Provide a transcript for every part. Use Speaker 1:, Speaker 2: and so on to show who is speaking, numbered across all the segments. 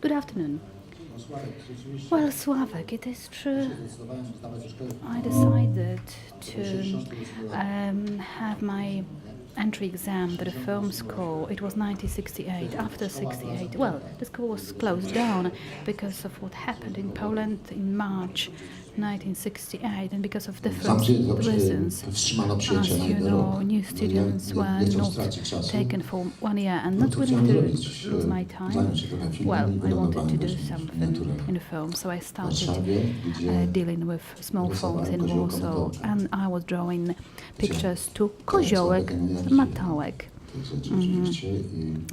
Speaker 1: Good afternoon. Well, Sławek, it is true. I decided to have my entry exam at a film school. It was 1968. After 68, well, the school was closed down because of what happened in Poland in March 1968, and because of different reasons. As you know, new students were not taken for 1 year, and not willing to lose my time. Well, I wanted to do something in film, so I started dealing with small films in Warsaw, and I was drawing pictures to Koziołek, Matołek,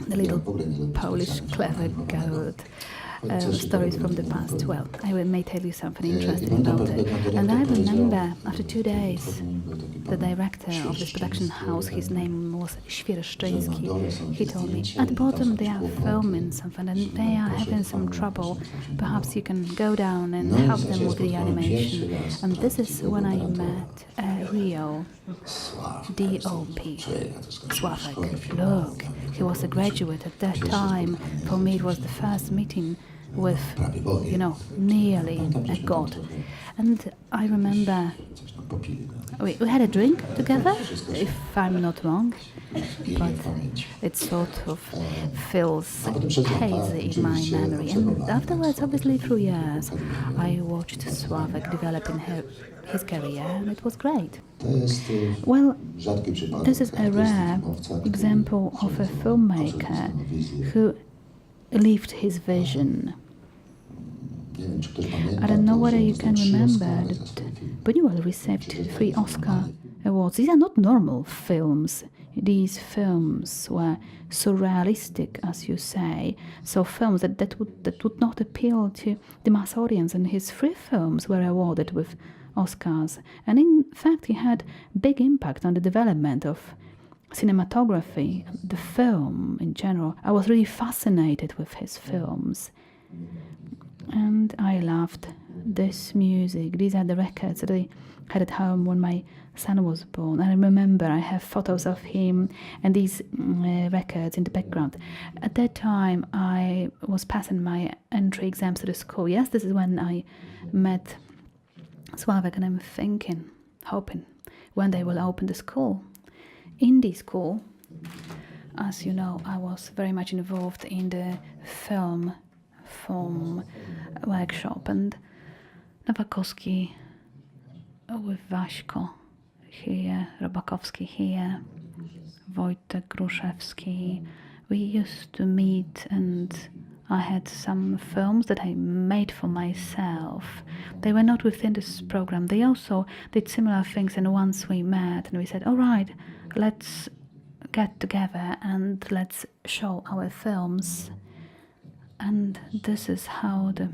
Speaker 1: the little Polish clever goat. Stories from the past. Well, I may tell you something interesting about it. And I remember, after 2 days, the director of this production house, his name was Rybczyński, he told me, at the bottom they are filming something and they are having some trouble. Perhaps you can go down and help them with the animation. And this is when I met a real DOP, Sławek. Look, he was a graduate at that time. For me it was the first meeting with, nearly a god. And I remember we had a drink together, if I'm not wrong, but it sort of feels hazy in my memory. And afterwards, obviously through years, I watched Sławek developing his career, and it was great. Well, this is a rare example of a filmmaker who lived his vision. I don't know whether you can remember that Buñuel received 3 Oscar awards. These are not normal films. These films were surrealistic, as you say. So films that would not appeal to the mass audience, and his 3 films were awarded with Oscars. And in fact, he had big impact on the development of cinematography, the film in general. I was really fascinated with his films. And I loved this music. These are the records that I had at home when my son was born. I remember I have photos of him and these records in the background. At that time, I was passing my entry exams to the school. Yes, this is when I met Sławek, and I'm thinking, hoping, when they will open the school. In the school, as you know, I was very much involved in the film workshop, and Nowakowski with Waśko here, Robakowski here, Wojtek Gruszewski. We used to meet, and I had some films that I made for myself. They were not within this program. They also did similar things, and once we met and we said, all right, let's get together and let's show our films. And this is how the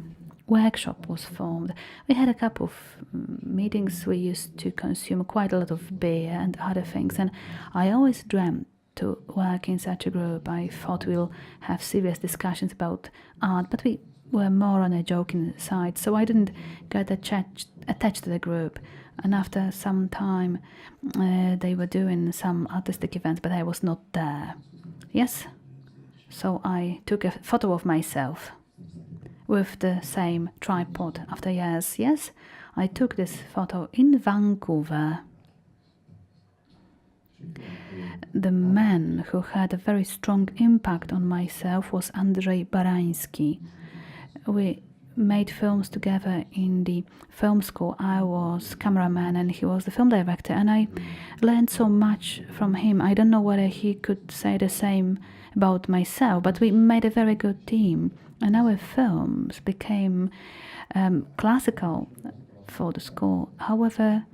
Speaker 1: workshop was formed. We had a couple of meetings. We used to consume quite a lot of beer and other things. And I always dreamt to work in such a group. I thought we'll have serious discussions about art, but we were more on a joking side. So I didn't get attached to the group. And after some time, they were doing some artistic events, but I was not there. Yes? So I took a photo of myself with the same tripod after years. Yes, I took this photo in Vancouver. The man who had a very strong impact on myself was Andrzej Barański. We made films together in the film school. I was cameraman and he was the film director, and I learned so much from him. I don't know whether he could say the same about myself, but we made a very good team, and our films became classical for the school. However,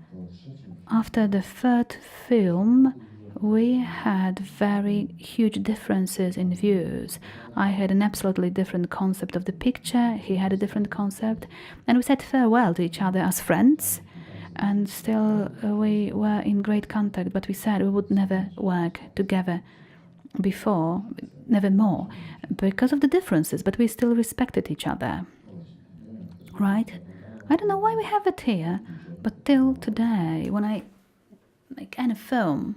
Speaker 1: after the 3rd film, we had very huge differences in views. I had an absolutely different concept of the picture, he had a different concept, and we said farewell to each other as friends, and still we were in great contact, but we said we would never work together never more, because of the differences, but we still respected each other. Right? I don't know why we have it here, but till today, when I make any film,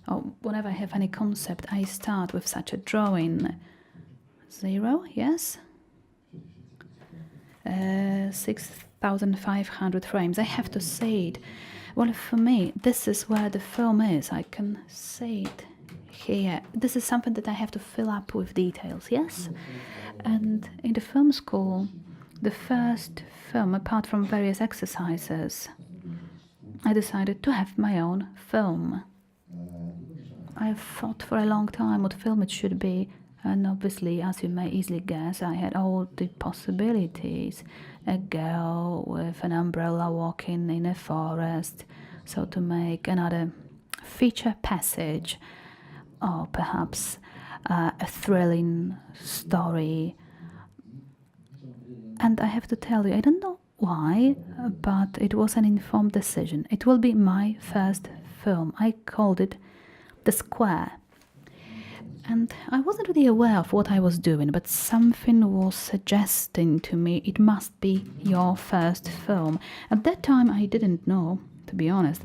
Speaker 1: or whenever I have any concept, I start with such a drawing. 0, yes. 6,500 frames. I have to say it. Well, for me, this is where the film is. I can see it here. This is something that I have to fill up with details, yes? And in the film school, the first film, apart from various exercises, I decided to have my own film. I thought for a long time what film it should be, and obviously, as you may easily guess, I had all the possibilities. A girl with an umbrella walking in a forest, so to make another feature passage, or perhaps a thrilling story. And I have to tell you, I don't know why, but it was an informed decision. It will be my first film. I called it The Square. And I wasn't really aware of what I was doing, but something was suggesting to me it must be your first film. At that time, I didn't know, to be honest.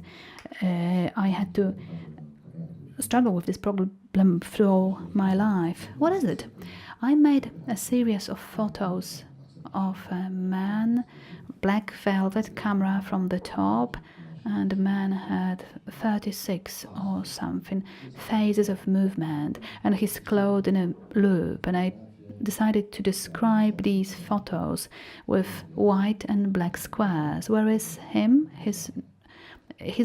Speaker 1: I had to struggle with this problem through my life. What is it? I made a series of photos of a man, black velvet camera from the top, and the man had 36 or something phases of movement, and he's clothed in a loop, and I decided to describe these photos with white and black squares. Where is him? His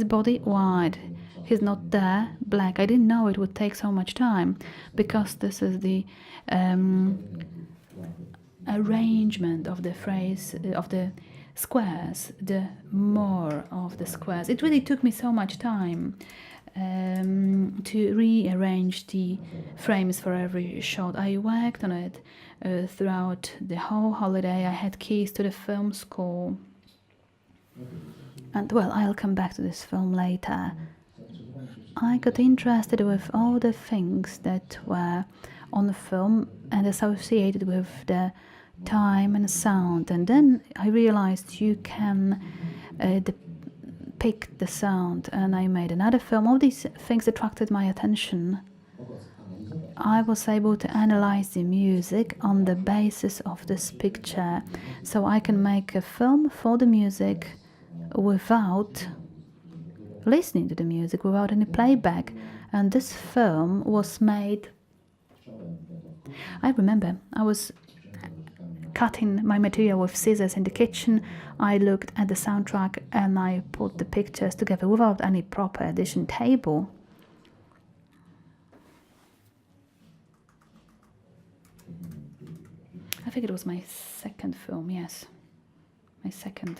Speaker 1: body white, he's not there, black. I didn't know it would take so much time, because this is the arrangement of the phrase of the squares, the more of the squares. It really took me so much time to rearrange the frames for every shot. I worked on it throughout the whole holiday. I had keys to the film school. And well, I'll come back to this film later. I got interested with all the things that were on the film and associated with the time and sound, and then I realized you can depict the sound, and I made another film. All these things attracted my attention. I was able to analyze the music on the basis of this picture, so I can make a film for the music without listening to the music, without any playback. And this film was made, I remember, I was cutting my material with scissors in the kitchen. I looked at the soundtrack and I put the pictures together without any proper edition table. I think it was my second film, yes. My second.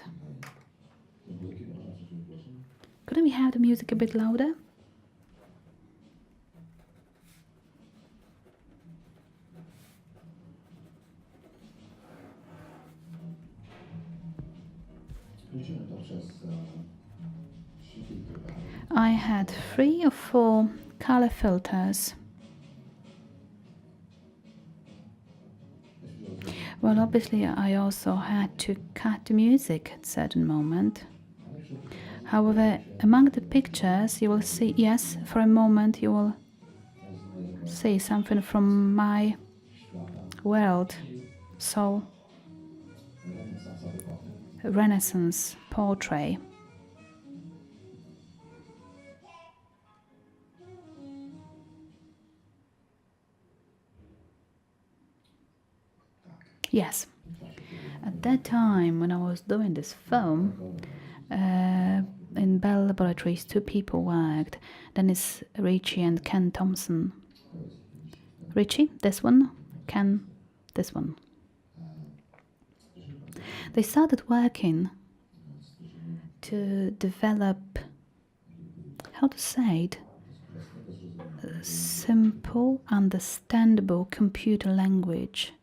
Speaker 1: Couldn't we have the music a bit louder? I had 3 or 4 color filters. Well, obviously I also had to cut the music at a certain moment. However, among the pictures you will see, yes, for a moment you will see something from my world. So, Renaissance portrait. Yes, at that time when I was doing this film, in Bell Laboratories 2 people worked. Dennis Ritchie and Ken Thompson. Ritchie, this one, Ken, this one. They started working to develop, how to say it, simple, understandable computer language.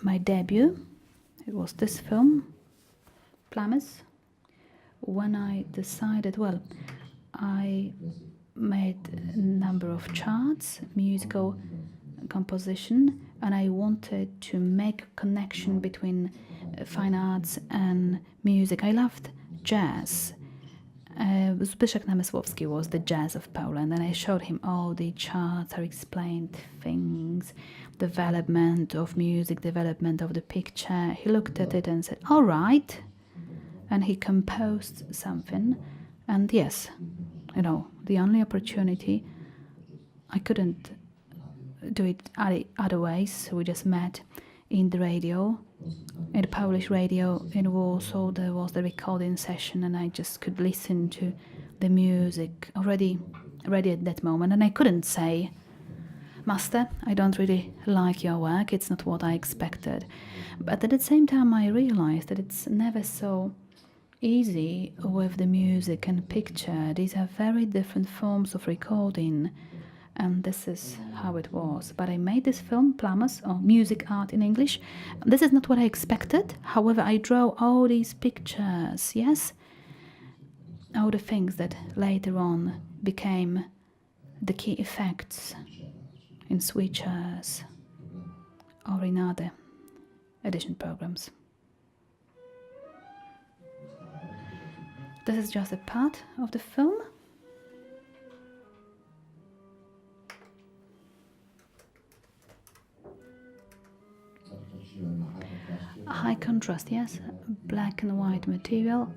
Speaker 1: My debut, it was this film, Plumbers. When I decided, well, I made a number of charts, musical composition, and I wanted to make a connection between fine arts and music. I loved jazz, Zbyszek Namysłowski was the jazz of Poland, and I showed him all the charts, I explained things, development of music, development of the picture. He looked at it and said, all right, and he composed something. And yes, you know, the only opportunity, I couldn't do it other ways. We just met in the radio, in the Polish radio in Warsaw. There was the recording session, and I just could listen to the music already at that moment. And I couldn't say, Master, I don't really like your work, it's not what I expected. But at the same time, I realized that it's never so easy with the music and picture. These are very different forms of recording, and this is how it was. But I made this film, Plumbers, or Music Art in English. This is not what I expected. However, I drew all these pictures, yes? All the things that later on became the key effects in Switchers or in other edition programs. This is just a part of the film. High contrast, yes, black and white material,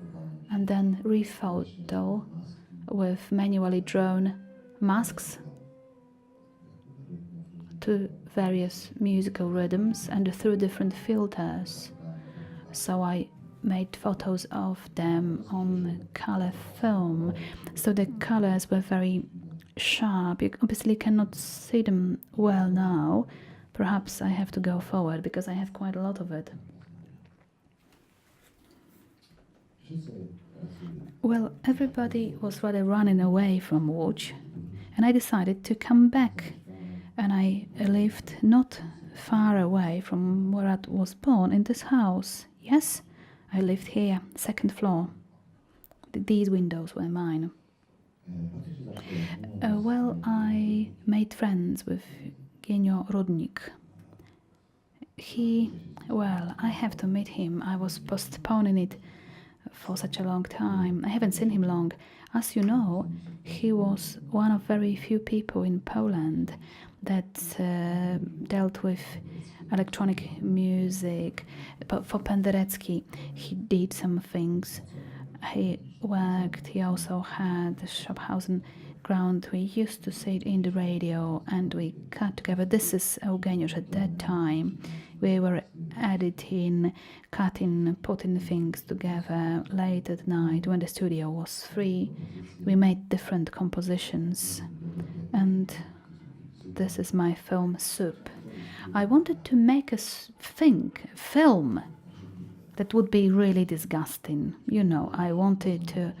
Speaker 1: and then rephoto with manually drawn masks to various musical rhythms and through different filters. So I made photos of them on color film, so the colors were very sharp. You obviously cannot see them well now. Perhaps I have to go forward because I have quite a lot of it. Well, everybody was rather running away from Łódź, and I decided to come back. And I lived not far away from where I was born, in this house. Yes, I lived here, second floor. These windows were mine. Well, I made friends with Zbigniew Rybczyński. I have to meet him. I was postponing it for such a long time. I haven't seen him long. As you know, he was one of very few people in Poland that dealt with electronic music. But for Penderecki, he did some things. He worked, he also had the Schaffhausen ground. We used to sit in the radio and we cut together. This is Eugeniusz at that time. We were editing, cutting, putting things together late at night when the studio was free. We made different compositions, and this is my film Soup. I wanted to make a film that would be really disgusting. You know, I wanted to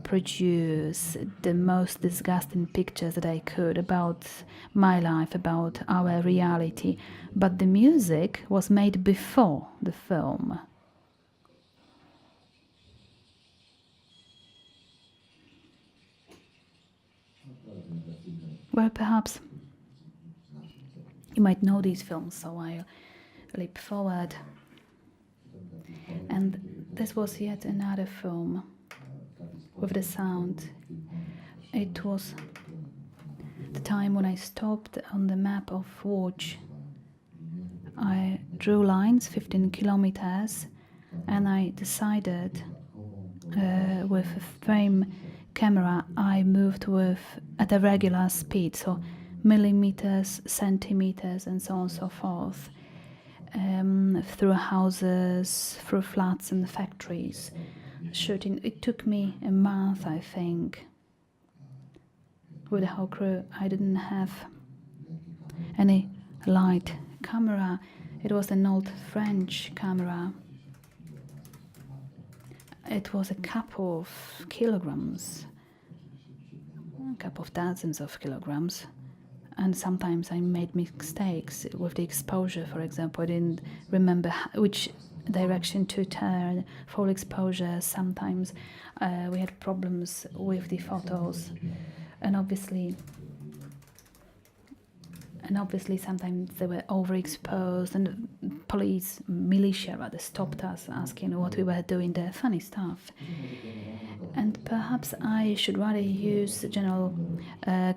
Speaker 1: produce the most disgusting pictures that I could about my life, about our reality. But the music was made before the film. Well, perhaps you might know these films, so I'll leap forward. And this was yet another film with the sound. It was the time when I stopped on the map of Łódź. I drew lines, 15 kilometers, and I decided with a frame camera I moved at a regular speed, so millimeters, centimeters, and so on and so forth, through houses, through flats and factories. Shooting, it took me a month, I think. With the whole crew, I didn't have any light camera. It was an old French camera. It was a couple of kilograms, a couple of dozens of kilograms. And sometimes I made mistakes with the exposure, for example. I didn't remember which direction to turn, full exposure. Sometimes we had problems with the photos. And obviously, And obviously sometimes they were overexposed, and police, militia rather, stopped us asking what we were doing there, funny stuff. And perhaps I should rather use the general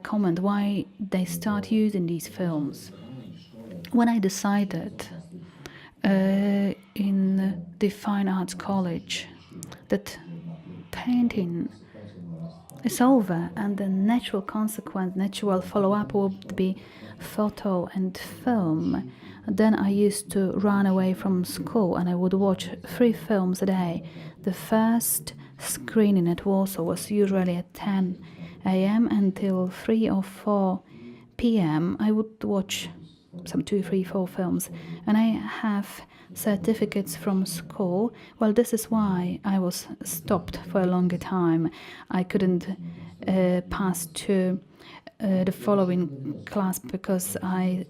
Speaker 1: comment why they start using these films. When I decided in the Fine Arts College that painting is over and the natural consequence, natural follow-up would be photo and film, then I used to run away from school and I would watch 3 films a day. The first screening at Warsaw was usually at 10 a.m. until 3 or 4 p.m. I would watch some 2, 3, 4 films, and I have certificates from school. Well, this is why I was stopped for a longer time. I couldn't pass to the following class because I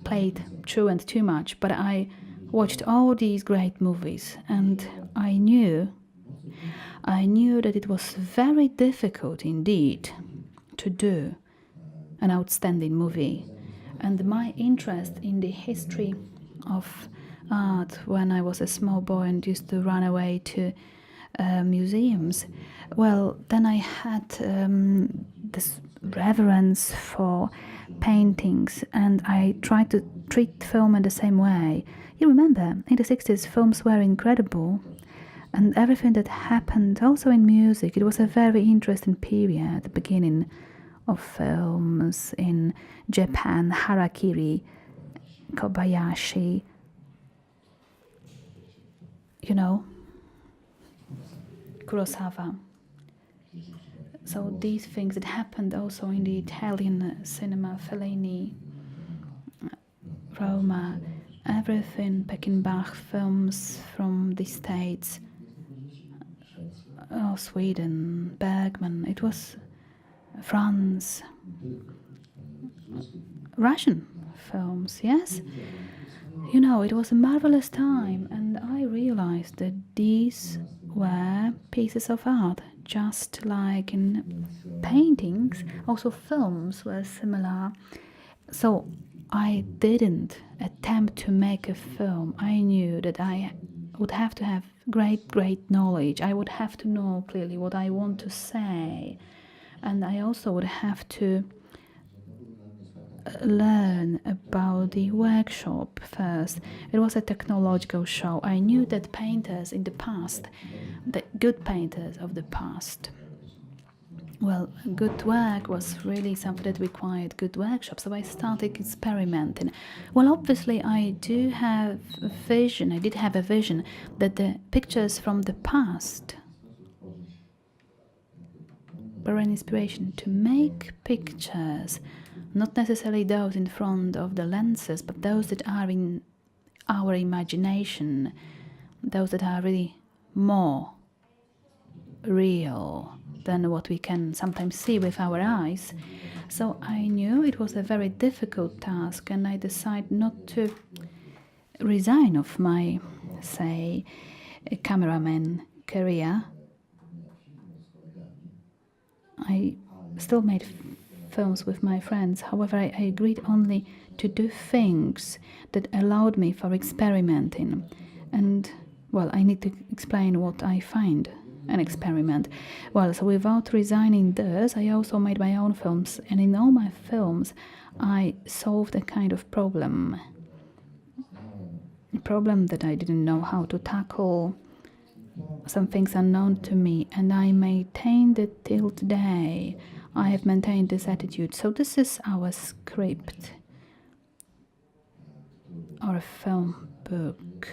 Speaker 1: played truant too much, but I watched all these great movies, and I knew that it was very difficult indeed to do an outstanding movie. And my interest in the history of art when I was a small boy and used to run away to museums, well, then I had this reverence for paintings, and I tried to treat film in the same way. You remember, in the 60s, films were incredible, and everything that happened, also in music, it was a very interesting period, the beginning of films in Japan, Harakiri, Kobayashi, Kurosawa. So these things that happened also in the Italian cinema, Fellini, Roma, everything, Pekinbach films from the States, Sweden, Bergman, it was France, Russian films, yes. It was a marvelous time, and I realized that these were pieces of art, just like in paintings, also films were similar. So I didn't attempt to make a film. I knew that I would have to have great knowledge. I would have to know clearly what I want to say, and I also would have to learn about the workshop first. It was a technological show. I knew that painters in the past, the good painters of the past, well, good work was really something that required good workshops, so I started experimenting. Well, obviously I did have a vision that the pictures from the past were an inspiration to make pictures, not necessarily those in front of the lenses, but those that are in our imagination, those that are really more real than what we can sometimes see with our eyes. So I knew it was a very difficult task, and I decided not to resign of my, say, cameraman career. I still made films with my friends. However, I agreed only to do things that allowed me for experimenting. And, well, I need to explain what I find an experiment. Well, so without resigning this, I also made my own films. And in all my films, I solved a kind of problem. A problem that I didn't know how to tackle. Some things unknown to me, and I maintained it till today. I have maintained this attitude. So this is our script, or a film book.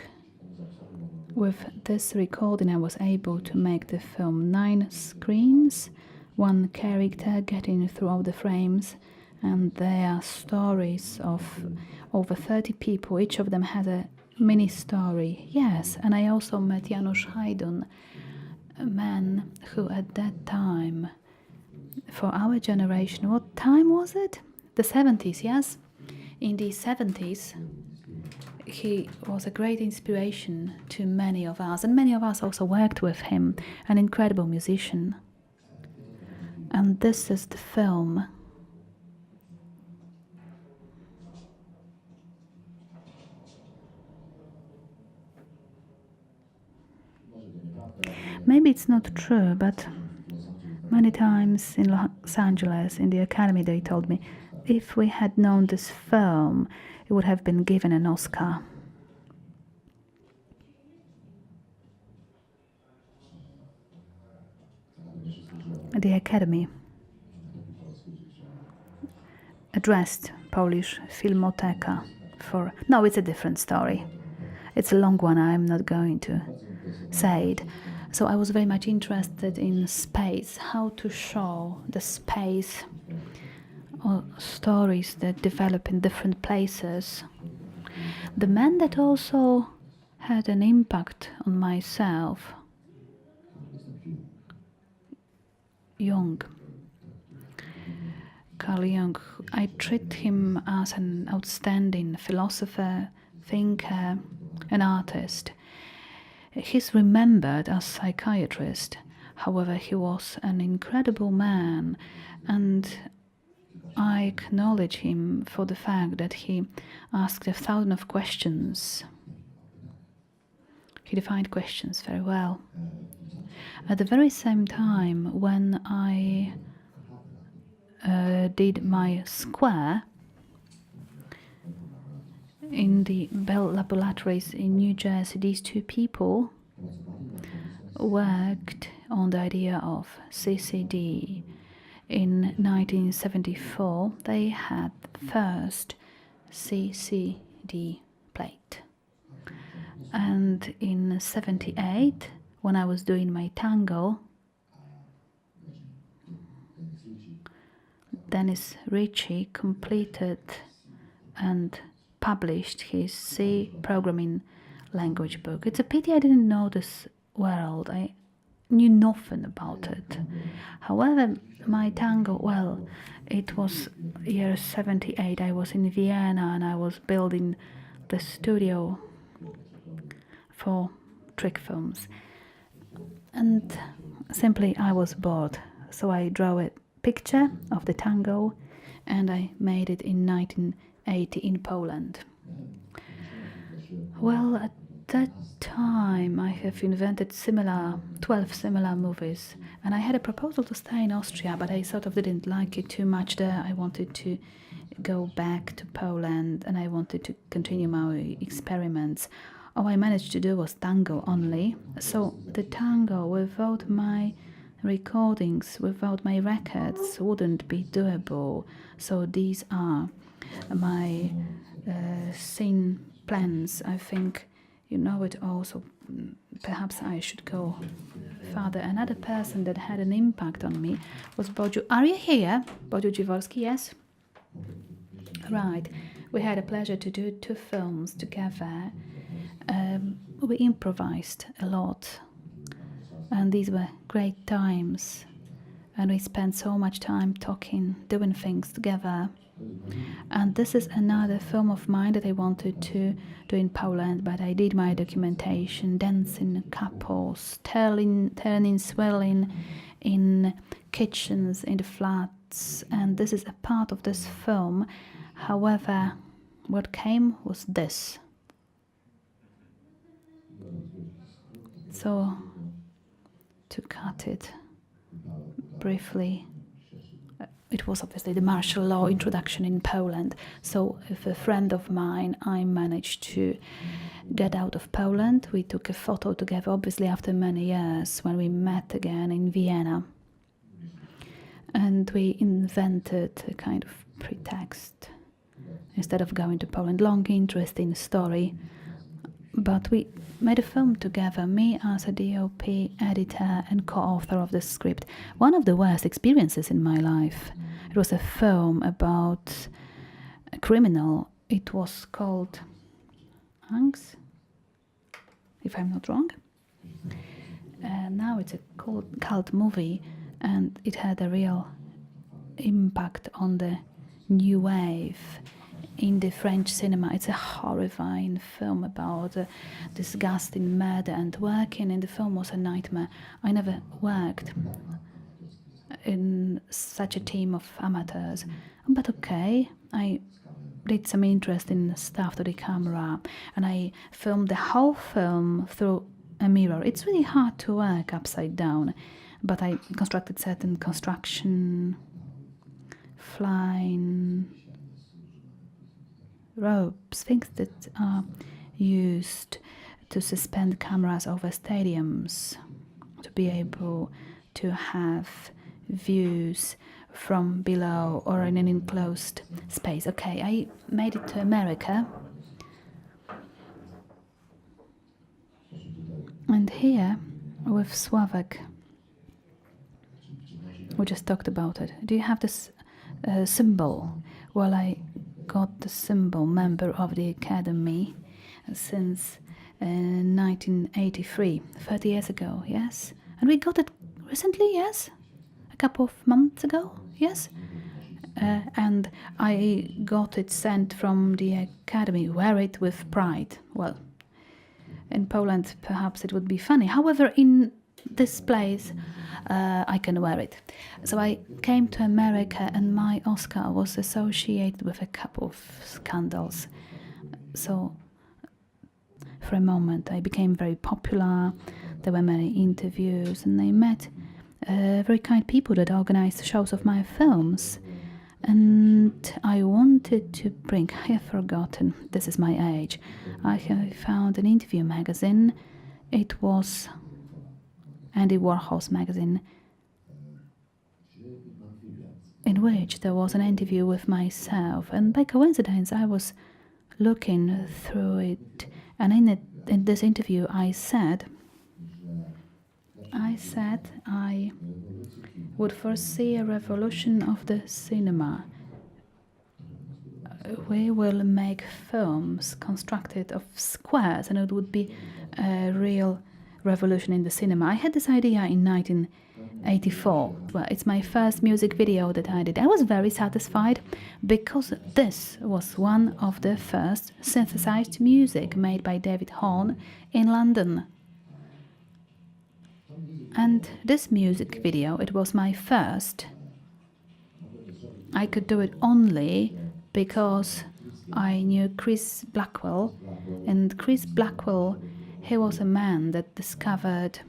Speaker 1: With this recording, I was able to make the film 9 screens, 1 character getting through all the frames, and there are stories of over 30 people. Each of them has a mini story. Yes, and I also met Janusz Hajdun, a man who at that time, for our generation, what time was it? The 70s, yes? In the 70s, he was a great inspiration to many of us, and many of us also worked with him, an incredible musician. And this is the film. Maybe it's not true, but many times in Los Angeles, in the academy, they told me, if we had known this film, it would have been given an Oscar. The academy addressed Polish Filmoteka for... No, it's a different story. It's a long one, I'm not going to say it. So I was very much interested in space, how to show the space or stories that develop in different places. The man that also had an impact on myself, Carl Jung, I treat him as an outstanding philosopher, thinker, an artist. He's remembered as a psychiatrist. However, he was an incredible man, and I acknowledge him for the fact that he asked 1,000 of questions. He defined questions very well. At the very same time, when I did my square in the Bell Laboratories in New Jersey, these two people worked on the idea of CCD. In 1974, they had the first CCD plate. And in 78, when I was doing my tango, Dennis Ritchie completed and published his C programming language book. It's a pity I didn't know this world. I knew nothing about it. However, my tango, well, it was year 78. I was in Vienna and I was building the studio for trick films. And simply I was bored. So I drew a picture of the tango and I made it in 1980 in Poland. Well, at that time I have invented 12 similar movies, and I had a proposal to stay in Austria, but I sort of didn't like it too much there. I wanted to go back to Poland and I wanted to continue my experiments. All I managed to do was tango only. So the tango without my recordings, without my records, wouldn't be doable. So these are my scene plans. I think you know it also. Perhaps I should go further. Another person that had an impact on me was Bodziu. Are you here? Bodziu Dziworski, yes? Right. We had a pleasure to do 2 films together. We improvised a lot. And these were great times. And we spent so much time talking, doing things together. And this is another film of mine that I wanted to do in Poland, but I did my documentation, dancing couples, turning, swirling in kitchens, in the flats, and this is a part of this film. However, what came was this. So, to cut it briefly, it was obviously the martial law introduction in Poland. So with a friend of mine, I managed to get out of Poland. We took a photo together, obviously after many years, when we met again in Vienna. And we invented a kind of pretext. Instead of going to Poland, long, interesting story. But we made a film together, me as a DOP, editor and co-author of the script. One of the worst experiences in my life. It was a film about a criminal. It was called Angst, if I'm not wrong. Now it's a cult movie, and it had a real impact on the new wave in the French cinema. It's a horrifying film about disgusting murder, and working in the film was a nightmare. I never worked in such a team of amateurs, but okay, I did some interesting stuff to the camera, and I filmed the whole film through a mirror. It's really hard to work upside down, but I constructed certain construction, flying ropes, things that are used to suspend cameras over stadiums, to be able to have views from below or in an enclosed space. Okay, I made it to America. And here, with Sławek, we just talked about it. Do you have this symbol? Well, I got the symbol member of the Academy since 1983, 30 years ago, yes? And we got it recently, yes? A couple of months ago, yes? And I got it sent from the Academy. Wear it with pride. Well, in Poland, perhaps it would be funny. However, in this place, I can wear it. So I came to America, and my Oscar was associated with a couple of scandals. So for a moment, I became very popular. There were many interviews, and I met very kind people that organized shows of my films. And I wanted to bring, I have forgotten, this is my age. I have found an interview magazine. It was Andy Warhol's magazine, in which there was an interview with myself. And by coincidence, I was looking through it. And in this interview, I said I would foresee a revolution of the cinema. We will make films constructed of squares, and it would be a real revolution in the cinema. I had this idea in 1984. Well, it's my first music video that I did. I was very satisfied because this was one of the first synthesized music made by David Horn in London. And this music video, it was my first. I could do it only because I knew Chris Blackwell. And Chris Blackwell, he was a man that discovered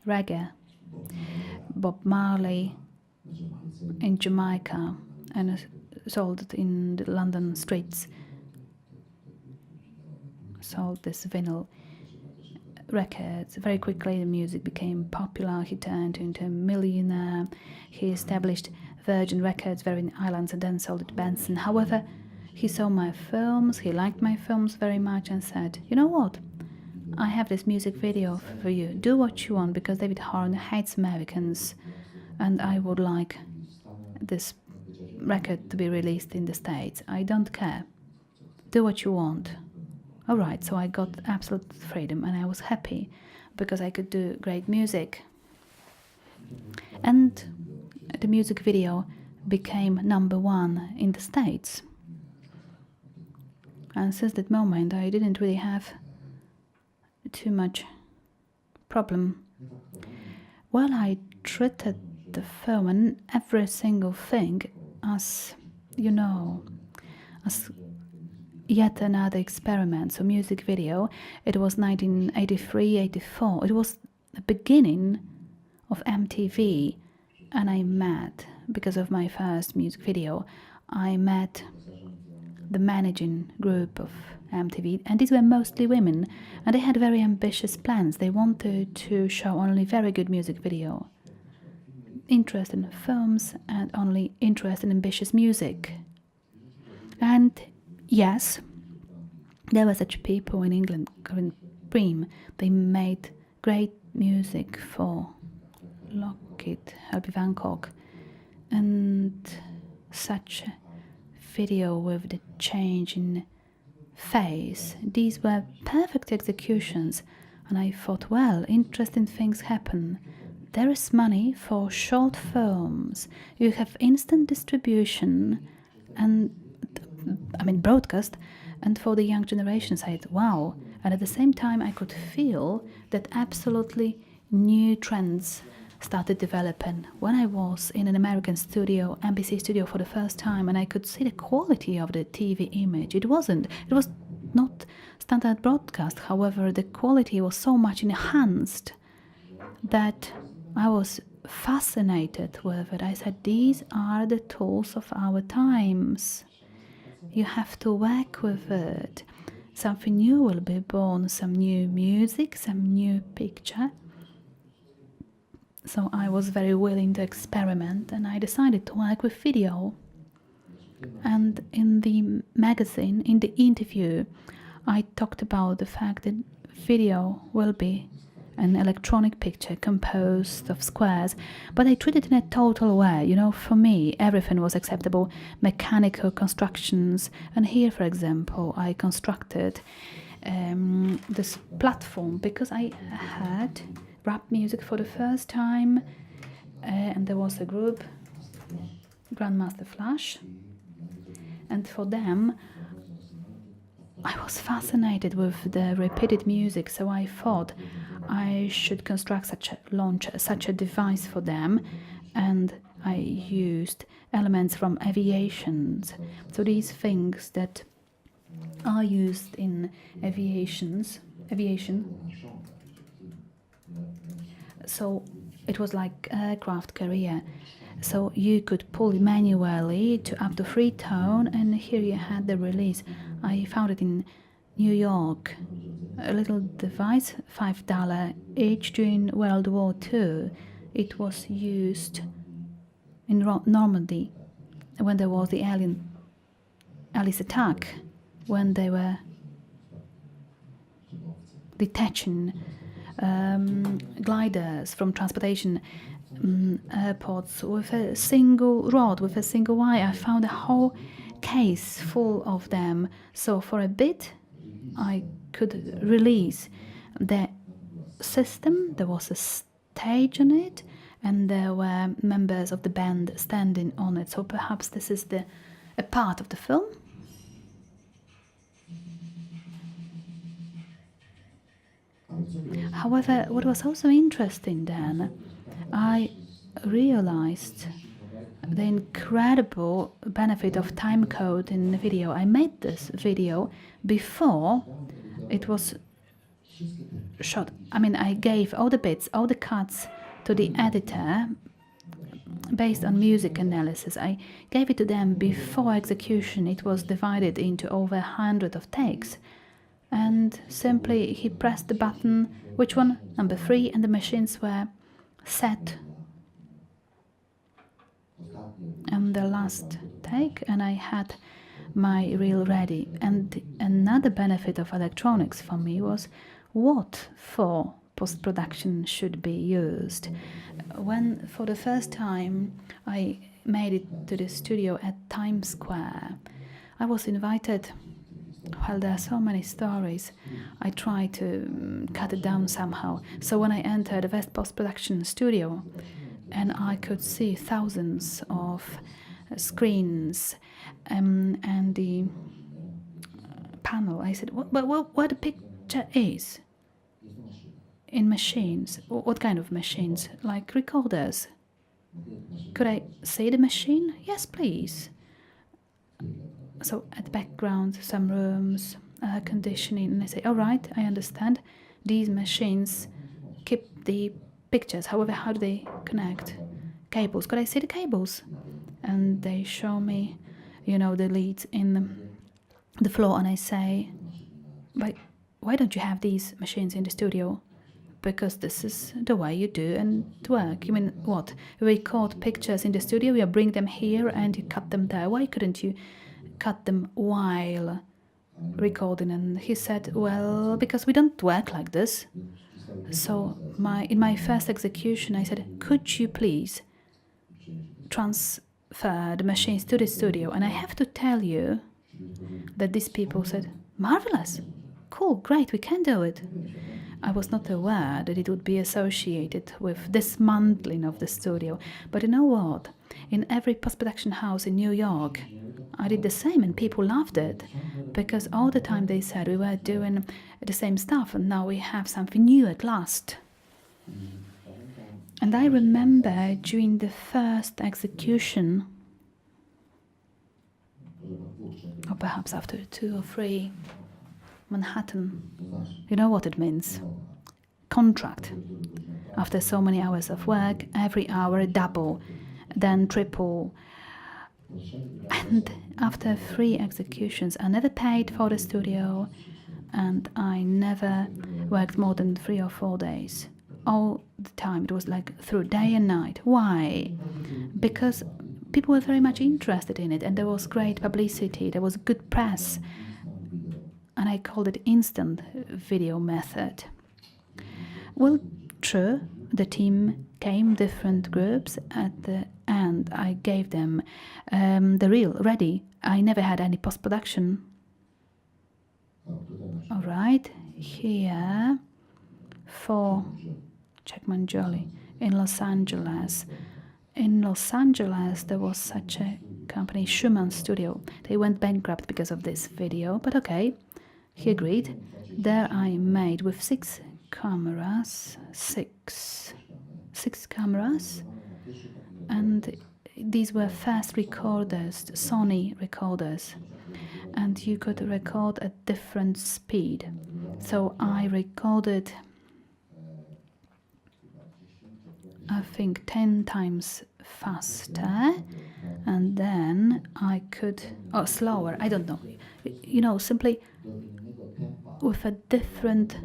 Speaker 1: reggae, Bob Marley in Jamaica, and sold it in the London streets. Sold this vinyl records. Very quickly the music became popular. He turned into a millionaire. He established Virgin Records, Virgin Islands, and then sold it to Benson. However, he saw my films, he liked my films very much, and said, you know what, I have this music video for you. Do what you want, because David Horn hates Americans, and I would like this record to be released in the States. I don't care. Do what you want. All right, so I got absolute freedom, and I was happy because I could do great music. And the music video became #1 in the States. And since that moment, I didn't really have too much problem. Well, I treated the film and every single thing as, you know, as yet another experiment. So music video, it was 1983, 84. It was the beginning of MTV. And I met, because of my first music video, I met the managing group of MTV. And these were mostly women. And they had very ambitious plans. They wanted to show only very good music video. Interest in films and only interest in ambitious music. And yes, there were such people in England, Corinne Bream. They made great music for Lockheed, Herbie Hancock, and such a video with the change in face. These were perfect executions, and I thought, well, interesting things happen. There is money for short films. You have instant distribution and broadcast, and for the young generations, I thought, wow. And at the same time, I could feel that absolutely new trends started developing. When I was in an American studio, NBC studio, for the first time, and I could see the quality of the TV image. It was not standard broadcast. However, the quality was so much enhanced that I was fascinated with it. I said, these are the tools of our times. You have to work with it. Something new will be born, some new music, some new picture. So I was very willing to experiment, and I decided to work with video. And in the magazine, in the interview, I talked about the fact that video will be an electronic picture composed of squares, but I treated it in a total way. You know, for me, everything was acceptable, mechanical constructions. And here, for example, I constructed this platform because I had rap music for the first time, and there was a group, Grandmaster Flash, and for them, I was fascinated with the repeated music, so I thought I should construct such a device for them, and I used elements from aviation. So these things that are used in aviation. So it was like aircraft carrier. So you could pull manually to up to 3 tone, and here you had the release. I found it in New York, a little device, $5 each during World War II. It was used in Normandy when there was the Alice attack, when they were detaching gliders from transportation airports with a single rod, with a single wire. I found a whole case full of them. So for a bit, I could release the system. There was a stage on it, and there were members of the band standing on it. So perhaps this is a part of the film. However, what was also interesting then, I realized the incredible benefit of time code in the video. I made this video before it was shot. I mean, I gave all the bits, all the cuts to the editor based on music analysis. I gave it to them before execution. It was divided into over 100 of takes. And simply he pressed the button, which one? Number 3, and the machines were set. And the last take, and I had my reel ready. And another benefit of electronics for me was what for post-production should be used. When for the first time I made it to the studio at Times Square, I was invited. Well, there are so many stories. I try to cut it down somehow. So when I entered the West post-production studio, and I could see thousands of screens and the panel, I said, what the picture is in machines? What kind of machines? Like recorders? Could I see the machine? Yes, please. So at the background, some rooms, air conditioning, and I say, all right, I understand. These machines keep the pictures. However, how do they connect? Cables. Could I see the cables? And they show me, the leads in the floor, and I say, but why don't you have these machines in the studio? Because this is the way you do and work. You mean what? We record pictures in the studio, you bring them here and you cut them there. Why couldn't you cut them while recording? And he said, well, because we don't work like this. So in my first execution, I said, could you please transfer the machines to the studio? And I have to tell you that these people said, marvelous, cool, great, we can do it. I was not aware that it would be associated with dismantling of the studio. But you know what? In every post-production house in New York, I did the same, and people loved it, because all the time they said we were doing the same stuff, and now we have something new at last. And I remember during the first execution, or perhaps after 2 or 3, Manhattan. You know what it means? Contract. After so many hours of work, every hour double, then triple. And after 3 executions, I never paid for the studio, and I never worked more than 3 or 4 days. All the time, it was like through day and night. Why? Because people were very much interested in it, and there was great publicity, there was good press, and I called it instant video method. Well, true, the team came, different groups. At the end, I gave them the reel ready. I never had any post-production. All right, here for Checkman Jolly in Los Angeles. In Los Angeles, there was such a company, Schumann Studio. They went bankrupt because of this video, but okay, he agreed. There I made with 6 cameras, 6 cameras, and these were fast recorders, Sony recorders, and you could record at different speed. So I recorded, I think 10 times faster, and then I could, or slower, I don't know, you know, simply with a different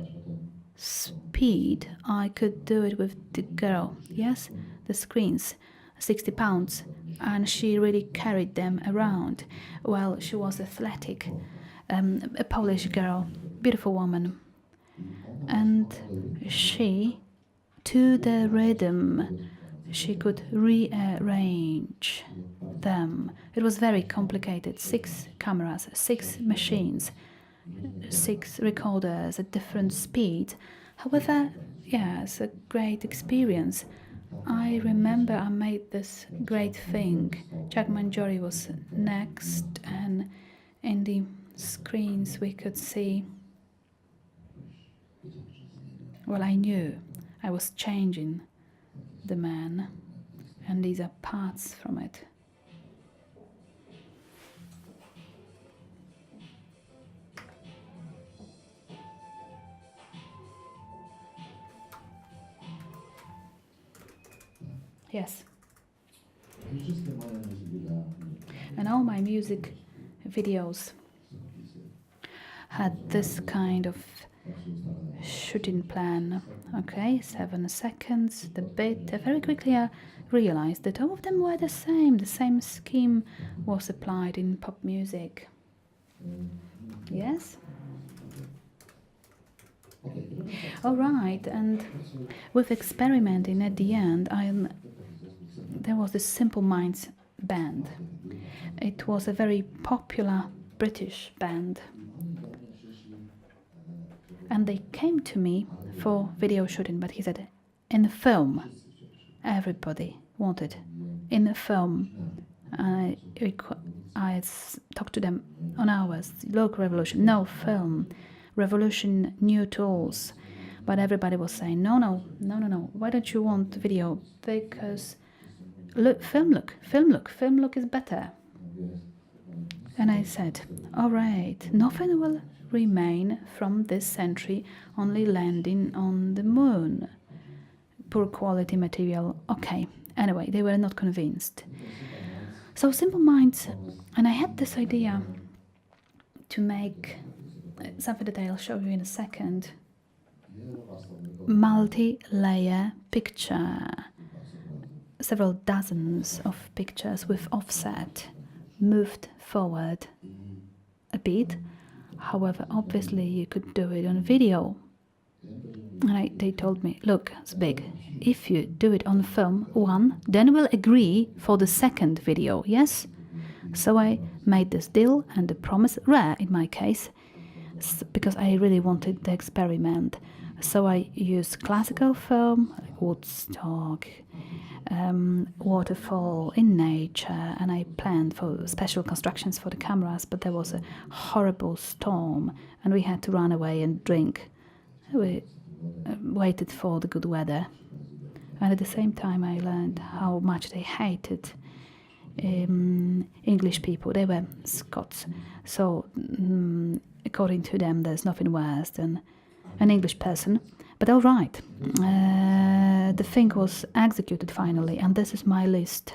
Speaker 1: speed I could do it with the girl. Yes, the screens, 60 pounds, and she really carried them around. Well, she was athletic, a Polish girl, beautiful woman, and she, to the rhythm, she could rearrange them. It was very complicated. 6 cameras, 6 machines, 6 recorders at different speeds. However, yes, a great experience. I remember I made this great thing. Jack Mangiori was next, and in the screens we could see, well, I knew I was changing the man, and these are parts from it. Yes. And all my music videos had this kind of shooting plan. Okay, 7 seconds, the bit. Very quickly I realized that all of them were the same scheme was applied in pop music. Yes? All right, and with experimenting at the end, there was this Simple Minds band. It was a very popular British band. And they came to me for video shooting, but he said, in the film, everybody wanted. In the film, I talked to them on hours, local revolution, no film, revolution, new tools. But everybody was saying, no, why don't you want video? Because look, film look is better. And I said, all right, nothing will remain from this century, only landing on the moon. Poor quality material. Okay, anyway, they were not convinced. So Simple Minds, and I had this idea to make something that I'll show you in a second, multi-layer picture, several dozens of pictures with offset, moved forward a bit. However, obviously you could do it on video. And they told me, look, Zbig, if you do it on film, then we'll agree for the second video, yes? So I made this deal, and the promise, rare in my case, because I really wanted the experiment. So I used classical film, like Woodstock, waterfall in nature, and I planned for special constructions for the cameras, but there was a horrible storm and we had to run away and drink. We waited for the good weather, and at the same time I learned how much they hated English people. They were Scots, so according to them, there's nothing worse than an English person. But all right, the thing was executed finally, and this is my list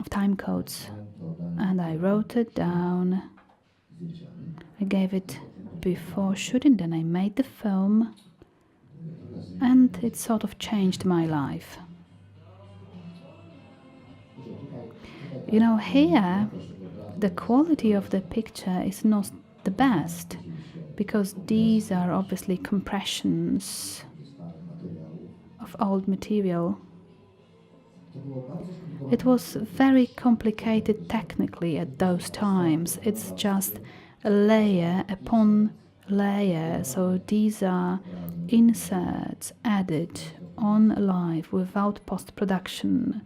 Speaker 1: of time codes. And I wrote it down. I gave it before shooting, then I made the film, and it sort of changed my life. You know, here the quality of the picture is not the best, because these are obviously compressions of old material. It was very complicated technically at those times. It's just a layer upon layer, so these are inserts added on live without post-production.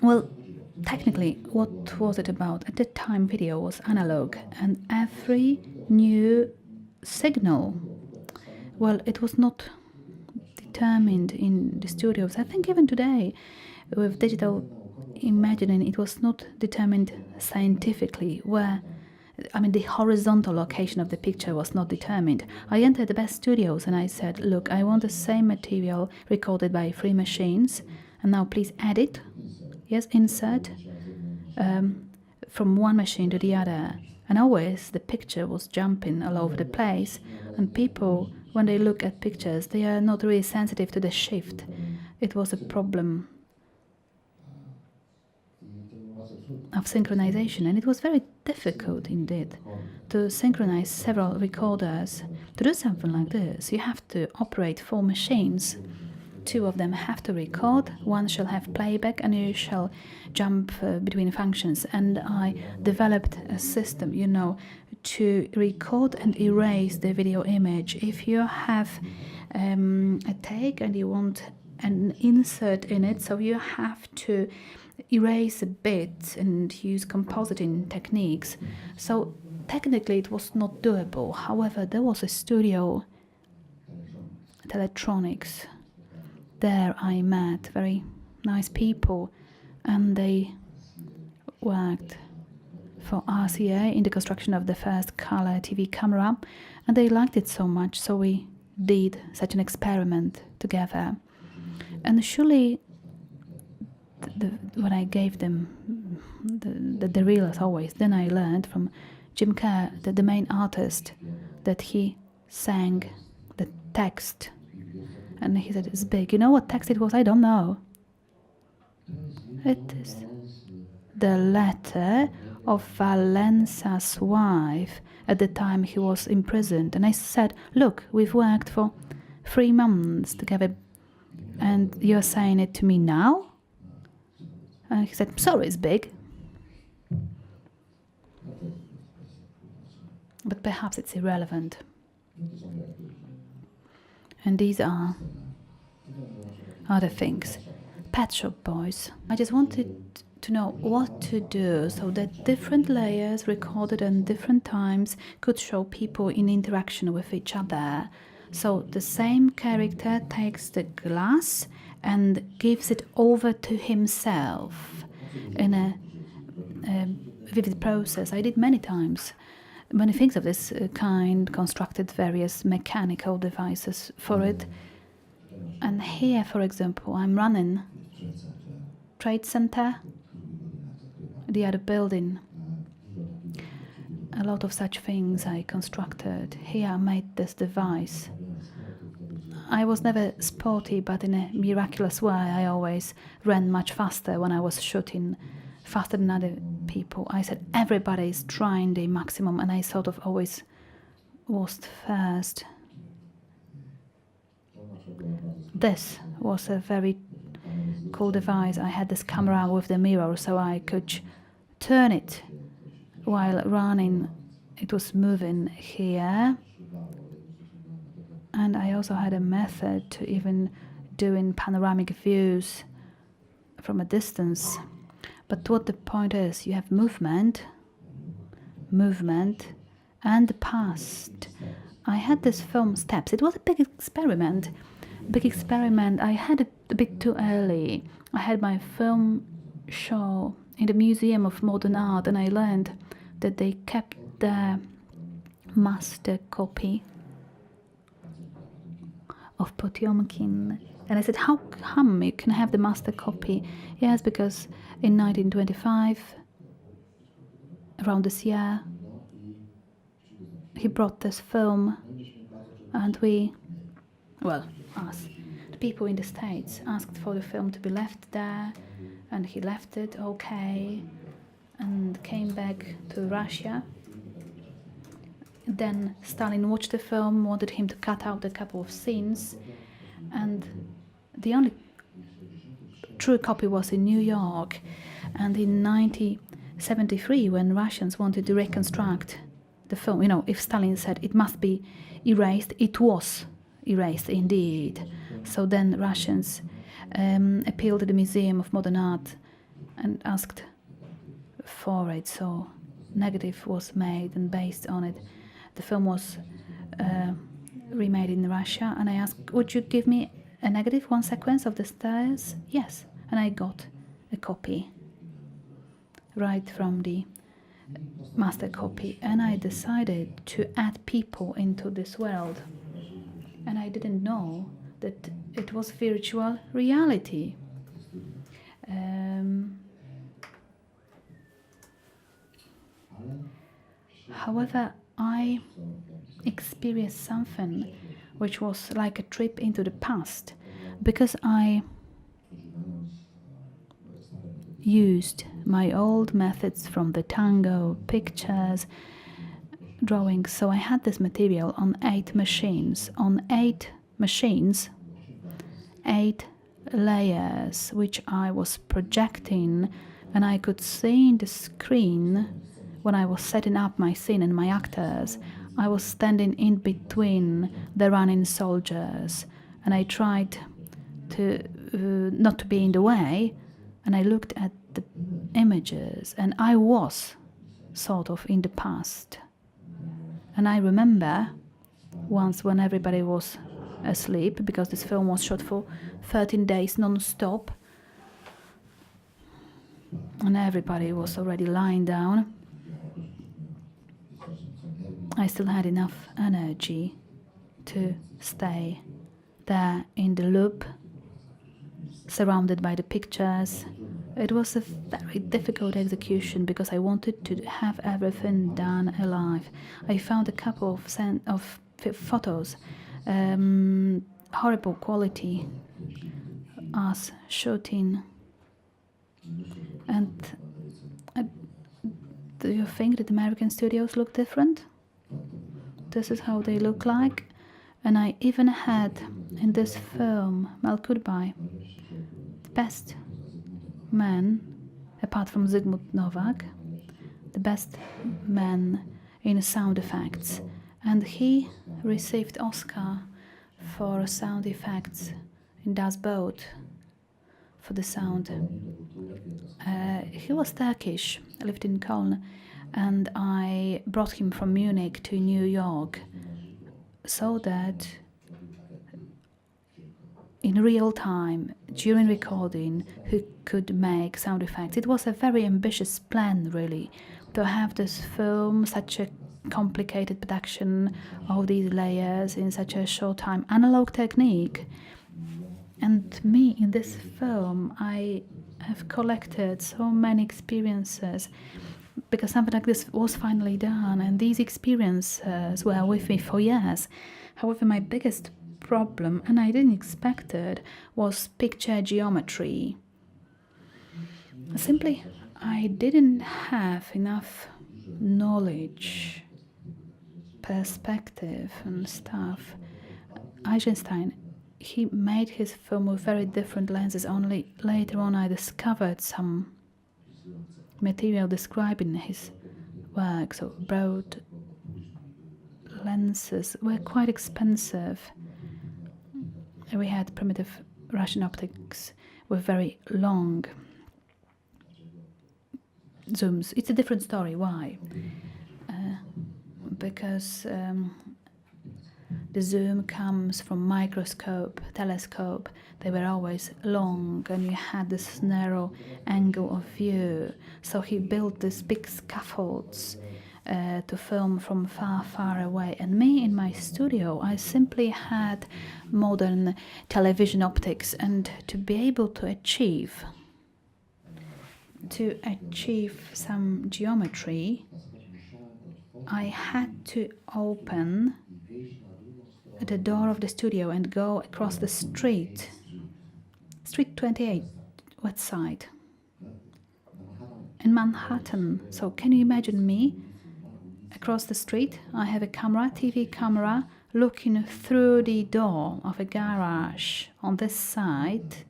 Speaker 1: Well, technically, what was it about? At the time, video was analog, and every new signal, well, it was not determined in the studios. I think even today, with digital imagining, it was not determined scientifically, the horizontal location of the picture was not determined. I entered the best studios and I said, look, I want the same material recorded by 3 machines, and now please edit. Yes, insert from one machine to the other. And always the picture was jumping all over the place. And people, when they look at pictures, they are not really sensitive to the shift. It was a problem of synchronization. And it was very difficult indeed to synchronize several recorders. To do something like this, you have to operate 4 machines. 2 of them have to record, 1 shall have playback, and you shall jump between functions. And I developed a system, to record and erase the video image. If you have a take and you want an insert in it, so you have to erase a bit and use compositing techniques. So technically it was not doable. However, there was a studio at Electronics. There I met very nice people, and they worked for RCA in the construction of the first color TV camera, and they liked it so much, so we did such an experiment together. And surely, when I gave them the reel as always, then I learned from Jim Kerr, the main artist, that he sang the text. And he said, it's big. You know what text it was? I don't know. It is the letter of Valensa's wife at the time he was imprisoned. And I said, look, we've worked for 3 months together, and you're saying it to me now? And he said, sorry, it's big. But perhaps it's irrelevant. And these are other things. Pet Shop Boys. I just wanted to know what to do so that different layers recorded at different times could show people in interaction with each other. So the same character takes the glass and gives it over to himself in a vivid process. I did many times. Many things of this kind, constructed various mechanical devices for it. And here, for example, I'm running Trade Center, the other building. A lot of such things I constructed. Here I made this device. I was never sporty, but in a miraculous way I always ran much faster when I was shooting, faster than other people. I said everybody is trying the maximum, and I sort of always was first. This was a very cool device. I had this camera with the mirror, so I could turn it while running. It was moving here. And I also had a method to even doing panoramic views from a distance. But what the point is, you have movement, and the past. I had this film Steps. It was a big experiment. I had it a bit too early. I had my film show in the Museum of Modern Art, and I learned that they kept the master copy of Potiomkin. And I said, how come you can have the master copy? Yes, because in 1925, around this year, he brought this film, and us, the people in the States, asked for the film to be left there, and he left it, okay, and came back to Russia. Then Stalin watched the film, wanted him to cut out a couple of scenes, and the only true copy was in New York. And in 1973, when Russians wanted to reconstruct the film, if Stalin said it must be erased, it was erased indeed. So then Russians appealed to the Museum of Modern Art and asked for it. So negative was made, and based on it, the film was remade in Russia. And I asked, would you give me a negative, one sequence of the stairs? Yes. And I got a copy right from the master copy. And I decided to add people into this world. And I didn't know that it was virtual reality. However, I experienced something which was like a trip into the past, because I used my old methods from the tango, pictures, drawings. So I had this material on 8 machines. On 8 machines, 8 layers, which I was projecting, and I could see in the screen when I was setting up my scene and my actors. I was standing in between the running soldiers, and I tried to not to be in the way, and I looked at the images, and I was sort of in the past. And I remember once, when everybody was asleep, because this film was shot for 13 days non-stop, and everybody was already lying down, I still had enough energy to stay there in the loop, surrounded by the pictures. It was a very difficult execution because I wanted to have everything done alive. I found a couple of photos, horrible quality, us shooting. And do you think that American studios look different? This is how they look like. And I even had in this film, Malkurbaj, the best man, apart from Zygmunt Novak, the best man in sound effects. And he received Oscar for sound effects in Das Boot for the sound. He was Turkish, lived in Cologne, and I brought him from Munich to New York so that in real time, during recording, he could make sound effects. It was a very ambitious plan, really, to have this film, such a complicated production of these layers in such a short time. Analog technique. And me, in this film, I have collected so many experiences, because something like this was finally done, and these experiences were with me for years. However, my biggest problem, and I didn't expect it, was picture geometry. Simply, I didn't have enough knowledge, perspective and stuff. Eisenstein, he made his film with very different lenses. Only later on I discovered some material describing his work. So broad lenses were quite expensive. We had primitive Russian optics with very long zooms. It's a different story. Why? Because the zoom comes from microscope, telescope. They were always long, and you had this narrow angle of view. So he built these big scaffolds to film from far, far away. And me in my studio, I simply had modern television optics, and to be able to achieve some geometry, I had to open the door of the studio and go across the street 28, west side, in Manhattan. So can you imagine me across the street? I have a camera, TV camera, looking through the door of a garage on this side,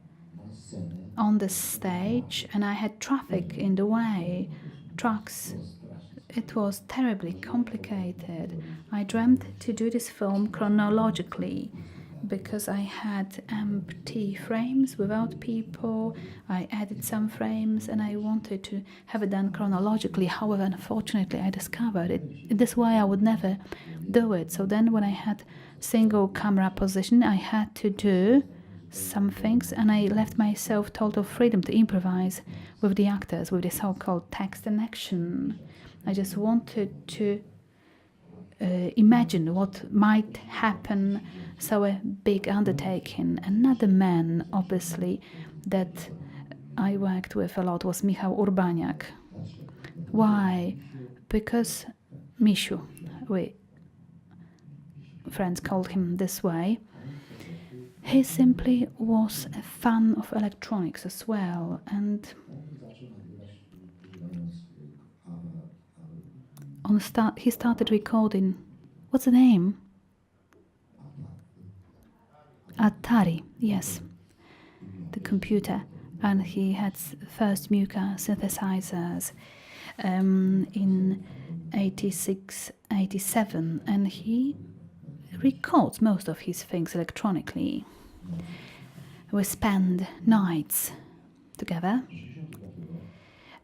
Speaker 1: on the stage, and I had traffic in the way, trucks. It was terribly complicated. I dreamt to do this film chronologically because I had empty frames without people. I added some frames and I wanted to have it done chronologically. However, unfortunately, I discovered it this way I would never do it. So then when I had single camera position, I had to do some things, and I left myself total freedom to improvise with the actors, with the so-called text and action. I just wanted to imagine what might happen. So a big undertaking. Another man, obviously, that I worked with a lot was Michał Urbaniak. Why? Because Misiu, we friends called him this way. He simply was a fan of electronics as well, and he started recording. What's the name? Atari, yes, the computer, and he had first Muka synthesizers in 86, 87, and he records most of his things electronically. We spent nights together.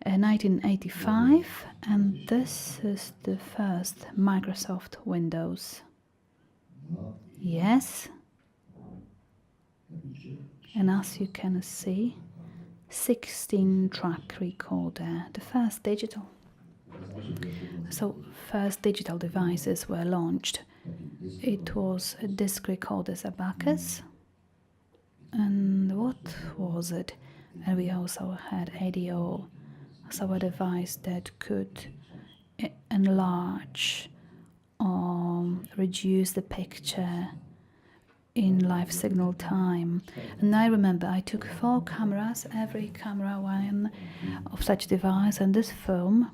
Speaker 1: 1985, and this is the first Microsoft Windows. Yes. And as you can see, 16-track recorder, the first digital. So first digital devices were launched. It was a disc recorder, Abacus, and what was it? And we also had ADO, so a device that could enlarge or reduce the picture in live signal time. And I remember I took 4 cameras, every camera one of such device, and this film,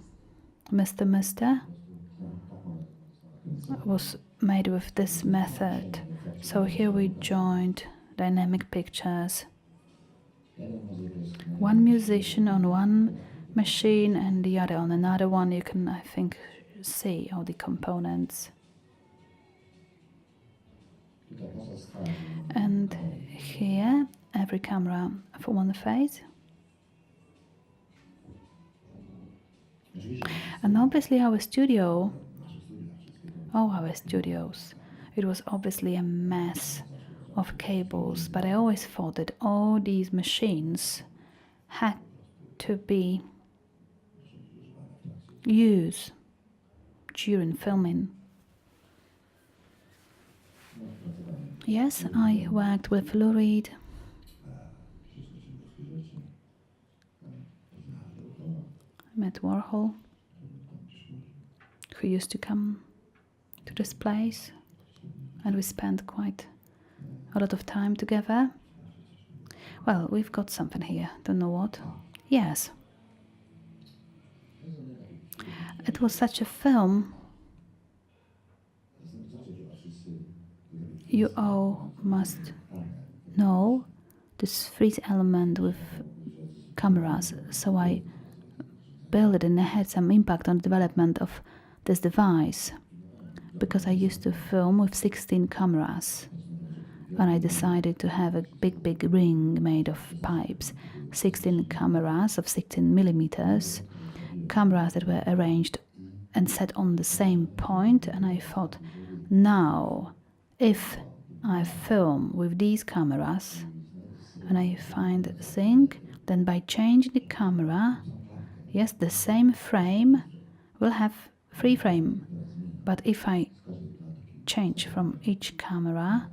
Speaker 1: Mr. Mister, was made with this method. So here we joined dynamic pictures. One musician on one machine and the other on another one. You can, I think, see all the components. And here, every camera for one phase. And obviously our studio, all our studios, it was obviously a mess of cables, but I always thought that all these machines had to be used during filming. Yes, I worked with Lou Reed. I met Warhol, who used to come to this place, and we spent quite a lot of time together. Well, we've got something here, don't know what. Yes. It was such a film. You all must know this freeze element with cameras, so I built it and it had some impact on the development of this device, because I used to film with 16 cameras, and I decided to have a big ring made of pipes, 16 cameras of 16 millimeters, cameras that were arranged and set on the same point, and I thought, now if I film with these cameras and I find a thing, then by changing the camera, yes, the same frame will have free frame. But if I change from each camera,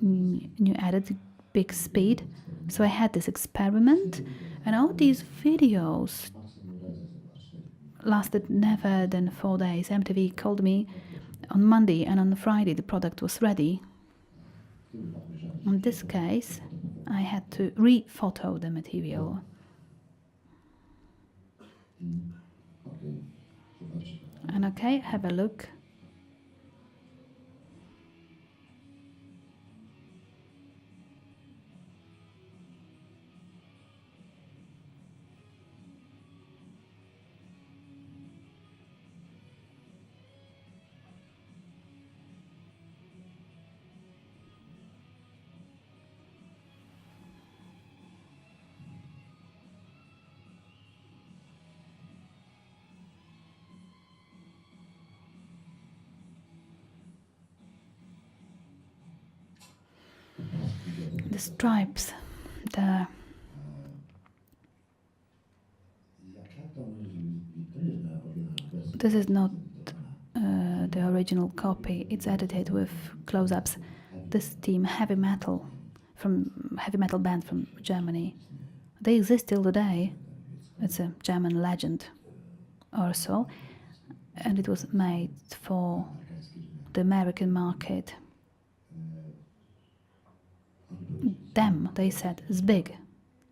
Speaker 1: you added big speed. So I had this experiment, and all these videos lasted never than 4 days. MTV called me on Monday, and on Friday the product was ready. In this case, I had to re-photo the material. And okay, have a look. The stripes, this is not the original copy. It's edited with close-ups. This team, heavy metal band from Germany, they exist till today. It's a German legend or so, and it was made for the American market. Them, they said, is big,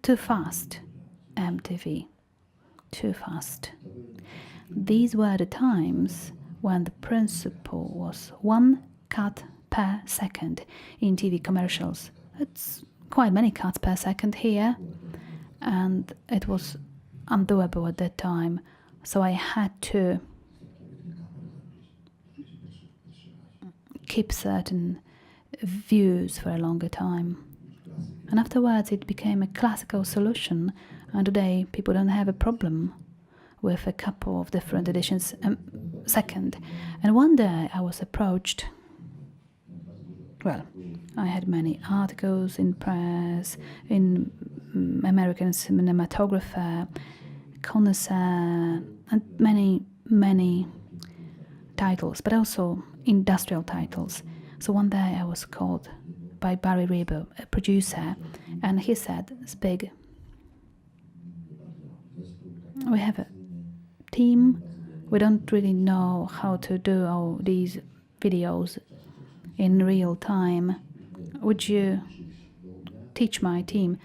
Speaker 1: too fast, MTV, too fast. These were the times when the principle was 1 cut per second in TV commercials. It's quite many cuts per second here, and it was undoable at that time. So I had to keep certain views for a longer time. And afterwards it became a classical solution, and today people don't have a problem with a couple of different editions a second. And one day I was approached. Well, I had many articles in press, in American Cinematographer, Connoisseur, and many titles, but also industrial titles. So one day I was called by Barry Rebo, a producer, and he said, Zbig, we have a team, we don't really know how to do all these videos in real time. Would you teach my team?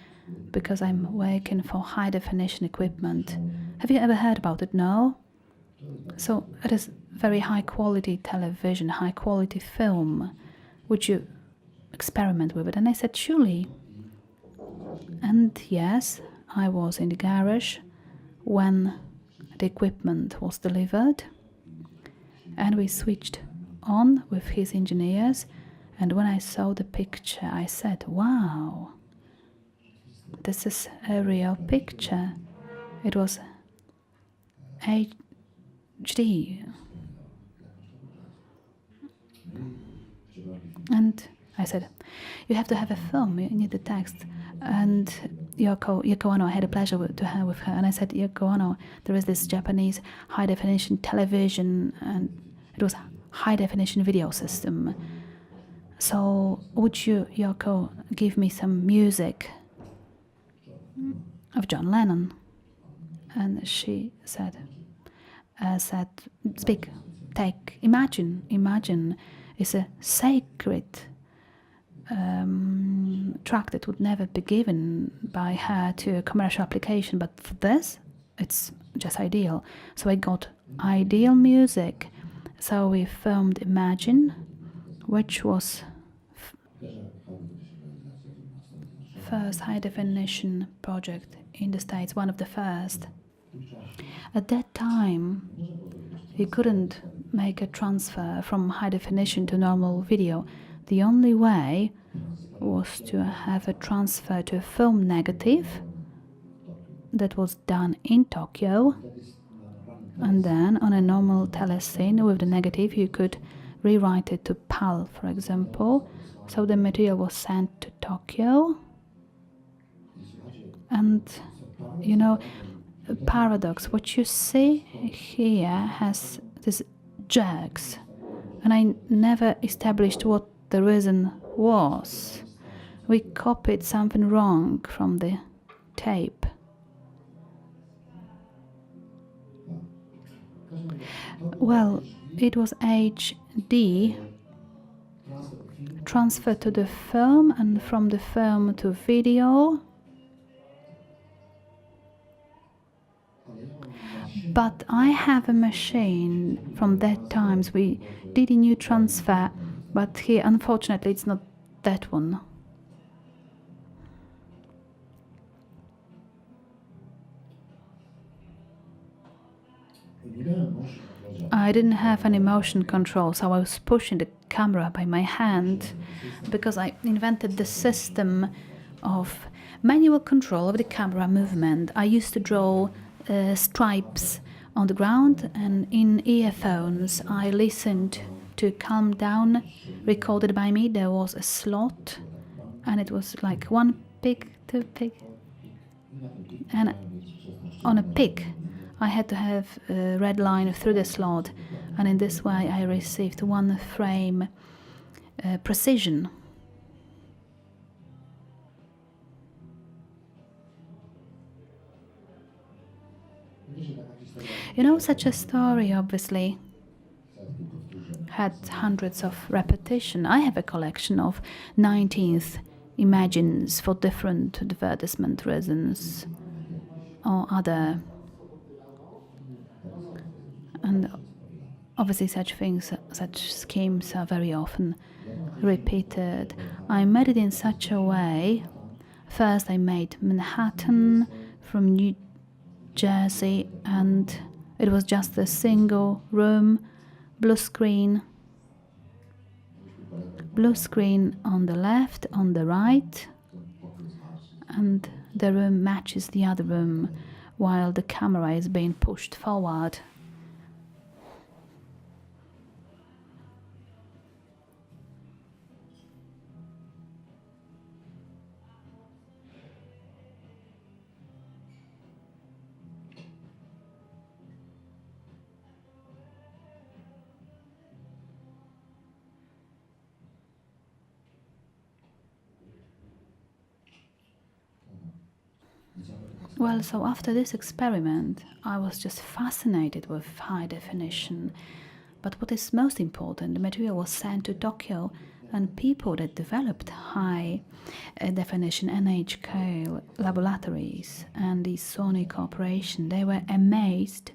Speaker 1: Because I'm working for high definition equipment. Have you ever heard about it? No? So it is very high quality television, high quality film. Would you experiment with it? And I said, surely. And yes, I was in the garage when the equipment was delivered, and we switched on with his engineers, and when I saw the picture I said, wow, this is a real picture. It was HD. And I said, you have to have a film, you need the text. And Yoko Ono, I had a pleasure with her, and I said, Yoko Ono, there is this Japanese high definition television, and it was high definition video system. So would you, Yoko, give me some music of John Lennon? And she said, speak, take, imagine is a sacred track that would never be given by her to a commercial application, but for this, it's just ideal. So I got ideal music. So we filmed Imagine, which was first high-definition project in the States, one of the first. At that time, you couldn't make a transfer from high definition to normal video. The only way was to have a transfer to a film negative that was done in Tokyo, and then on a normal telescene with the negative you could rewrite it to PAL, for example. So the material was sent to Tokyo. And, you know, a paradox. What you see here has these jerks. And I never established what the reason was. We copied something wrong from the tape. Well, it was HD transferred to the film and from the film to video. But I have a machine from that times. We did a new transfer, but here unfortunately it's not that one. I didn't have any motion control, so I was pushing the camera by my hand because I invented the system of manual control of the camera movement. I used to draw stripes on the ground, and in earphones I listened to Calm Down recorded by me. There was a slot and it was like 1 pig, 2 pig, and on a pig I had to have a red line through the slot, and in this way I received 1 frame precision. You know, such a story obviously had hundreds of repetition. I have a collection of 19th imagines for different advertisement reasons or other. And obviously such things, such schemes are very often repeated. I made it in such a way. First I made Manhattan from New Jersey, and it was just a single room, blue screen on the left, on the right, and the room matches the other room while the camera is being pushed forward. Well, so after this experiment, I was just fascinated with high definition. But what is most important, the material was sent to Tokyo, and people that developed high definition NHK laboratories and the Sony Corporation, they were amazed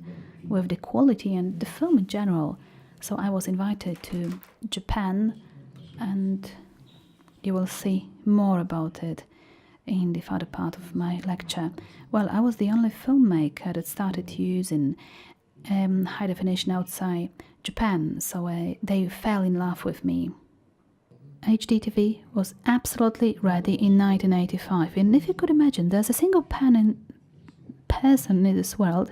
Speaker 1: with the quality and the film in general. So I was invited to Japan, and you will see more about it in the further part of my lecture. Well, I was the only filmmaker that started using high definition outside Japan, so they fell in love with me. HDTV was absolutely ready in 1985, and if you could imagine, there's a single person in this world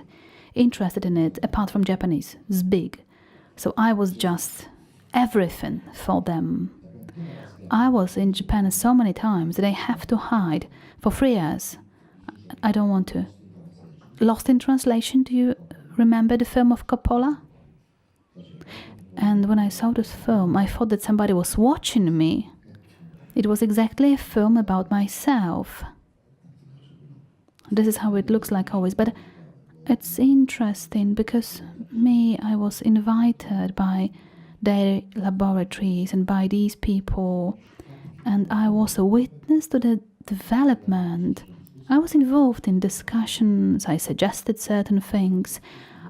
Speaker 1: interested in it, apart from Japanese, Zbig. So I was just everything for them. I was in Japan so many times that I have to hide for 3 years. I don't want to. Lost in Translation, do you remember the film of Coppola? And when I saw this film, I thought that somebody was watching me. It was exactly a film about myself. This is how it looks like always, but it's interesting because I was invited by their laboratories and by these people, and I was a witness to the development. I was involved in discussions, I suggested certain things.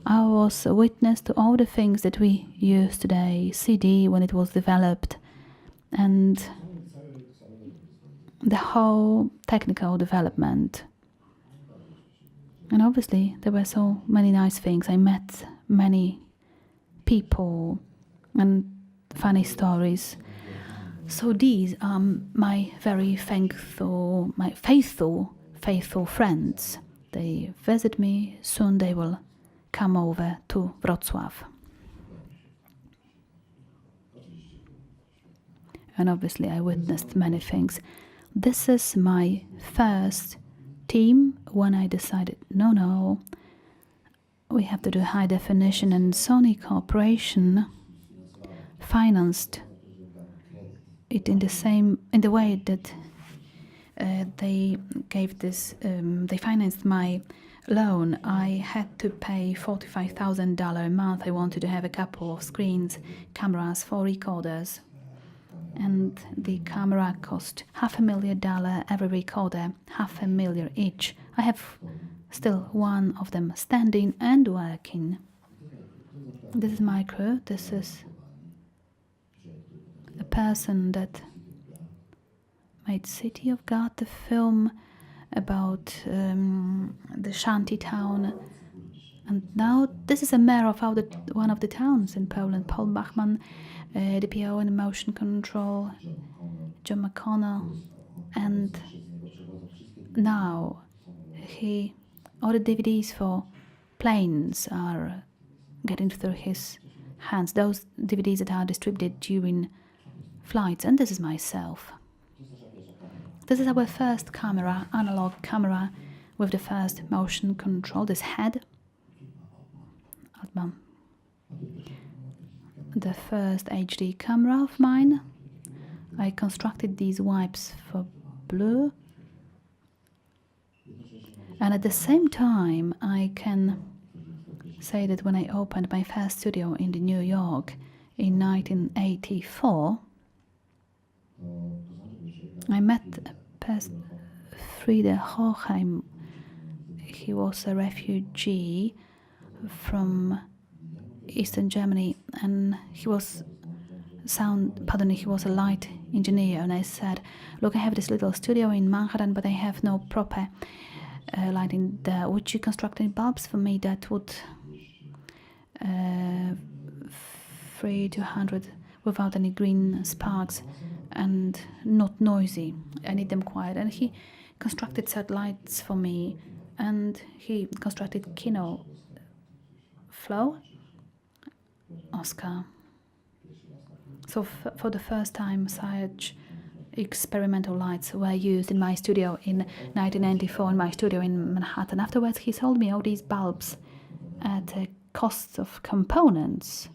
Speaker 1: I was a witness to all the things that we use today, CD when it was developed, and the whole technical development. And obviously there were so many nice things. I met many people and funny stories. So these are my very faithful friends. They visit me, soon they will come over to Wrocław. and obviously I witnessed many things. This is my first team when I decided, no, we have to do high definition, and Sony Corporation financed it in the way that they gave this. They financed my loan. I had to pay $45,000 a month. I wanted to have a couple of screens, cameras, 4 recorders, and the camera cost $500,000 every recorder, $500,000 each. I have still one of them standing and working. This is my crew. This is a person that made City of God, the film about the shanty town. And now this is a mayor of one of the towns in Poland, Paul Bachman, DPO and motion control, John McConnell. And now all the DVDs for planes are getting through his hands. Those DVDs that are distributed during flights. And this is myself. This is our first camera, analog camera, with the first motion control, this head. The first HD camera of mine. I constructed these wipes for blue. And at the same time, I can say that when I opened my first studio in New York in 1984, I met Friede Hochheim. He was a refugee from Eastern Germany, and he was a light engineer. And I said, look, I have this little studio in Manhattan, but I have no proper lighting there. Would you construct any bulbs for me that would 3 to 100 without any green sparks and not noisy? I need them quiet. And he constructed set lights for me, and he constructed Kino Flow, Oscar. So for the first time, such experimental lights were used in my studio in 1994, in my studio in Manhattan. Afterwards, he sold me all these bulbs at a cost of components,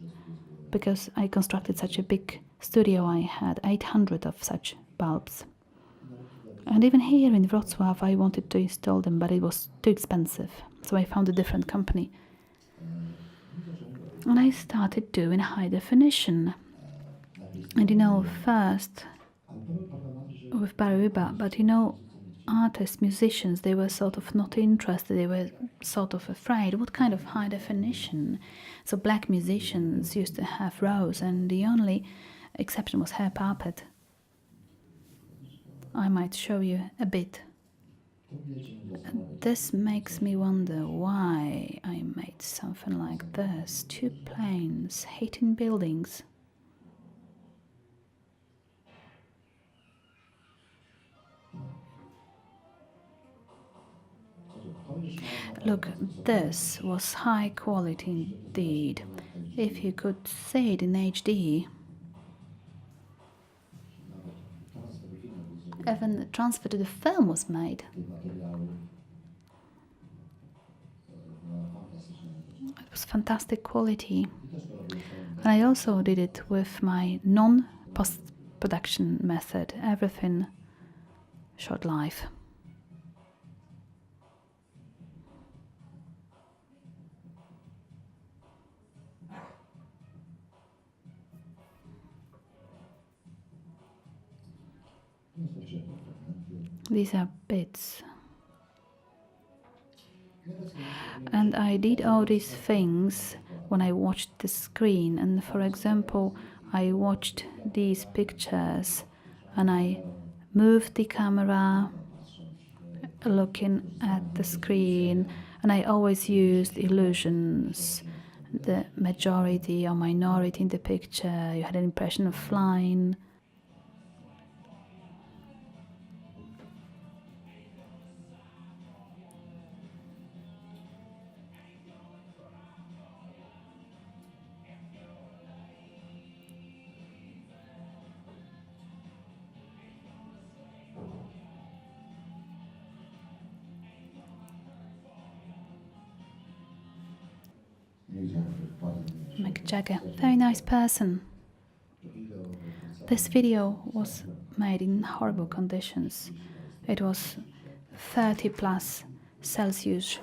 Speaker 1: because I constructed such a big studio. I had 800 of such bulbs. And even here in Wrocław, I wanted to install them, but it was too expensive. So I found a different company. And I started doing high definition. And first with Barry Ryba, but artists, musicians, they were sort of not interested. They were sort of afraid. What kind of high definition? So black musicians used to have rows, and the only exception was Hair Puppet. I might show you a bit. This makes me wonder why I made something like this. 2 planes hitting buildings. Look, this was high quality indeed. If you could see it in HD. Even the transfer to the film was made. It was fantastic quality. And I also did it with my non-post-production method. Everything shot live. These are bits. And I did all these things when I watched the screen. And for example, I watched these pictures and I moved the camera looking at the screen, and I always used illusions. The majority or minority in the picture, you had an impression of flying. Mick Jagger, very nice person. This video was made in horrible conditions. It was 30 plus Celsius,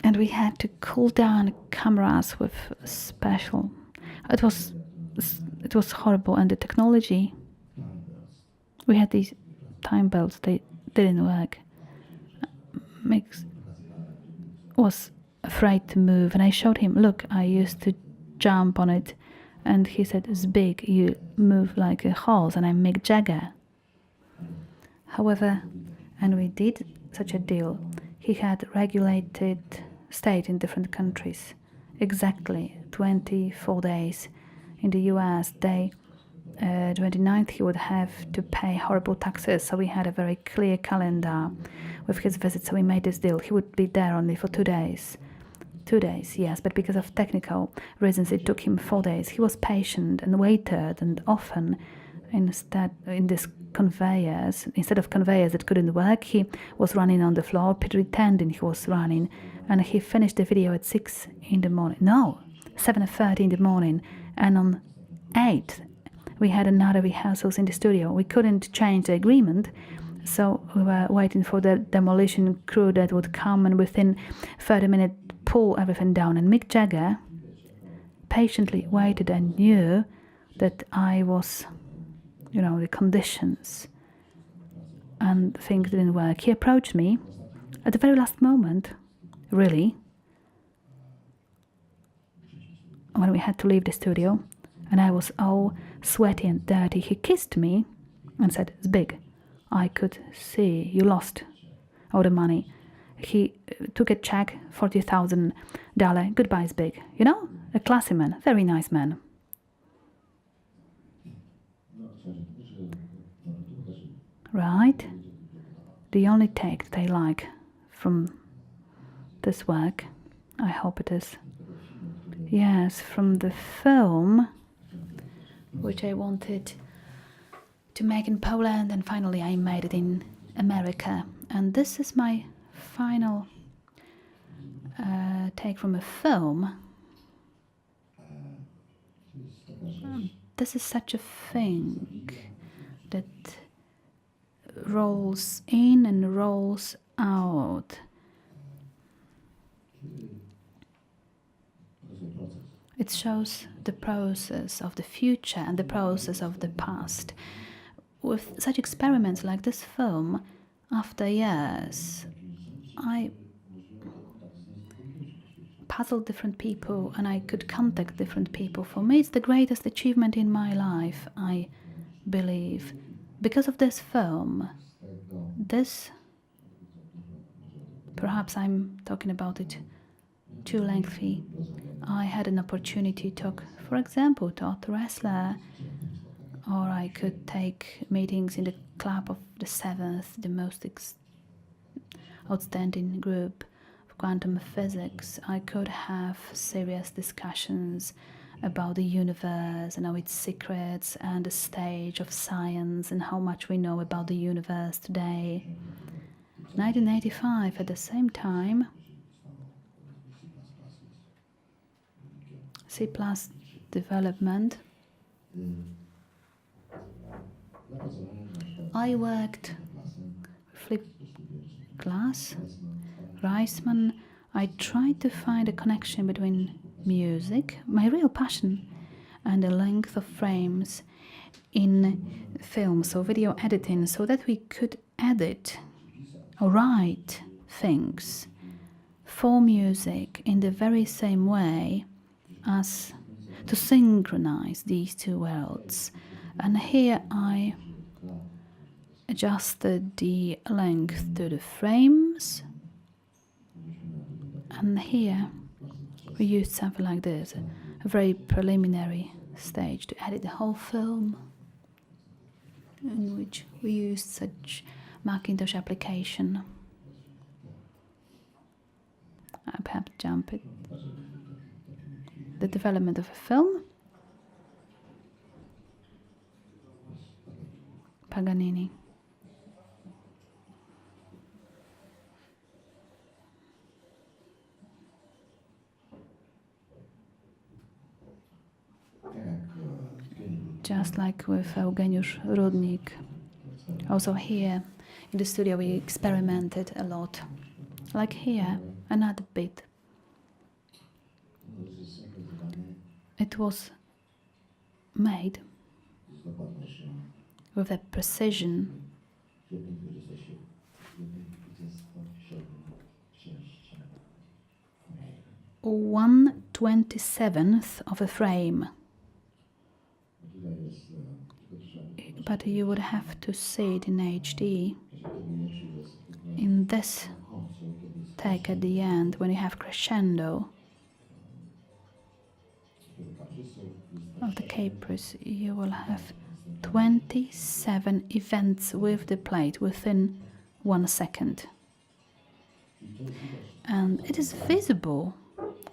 Speaker 1: and we had to cool down cameras with special. It was horrible, and the technology. We had these time belts; they didn't work. Mick was afraid to move, and I showed him, look, I used to jump on it, and he said, Zbig, you move like a horse, and I'm Mick Jagger. However, and we did such a deal, he had regulated stayed in different countries, exactly 24 days. In the US, 29th, he would have to pay horrible taxes, so we had a very clear calendar with his visit, so we made this deal. He would be there only for 2 days. 2 days, yes, but because of technical reasons, it took him 4 days. He was patient and waited, and often, instead of conveyors that couldn't work, he was running on the floor, pretending he was running, and he finished the video at 6 in the morning. No, 7:30 in the morning, and on 8, we had another rehearsals in the studio. We couldn't change the agreement, so we were waiting for the demolition crew that would come and within 30 minutes pull everything down. And Mick Jagger patiently waited and knew that I was, the conditions, and things didn't work. He approached me at the very last moment, really, when we had to leave the studio, and I was all sweaty and dirty. He kissed me and said, Zbig, I could see you lost all the money. He took a check, $40,000. Goodbye, Zbig. A classy man, very nice man. Right? The only take that I like from this work, I hope it is, yes, from the film, which I wanted to make in Poland, and finally I made it in America. And this is my final take from a film. This is such a thing that rolls in and rolls out. It shows the process of the future and the process of the past. With such experiments like this film, after years, I puzzled different people and I could contact different people. For me, it's the greatest achievement in my life, I believe. Because of this film, perhaps I'm talking about it too lengthy. I had an opportunity to talk, for example, to auto wrestler, or I could take meetings in the club of the 7th, the most outstanding group of quantum physics. I could have serious discussions about the universe and all its secrets and the stage of science and how much we know about the universe today. 1985, at the same time, C+ development. I worked with flip glass, Reisman. I tried to find a connection between music, my real passion, and the length of frames in film, so video editing, so that we could edit or write things for music in the very same way as to synchronize these two worlds. And here I adjusted the length to the frames, and here we used something like this, a very preliminary stage to edit the whole film, in which we used such Macintosh application. I perhaps jump it. The development of a film. Paganini. just like with Eugeniusz Rudnik. Also here in the studio we experimented a lot. Like here, another bit. It was made with a precision 1/27th of a frame. But you would have to see it in HD. In this take at the end, when you have crescendo of the capers, you will have 27 events with the plate within 1 second. And it is visible.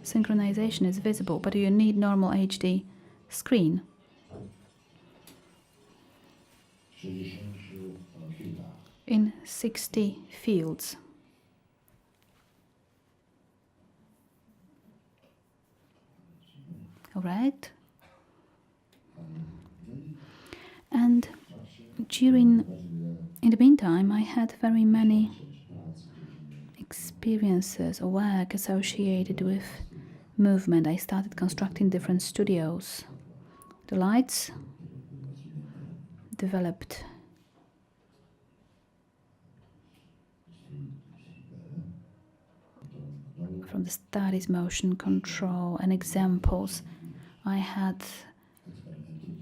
Speaker 1: Synchronization is visible, but you need normal HD screen. In 60 fields. All right. And in the meantime, I had very many experiences or work associated with movement. I started constructing different studios. The lights developed from the studies, motion control and examples. I had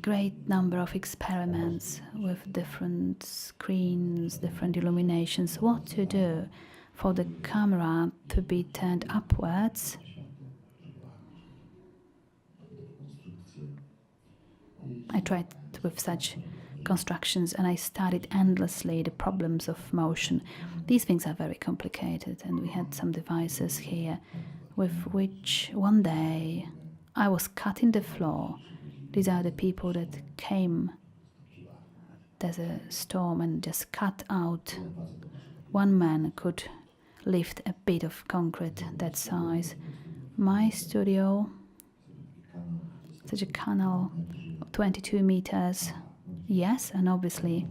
Speaker 1: great number of experiments with different screens, different illuminations, what to do for the camera to be turned upwards. I tried with such constructions and I studied endlessly the problems of motion. These things are very complicated, and we had some devices here with which one day I was cutting the floor. These are the people that came. There's a storm and just cut out. One man could lift a bit of concrete that size. My studio, such a canal, 22 meters. Yes, and obviously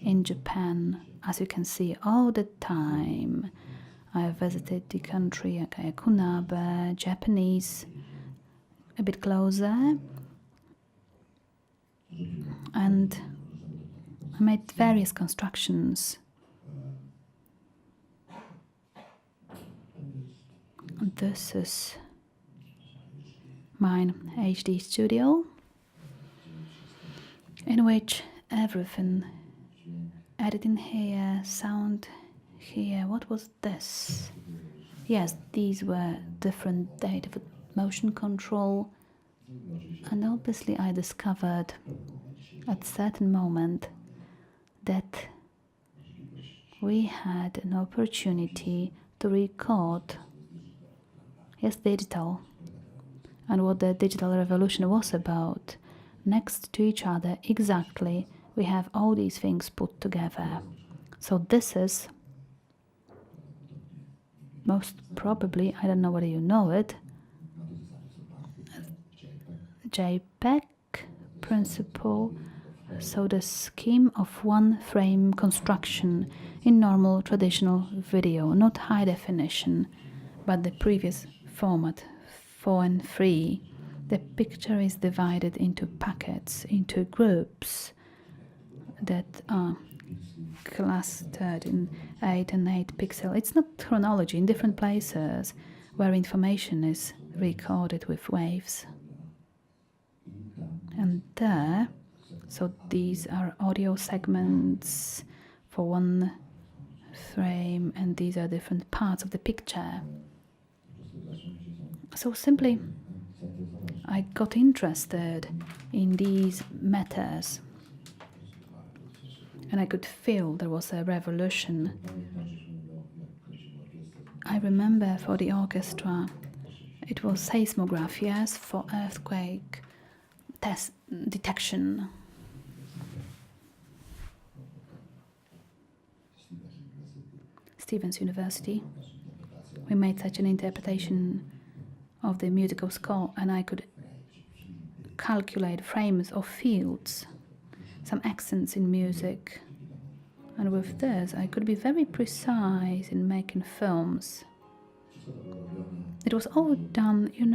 Speaker 1: in Japan, as you can see all the time, I visited the country, Kunabe, Japanese, a bit closer, and I made various constructions. This is my HD studio, in which everything, editing here, sound here. What was this? Yes, these were different data for motion control, and obviously I discovered at certain moment that we had an opportunity to record, yes, digital, and what the digital revolution was about. Next to each other, exactly, we have all these things put together. So this is, most probably, I don't know whether you know it, JPEG principle. So the scheme of one frame construction in normal traditional video, not high definition, but the previous format, 4 and 3. The picture is divided into packets, into groups that are clustered in 8 and 8 pixel. It's not chronology, in different places where information is recorded with waves. And there, so these are audio segments for one frame, and these are different parts of the picture. So simply, I got interested in these matters, and I could feel there was a revolution. I remember for the orchestra, it was seismograph, yes, for earthquake test detection. Stevens University. We made such an interpretation of the musical score, and I could calculate frames of fields, some accents in music. And with this, I could be very precise in making films. It was all done, in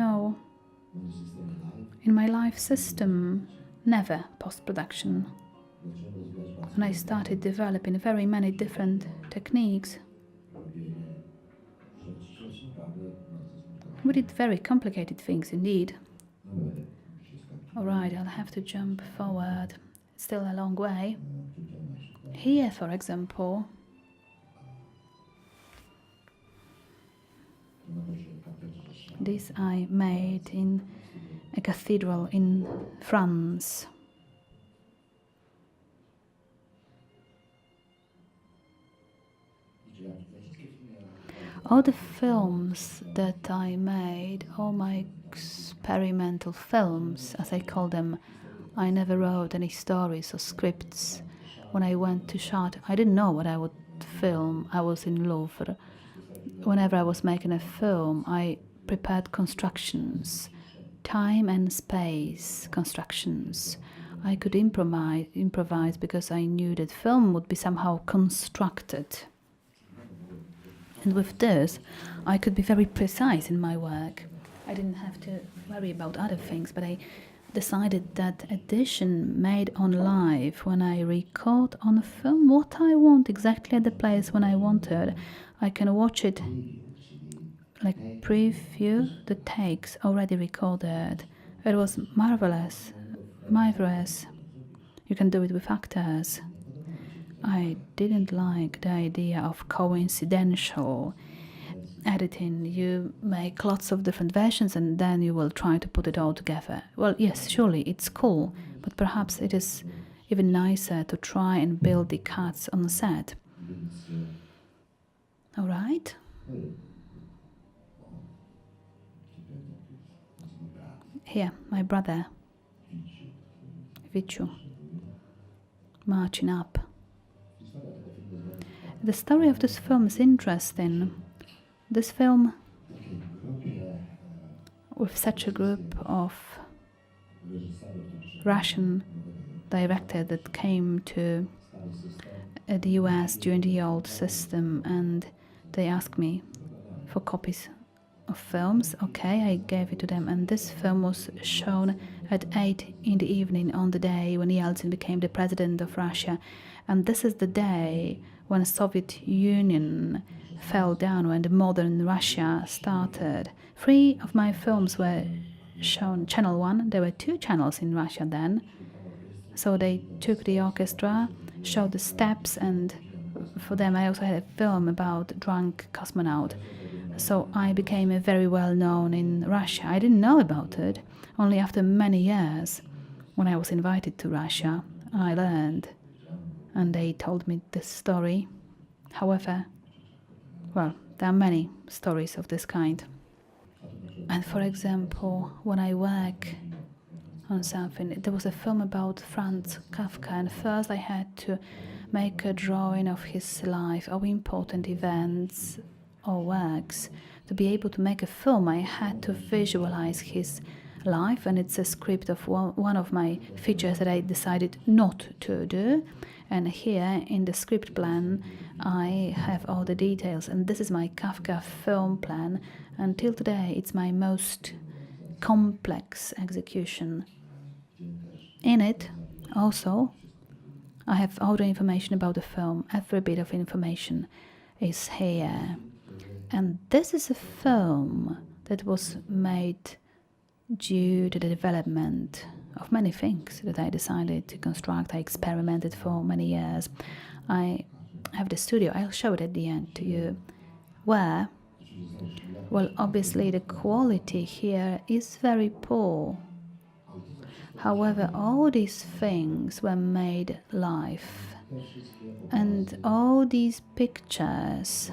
Speaker 1: my live system, never post-production. And I started developing very many different techniques. We did very complicated things indeed. Alright, I'll have to jump forward. It's still a long way. Here, for example, this I made in a cathedral in France. All the films that I made, all my experimental films, as I call them, I never wrote any stories or scripts. When I went to shot, I didn't know what I would film. I was in Louvre. Whenever I was making a film, I prepared constructions, time and space constructions. I could improvise because I knew that film would be somehow constructed. And with this, I could be very precise in my work. I didn't have to worry about other things, but I decided that edition made on live, when I record on a film what I want exactly at the place when I wanted, I can watch it like preview the takes already recorded. It was marvelous. You can do it with actors. I didn't like the idea of coincidental editing. You make lots of different versions and then you will try to put it all together. Well, yes, surely it's cool, but perhaps it is even nicer to try and build the cuts on the set. All right? Here, my brother, Viciu, marching up. The story of this film is interesting. This film, with such a group of Russian directors that came to the US during the old system, and they asked me for copies of films. Okay, I gave it to them, and this film was shown at 8 in the evening on the day when Yeltsin became the president of Russia. And this is the day when the Soviet Union fell down, when the modern Russia started. 3 of my films were shown Channel 1. There were 2 channels in Russia then. So they took the orchestra, showed the steps, and for them I also had a film about drunk cosmonaut. So I became very well known in Russia. I didn't know about it. Only after many years, when I was invited to Russia, I learned. And they told me this story. However, well, there are many stories of this kind. And for example, when I work on something, there was a film about Franz Kafka, and first I had to make a drawing of his life, of important events or works. To be able to make a film, I had to visualize his life, and it's a script of one of my features that I decided not to do. And here in the script plan, I have all the details, and this is my Kafka film plan. Until today, it's my most complex execution. In it, also, I have all the information about the film. Every bit of information is here. And this is a film that was made due to the development of many things that I decided to construct. I experimented for many years. I have the studio. I'll show it at the end to you. Where, well, obviously the quality here is very poor. However, all these things were made live. And all these pictures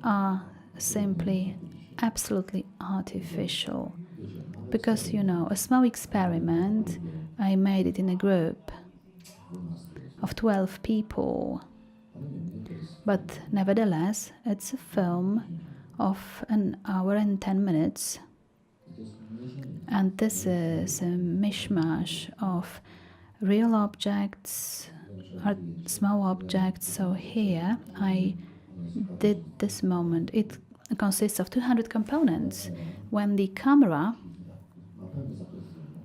Speaker 1: are simply absolutely artificial. Because, a small experiment, I made it in a group of 12 people. But nevertheless, it's a film of 1 hour and 10 minutes. And this is a mishmash of real objects, small objects. So here I did this moment. It consists of 200 components. When the camera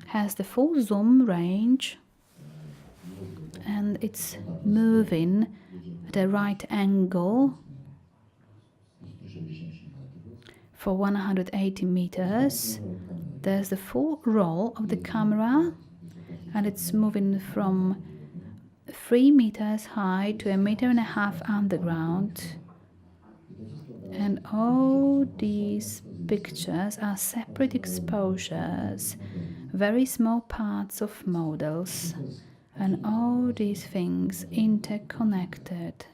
Speaker 1: has the full zoom range and it's moving at a right angle for 180 meters, there's the full roll of the camera and it's moving from 3 meters high to 1.5 meters underground. And all these pictures are separate exposures, very small parts of models, and all these things interconnected.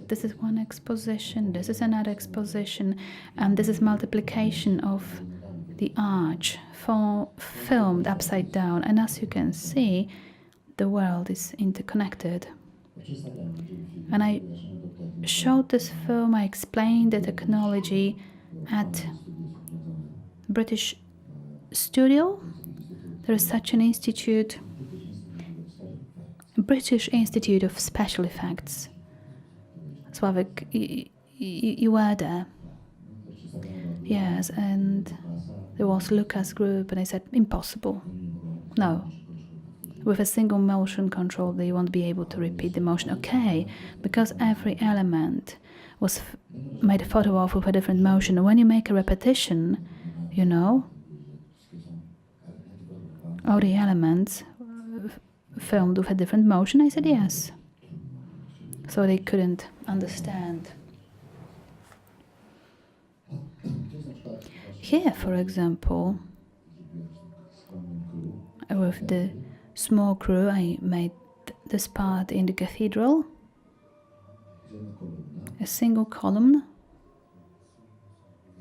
Speaker 1: This is one exposition, this is another exposition, and this is multiplication of the arch filmed upside down. And as you can see, the world is interconnected. And I showed this film, I explained the technology at British Studio. There is such an institute, British Institute of Special Effects. Sławek, you were there. Yes, and there was Lucas Group, and I said, impossible. No. With a single motion control, they won't be able to repeat the motion. Okay, because every element was made a photo of with a different motion. When you make a repetition, you know, all the elements filmed with a different motion. I said yes. So they couldn't understand. Here, for example, with the small crew, I made this part in the cathedral. A single column,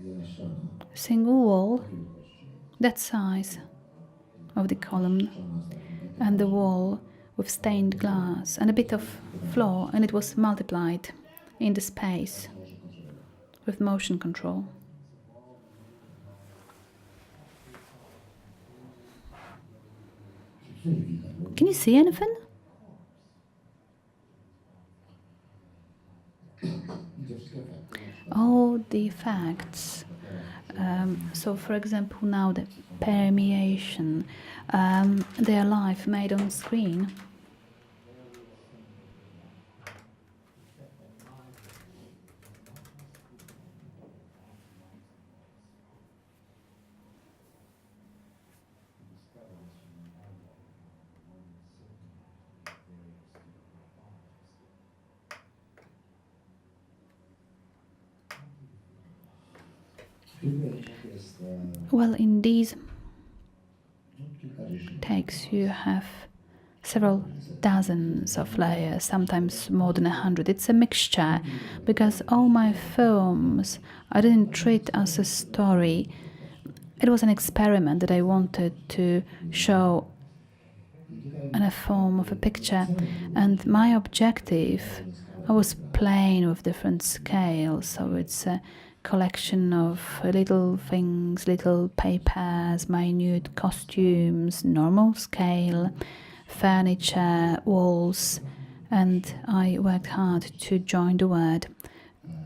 Speaker 1: a single wall, that size of the column, and the wall with stained glass and a bit of floor, and it was multiplied in the space with motion control. Can you see anything? All the effects. So, for example, now the permeation, they are live, made on screen. Well, in these takes you have several dozens of layers, sometimes more than 100. It's a mixture, because all my films I didn't treat as a story. It was an experiment that I wanted to show in a form of a picture, and my objective, I was playing with different scales, so it's a collection of little things, little papers, minute costumes, normal scale, furniture, walls, and I worked hard to join the word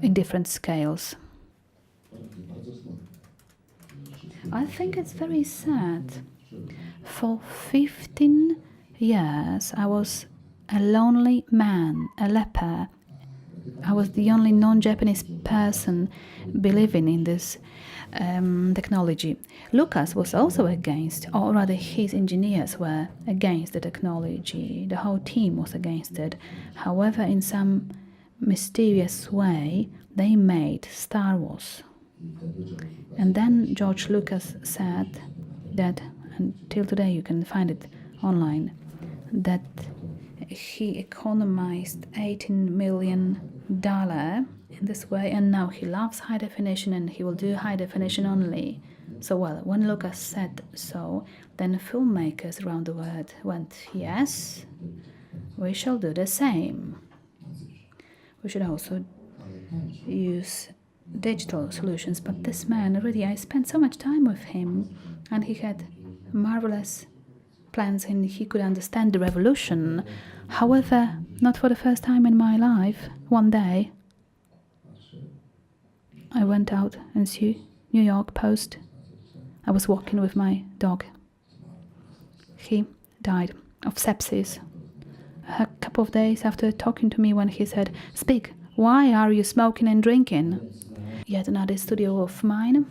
Speaker 1: in different scales. I think it's very sad. For 15 years I was a lonely man, a leper. I was the only non-Japanese person believing in this technology. Lucas was also against, or rather his engineers were against the technology. The whole team was against it. However, in some mysterious way, they made Star Wars. And then George Lucas said that, until today you can find it online, that he economized $18 million in this way, and now he loves high definition and he will do high definition only. So, well, when Lucas said so, then filmmakers around the world went, yes, we shall do the same. We should also use digital solutions, but this man, really, I spent so much time with him, and he had marvelous plans and he could understand the revolution. However, not for the first time in my life, one day I went out and saw New York Post. I was walking with my dog. He died of sepsis. A couple of days after talking to me when he said, "Speak, why are you smoking and drinking?" Yet another studio of mine.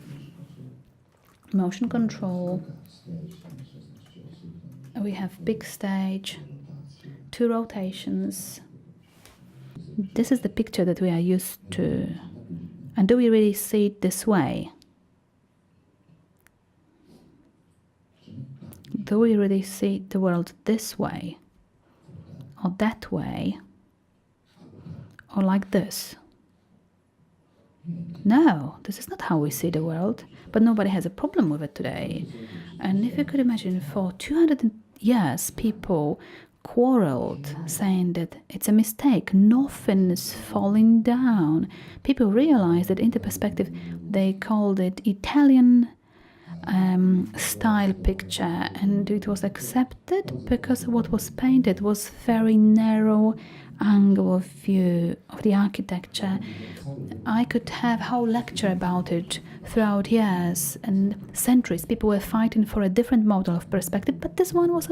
Speaker 1: Motion control. We have big stage, 2 rotations. This is the picture that we are used to. And do we really see it this way? Do we really see the world this way? Or that way? Or like this? No, this is not how we see the world, but nobody has a problem with it today. And if you could imagine, for 200 years, people quarreled, saying that it's a mistake, nothing is falling down. People realized that in the perspective, they called it Italian style picture, and it was accepted because what was painted was very narrow angle of view of the architecture. I could have a whole lecture about it throughout years and centuries. People were fighting for a different model of perspective, but this one was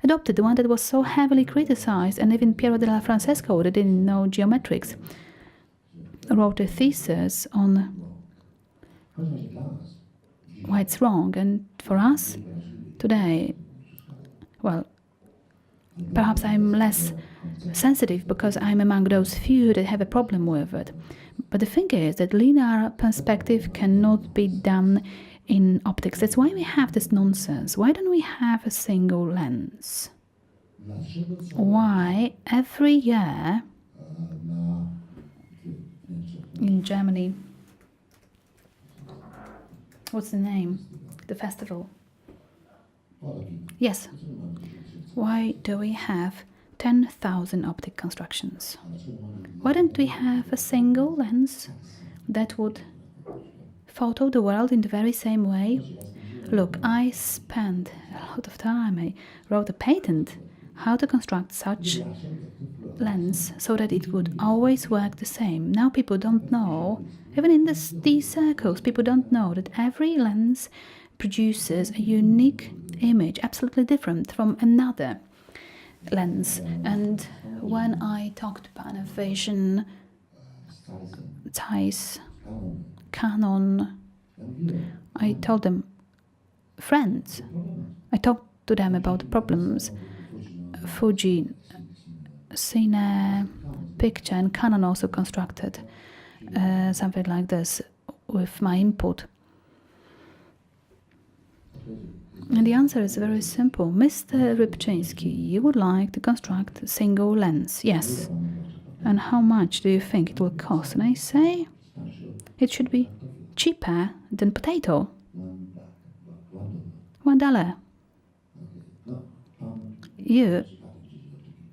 Speaker 1: adopted, the one that was so heavily criticized. And even Piero della Francesco, that didn't know geometrics, wrote a thesis on why it's wrong. And for us today, well, perhaps I'm less sensitive because I'm among those few that have a problem with it. But the thing is that linear perspective cannot be done in optics. That's why we have this nonsense. Why don't we have a single lens? Why every year in Germany, what's the name? The festival. Yes. Why do we have 10,000 optic constructions? Why don't we have a single lens that would photo the world in the very same way? Look, I spent a lot of time. I wrote a patent how to construct such lens so that it would always work the same. Now people don't know, even in these circles, people don't know that every lens produces a unique image, absolutely different from another lens. And when I talked to Panavision, Zeiss, Canon, I told them, friends, I talked to them about the problems. Fuji, Cine, Picture, and Canon also constructed something like this with my input. And the answer is very simple. Mr. Rybczyński, you would like to construct a single lens. Yes. And how much do you think it will cost? And I say, it should be cheaper than potato. $1.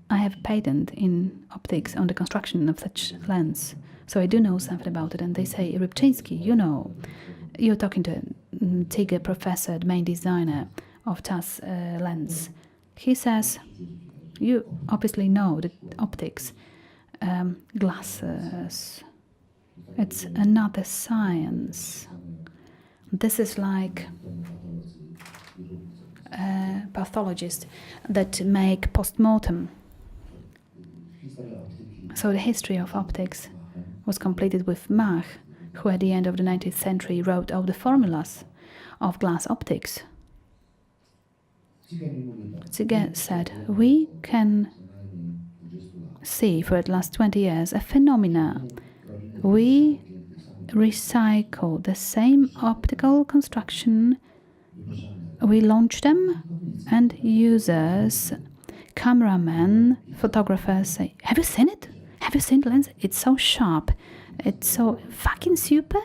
Speaker 1: I have a patent in optics on the construction of such lens. So I do know something about it. And they say, Rybczyński, you know, you're talking to Tiger professor, the main designer of TAS lens. He says, you obviously know that optics, glasses, it's another science. This is like pathologists that make post-mortem. So the history of optics was completed with Mach, who at the end of the 19th century wrote all the formulas of glass optics. Ziege said, we can see for the last 20 years a phenomena. We recycle the same optical construction, we launch them, and users, cameramen, photographers say, have you seen it? Have you seen the lens? It's so sharp. It's so fucking super.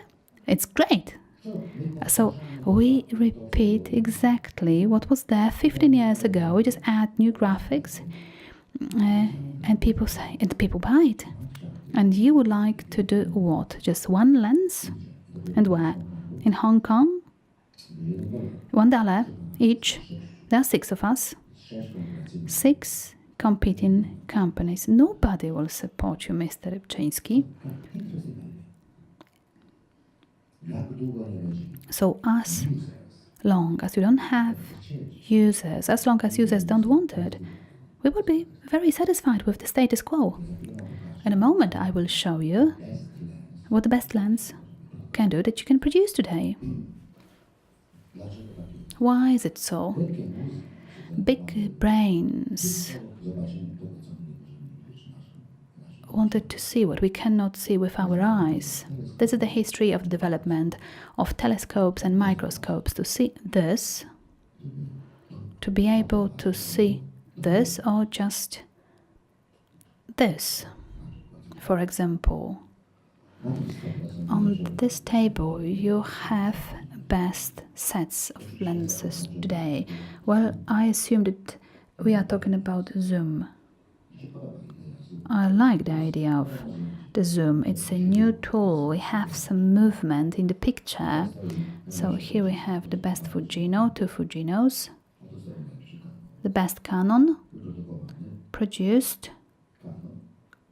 Speaker 1: It's great. So we repeat exactly what was there 15 years ago. We just add new graphics, and people say, and people buy it. And you would like to do what? Just one lens? And where? In Hong Kong? $1 each. There are 6 of us. 6 competing companies. Nobody will support you, Mr. Rybczyński. So as long as you don't have users, as long as users don't want it, we will be very satisfied with the status quo. In a moment, I will show you what the best lens can do that you can produce today. Why is it so? Big brains wanted to see what we cannot see with our eyes. This is the history of the development of telescopes and microscopes. To see this, to be able to see this, or just this. For example, on this table you have best sets of lenses today. Well, I assume that we are talking about zoom. I like the idea of the zoom. It's a new tool. We have some movement in the picture. So here we have the best Fujino, 2 Fujinos, the best Canon, produced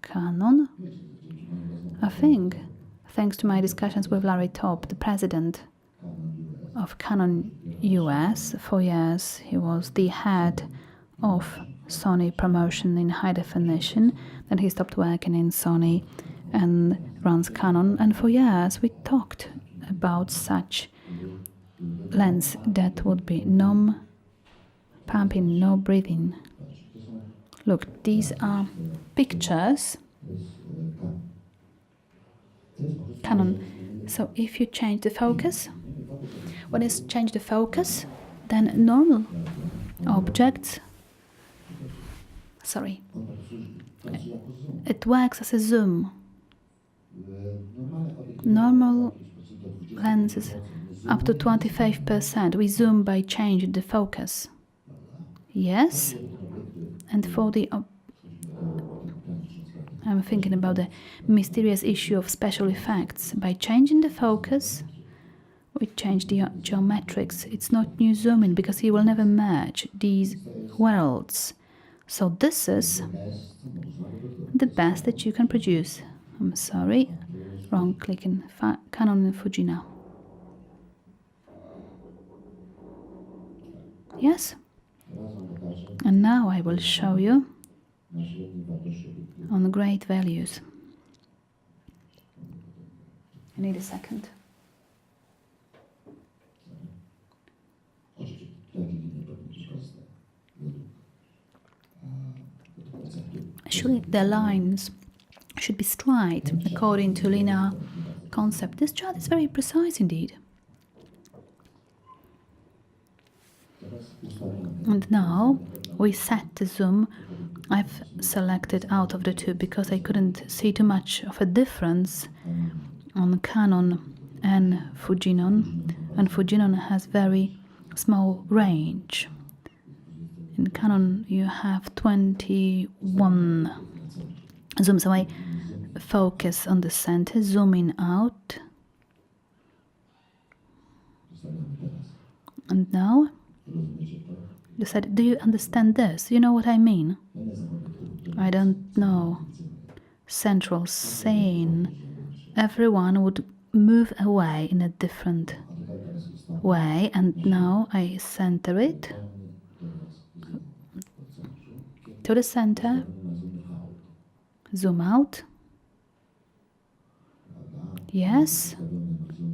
Speaker 1: Canon. I think, thanks to my discussions with Larry Top, the president of Canon US, for years he was the head of Sony promotion in high definition. Then he stopped working in Sony and runs Canon. And for years we talked about such lens that would be no pumping, no breathing. Look, these are pictures. Canon. So if you change the focus, when you change the focus, then normal objects, it works as a zoom. Normal lenses up to 25%. We zoom by changing the focus. Yes, and for the I'm thinking about the mysterious issue of special effects. By changing the focus, we change the geometrics. It's not new zooming because you will never merge these worlds. So this is the best that you can produce. I'm sorry, wrong clicking. Canon and Fuji now. Yes? And now I will show you on great values. I need a second. Surely the lines should be straight according to linear concept. This chart is very precise indeed. And now we set the zoom. I've selected out of the two because I couldn't see too much of a difference on Canon and Fujinon. And Fujinon has very small range. In Canon you have 21 zooms. So I focus on the center, zooming out. And now you said, do you understand this? You know what I mean? I don't know. Central scene. Everyone would move away in a different way, and now I center it to the center, zoom out. Yes,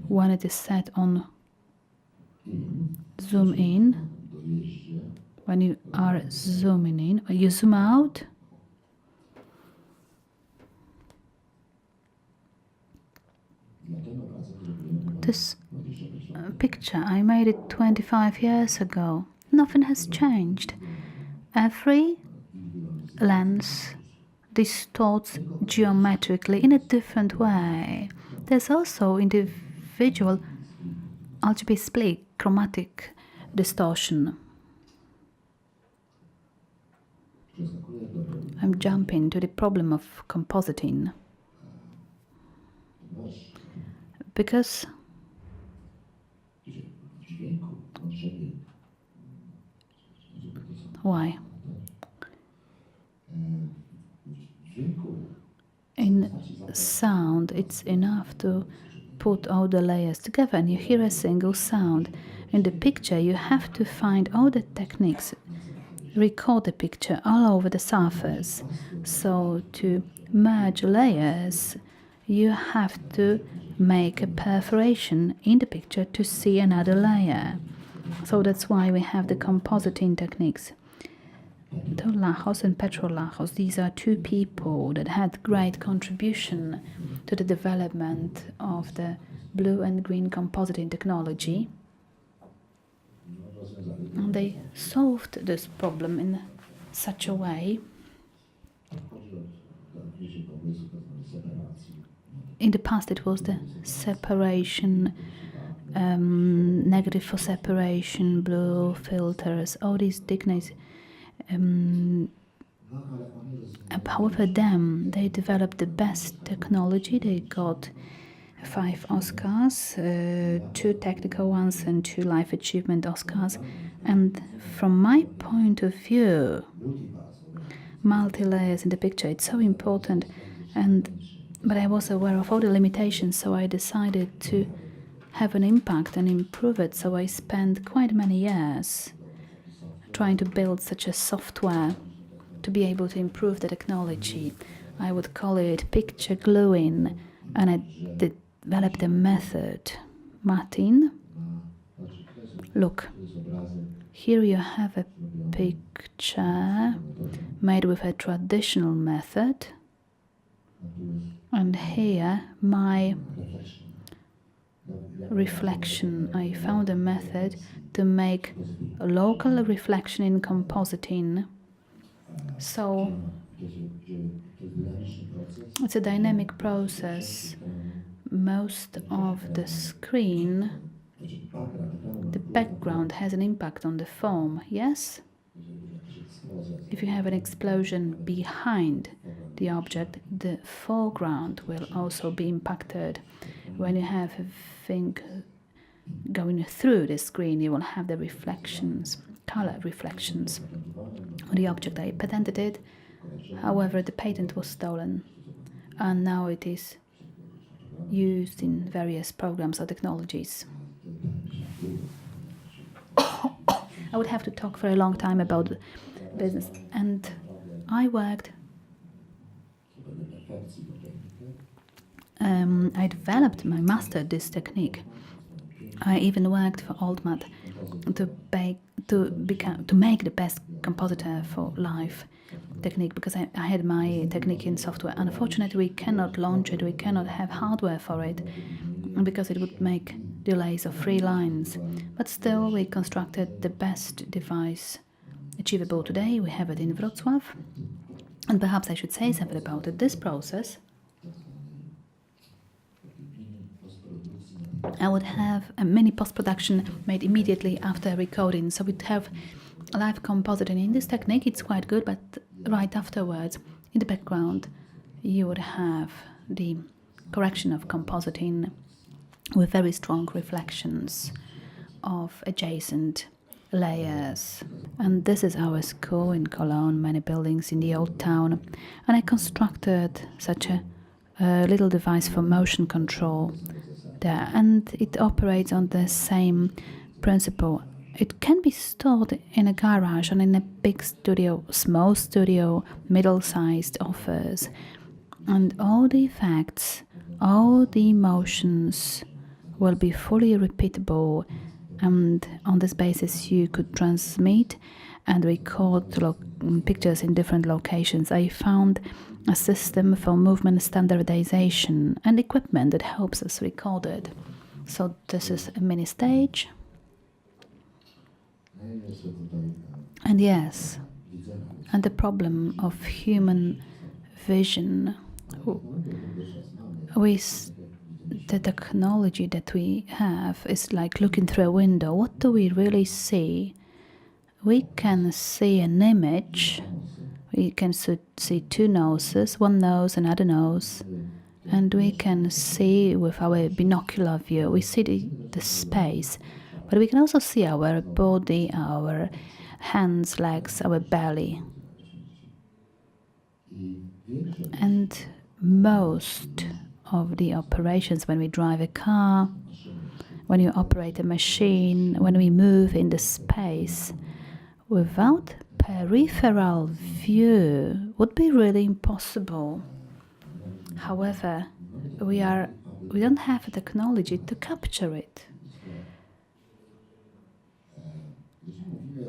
Speaker 1: when it is set on zoom in, when you are zooming in, you zoom out. This picture, I made it 25 years ago. Nothing has changed. Every lens distorts geometrically in a different way. There's also individual RGB split chromatic distortion. I'm jumping to the problem of compositing. Because why? In sound, it's enough to put all the layers together and you hear a single sound. In the picture, you have to find all the techniques, record the picture all over the surface. So to merge layers, you have to make a perforation in the picture to see another layer. So that's why we have the compositing techniques. To Lachos and Petro Lachos, these are two people that had great contribution to the development of the blue and green compositing technology. And they solved this problem in such a way. In the past it was the separation, negative for separation, blue filters, all these techniques. However, they developed the best technology. They got 5 Oscars, 2 technical ones and 2 life achievement Oscars. And from my point of view, multi-layers in the picture, it's so important. But I was aware of all the limitations, so I decided to have an impact and improve it. So I spent quite many years trying to build such a software to be able to improve the technology. I would call it picture gluing, and I developed a method. Martin, look, here you have a picture made with a traditional method, and here my reflection. I found a method to make a local reflection in compositing. So it's a dynamic process. Most of the screen, the background has an impact on the form, yes? If you have an explosion behind the object, the foreground will also be impacted. When you have a thing going through the screen, you will have the reflections, color reflections on the object. I patented it, however the patent was stolen and now it is used in various programs or technologies. I would have to talk for a long time about business, and I worked I developed, I mastered this technique. I even worked for Oldmat to make the best compositor for live technique, because I had my technique in software. Unfortunately, we cannot launch it, we cannot have hardware for it, because it would make delays of 3 lines. But still, we constructed the best device achievable today. We have it in Wrocław. And perhaps I should say something about it. This process, I would have a mini post-production made immediately after recording. So we'd have live compositing. In this technique, it's quite good, but right afterwards, in the background, you would have the correction of compositing with very strong reflections of adjacent layers. And this is our school in Cologne, many buildings in the old town. And I constructed such a little device for motion control there, and it operates on the same principle. It can be stored in a garage and in a big studio, small studio, middle-sized office. And all the effects, all the emotions will be fully repeatable, and on this basis you could transmit and record pictures in different locations. I found a system for movement standardization and equipment that helps us record it. So this is a mini stage. And yes, and the problem of human vision with the technology that we have is like looking through a window. What do we really see? We can see an image. We can see 2 noses, one nose, another nose, and we can see with our binocular view, we see the space, but we can also see our body, our hands, legs, our belly. And most of the operations, when we drive a car, when you operate a machine, when we move in the space, without peripheral view, would be really impossible. However, we don't have the technology to capture it.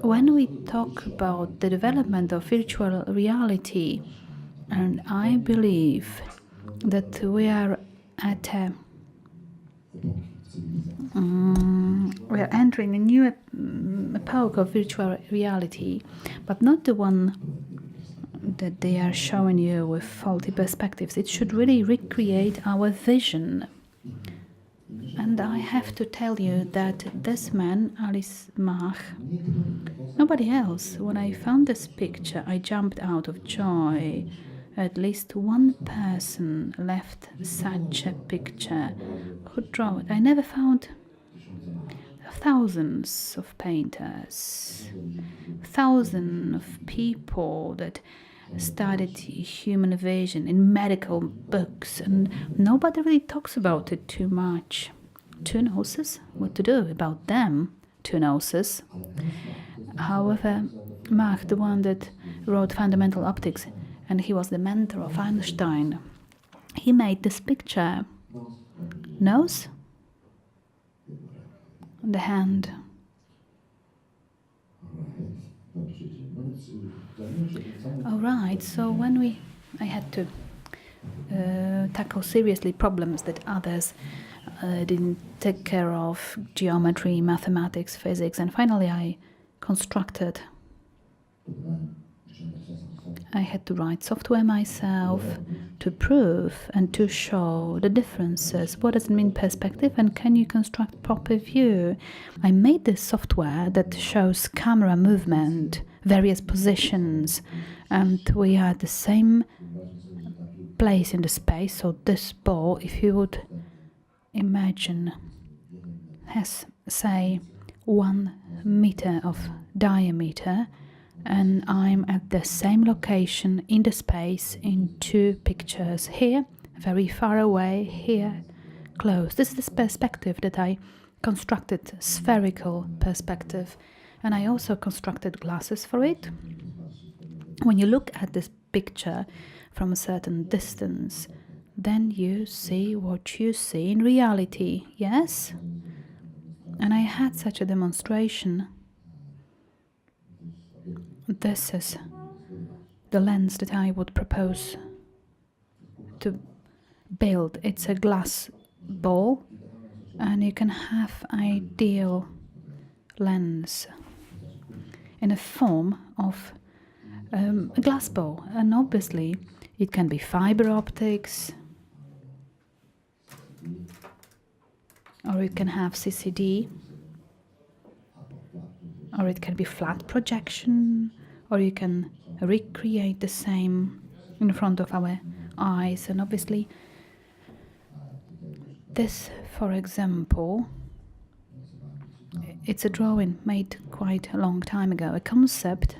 Speaker 1: When we talk about the development of virtual reality, and I believe that we are at we are entering a new epoch of virtual reality, but not the one that they are showing you with faulty perspectives. It should really recreate our vision. And I have to tell you that this man, Alice Mach, nobody else, when I found this picture, I jumped out of joy. At least one person left such a picture. Who drew it? I never found thousands of painters, thousands of people that studied human vision in medical books, and nobody really talks about it too much. Two noses? What to do about them? Two noses. However, Mach, the one that wrote Fundamental Optics, and he was the mentor of Einstein, he made this picture. Nose? The hand. All right, so when I had to tackle seriously problems that others didn't take care of, geometry, mathematics, physics, and finally I had to write software myself to prove and to show the differences. What does it mean, perspective, and can you construct proper view? I made this software that shows camera movement, various positions, and we are at the same place in the space. So this ball, if you would imagine, has, say, 1 meter of diameter, and I'm at the same location in the space in two pictures. Here, very far away, here, close. This is the perspective that I constructed, spherical perspective, and I also constructed glasses for it. When you look at this picture from a certain distance, then you see what you see in reality, yes? And I had such a demonstration. This is the lens that I would propose to build. It's a glass ball, and you can have ideal lens in a form of a glass ball. And obviously it can be fiber optics, or it can have CCD, or it can be flat projection, or you can recreate the same in front of our eyes. And obviously this, for example, it's a drawing made quite a long time ago, a concept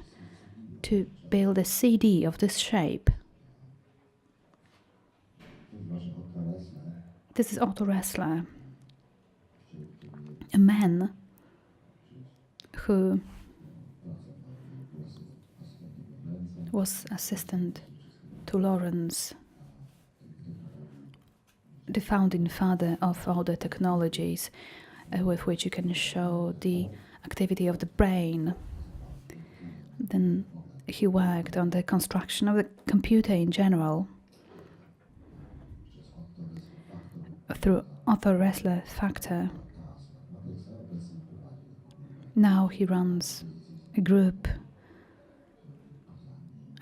Speaker 1: to build a CD of this shape. This is Otto Ressler, a man who was assistant to Lawrence, the founding father of all the technologies with which you can show the activity of the brain. Then he worked on the construction of the computer in general through Otto Ressler factor. Now he runs a group,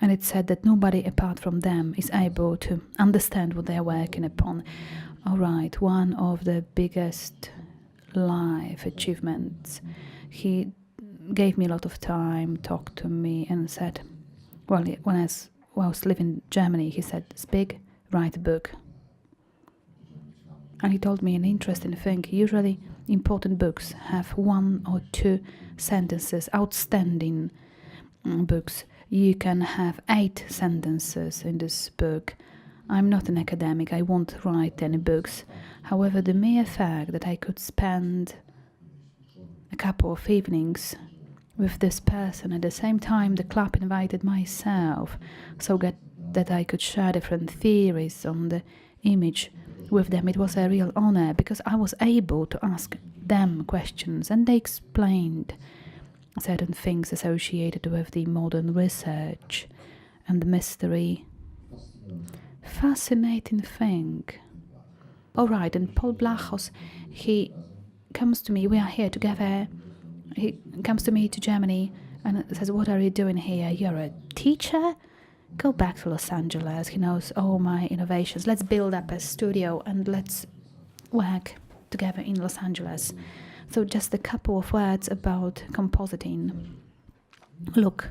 Speaker 1: and it's said that nobody apart from them is able to understand what they are working upon. All right, one of the biggest life achievements. He gave me a lot of time, talked to me, and said, well, when I was living in Germany, he said, "Zbig, write a book." And he told me an interesting thing. Usually important books have 1 or 2 sentences, outstanding books. You can have 8 sentences in this book. I'm not an academic, I won't write any books. However, the mere fact that I could spend a couple of evenings with this person at the same time the club invited myself, so that I could share different theories on the image with them, it was a real honor, because I was able to ask them questions and they explained certain things associated with the modern research and the mystery. Fascinating thing. All right, and Paul Blachos, he comes to me, we are here together, he comes to me to Germany and says, what are you doing here? You're a teacher? Go back to Los Angeles. He knows all my innovations. Let's build up a studio and let's work together in Los Angeles. So just a couple of words about compositing. Look,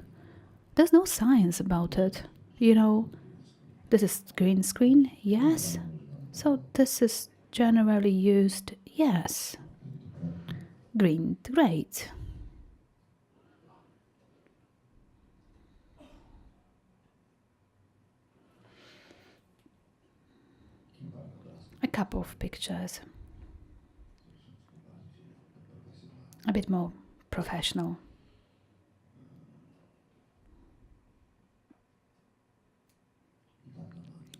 Speaker 1: there's no science about it. You know, this is green screen, yes. So this is generally used, yes. Green, great. A couple of pictures. A bit more professional.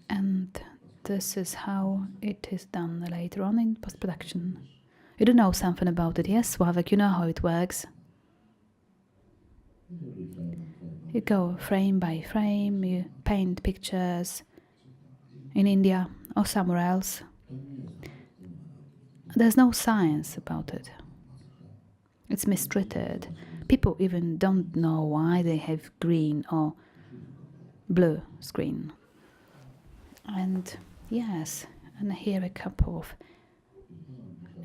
Speaker 1: And this is how it is done later on in post-production. You do know something about it, yes, Sławek? You know how it works. You go frame by frame, you paint pictures in India or somewhere else. There's no science about it. It's mistreated. People even don't know why they have green or blue screen. And yes, and here a couple of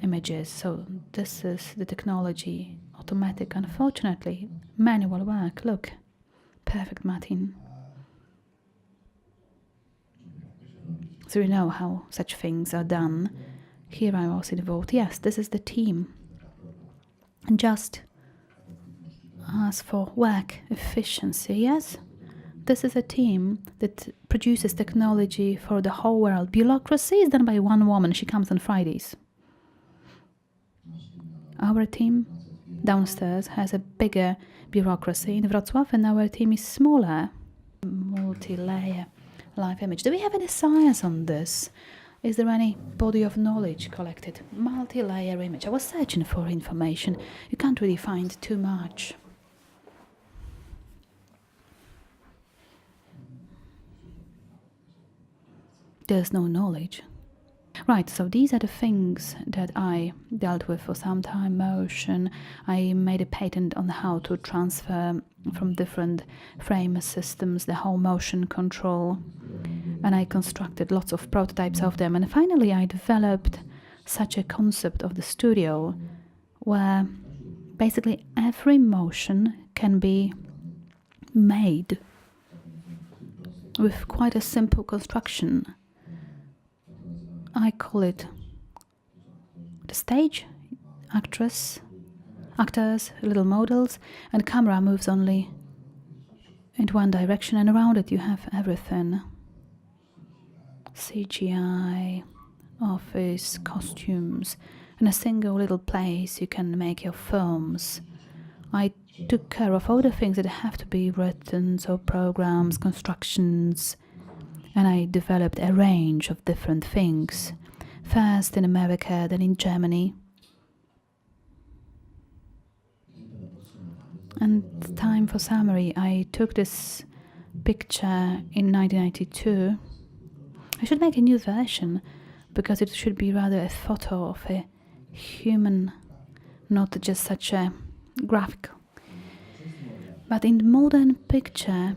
Speaker 1: images. So this is the technology, automatic, unfortunately, manual work. Look, perfect Martin. So you know how such things are done. Here I was involved. Yes, this is the team. And just as for work efficiency, yes, this is a team that produces technology for the whole world. Bureaucracy is done by one woman. She comes on Fridays. Our team downstairs has a bigger bureaucracy in Wrocław, and our team is smaller. Multi-layer live image. Do we have any science on this? Is there any body of knowledge collected? Multi-layer image. I was searching for information. You can't really find too much. There's no knowledge. Right, so these are the things that I dealt with for some time. Motion. I made a patent on how to transfer from different frame systems the whole motion control. And I constructed lots of prototypes of them. And finally, I developed such a concept of the studio where basically every motion can be made with quite a simple construction. I call it the stage, actors, little models, and camera moves only in one direction, and around it you have everything. CGI, office, costumes. In a single little place you can make your films. I took care of all the things that have to be written, so programs, constructions, and I developed a range of different things. First in America, then in Germany. And time for summary. I took this picture in 1992. I should make a new version because it should be rather a photo of a human, not just such a graphic. But in the modern picture,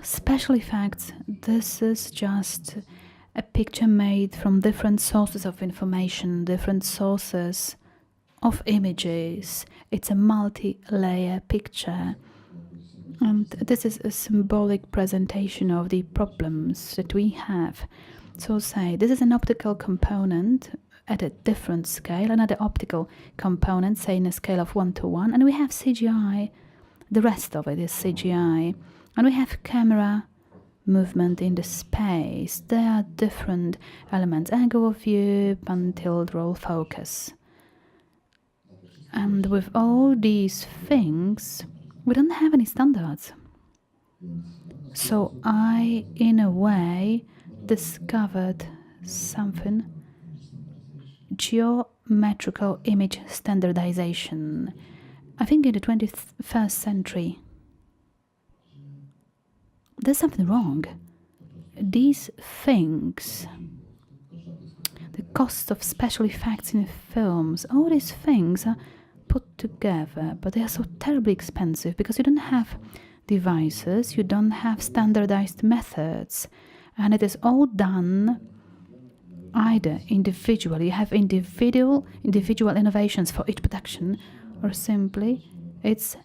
Speaker 1: special effects, this is just a picture made from different sources of information, different sources of images. It's a multi-layer picture. And this is a symbolic presentation of the problems that we have So say this is an optical component at a different scale, another optical component, say in a scale of 1:1, and we have CGI, the rest of it is CGI, and we have camera movement in the space. There are different elements, angle of view, pan, tilt, roll, focus. And with all these things, we don't have any standards. So I, in a way, discovered something, geometrical image standardization. I think in the 21st century, there's something wrong. These things, the cost of special effects in films, all these things are put together, but they are so terribly expensive because you don't have devices, you don't have standardized methods, and it is all done either individually, you have individual innovations for each production, or simply it's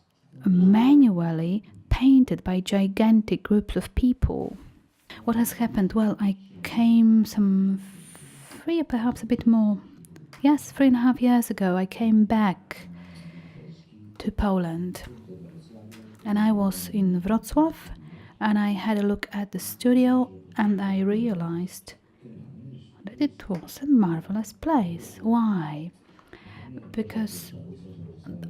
Speaker 1: manually painted by gigantic groups of people. What has happened? Well, I came some 3 or perhaps a bit more, 3.5 years ago, I came back to Poland. And I was in Wrocław, and I had a look at the studio, and I realized that it was a marvelous place. Why? Because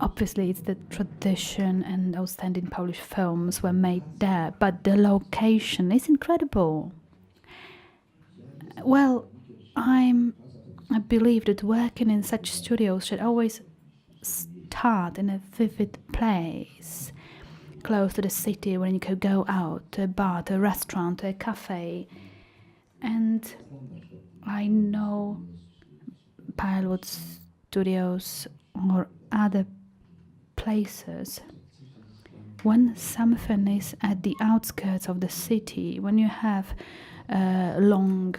Speaker 1: obviously it's the tradition, and outstanding Polish films were made there, but the location is incredible. Well, I believe that working in such studios should always start in a vivid place, close to the city, when you could go out to a bar, to a restaurant, to a cafe. And I know Pilot studios or other places, when something is at the outskirts of the city, when you have long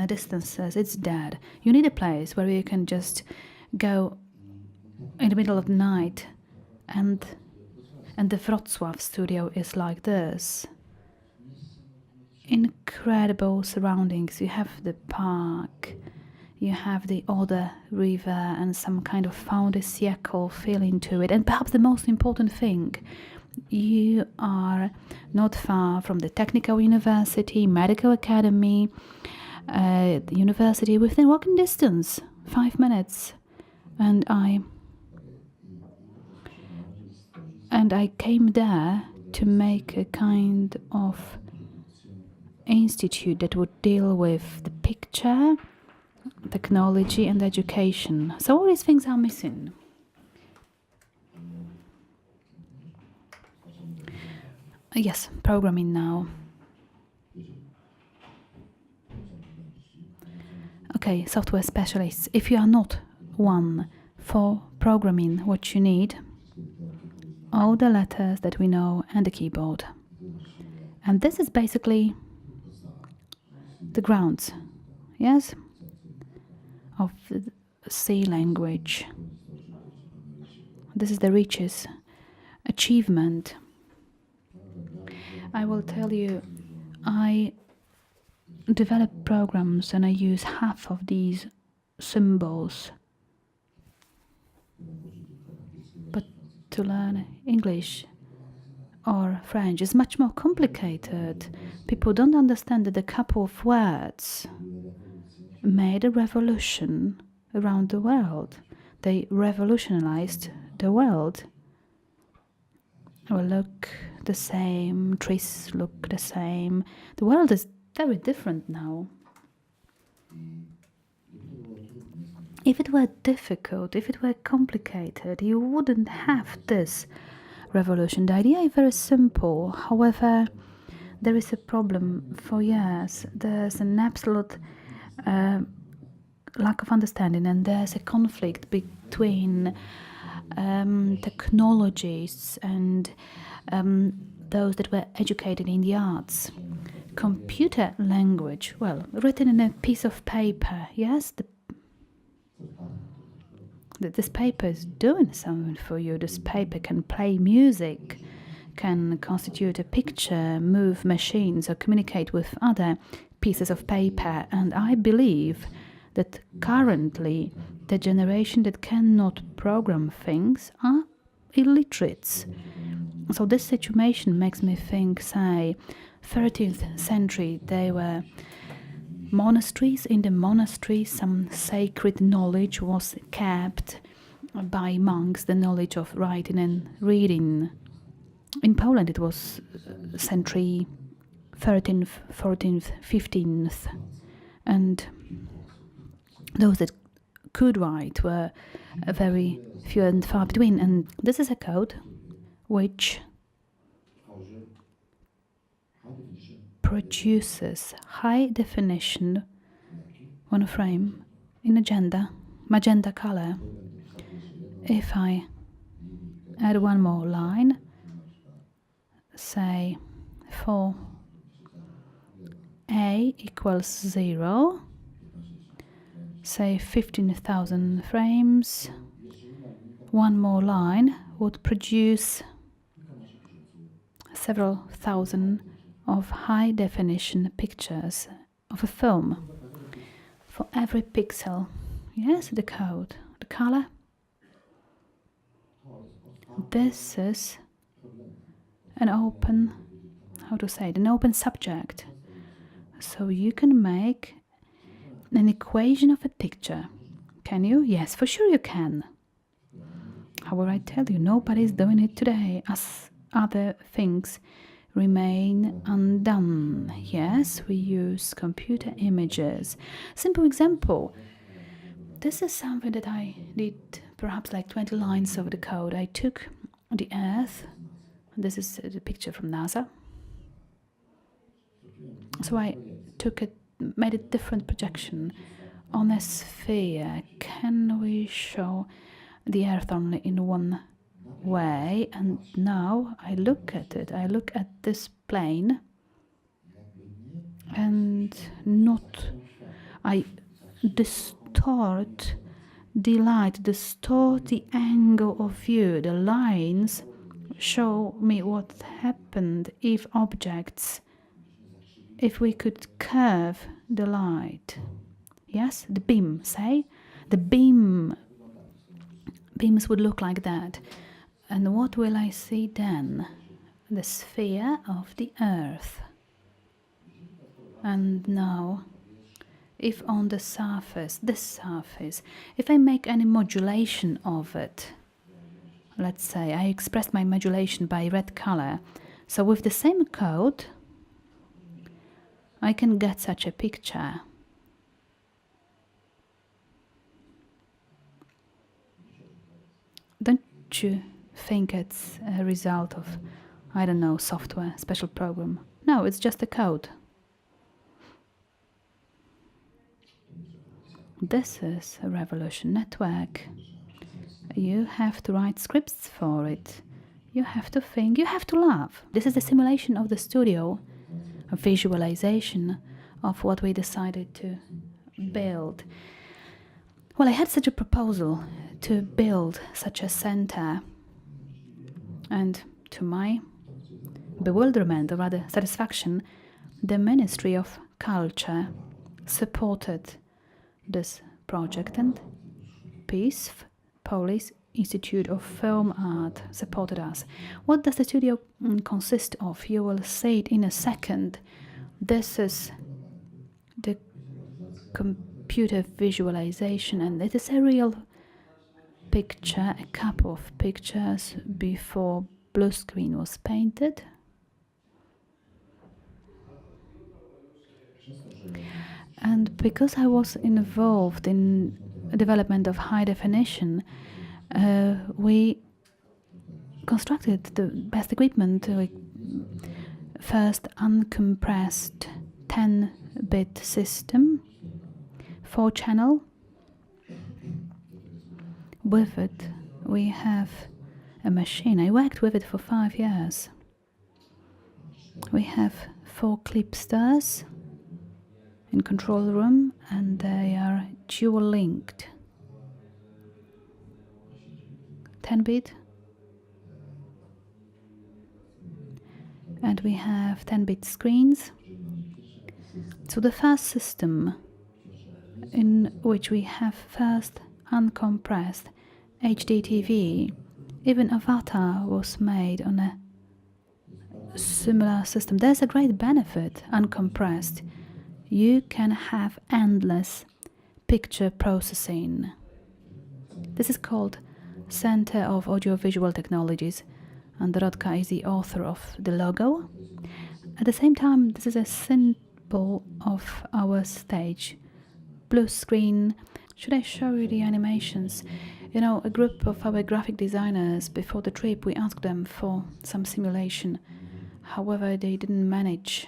Speaker 1: distances, it's dead. You need a place where you can just go in the middle of the night, and the Wrocław studio is like this. Incredible surroundings. You have the park, you have the Oder River, and some kind of fin de siècle feeling to it. And perhaps the most important thing, you are not far from the Technical University, Medical Academy, the university, within walking distance, 5 minutes. And I came there to make a kind of institute that would deal with the picture, technology, and education. So all these things are missing. Yes, programming now. Okay, software specialists. If you are not one for programming, what you need, all the letters that we know and the keyboard. And this is basically the grounds, yes, of the C language. This is the riches, achievement. I will tell you, I develop programs and I use half of these symbols. But to learn English or French is much more complicated. People don't understand that a couple of words made a revolution around the world. They revolutionized the world. Well, look the same, trees look the same. The world is very different now. If it were difficult, if it were complicated, you wouldn't have this revolution. The idea is very simple. However, there is a problem for years. There's an absolute lack of understanding, and there's a conflict between technologists and those that were educated in the arts. Computer language, well, written in a piece of paper, yes, this paper is doing something for you. This paper can play music, can constitute a picture, move machines, or communicate with other pieces of paper, and I believe that currently the generation that cannot program things are illiterates. So this situation makes me think, say, 13th century, there were monasteries. In the monasteries, some sacred knowledge was kept by monks, the knowledge of writing and reading. In Poland, it was century 13th, 14th, 15th, and those that could write were very few and far between. And this is a code which produces high definition one frame in magenta color. If I add one more line, say for A equals 0, say 15,000 frames, one more line would produce several thousand of high definition pictures of a film for every pixel. Yes, the code, the color. This is an open, an open subject. So you can make an equation of a picture. Can you? Yes, for sure you can. However, I tell you, nobody's doing it today, as other things remain undone. Yes, we use computer images. Simple example. This is something that I did, perhaps like 20 lines of the code. I took the Earth. This is the picture from NASA. So I made a different projection on a sphere. Can we show the Earth only in one way? And now I look at it. I look at this plane, and I distort the angle of view. The lines show me what happened if we could curve the light. Yes, the beam, say. The beams would look like that. And what will I see then? The sphere of the Earth. And now, if on the surface, if I make any modulation of it, let's say I expressed my modulation by red color, so with the same code, I can get such a picture. Don't you think it's a result of, I don't know, software, special program? No, it's just a code. This is a revolution network. You have to write scripts for it. You have to think, you have to laugh. This is a simulation of the studio, a visualization of what we decided to build. Well, I had such a proposal to build such a center, and to my bewilderment, or rather satisfaction, the Ministry of Culture supported this project, and PISF, Polish Institute of Film Art, supported us. What does the studio consist of? You will see it in a second. This is the computer visualization, and it is a real picture, a couple of pictures before blue screen was painted. And because I was involved in the development of high definition, we constructed the best equipment. First, uncompressed 10-bit system, 4-channel. With it, we have a machine. I worked with it for 5 years. We have 4 clipsters in control room, and they are dual linked. 10-bit, and we have 10-bit screens, So the first system in which we have first uncompressed HD TV, even Avatar was made on a similar system. There's a great benefit, uncompressed. You can have endless picture processing. This is called Center of Audiovisual Technologies, and Dorotka is the author of the logo. At the same time, this is a symbol of our stage. Blue screen. Should I show you the animations? You know, a group of our graphic designers, before the trip, we asked them for some simulation. However, they didn't manage.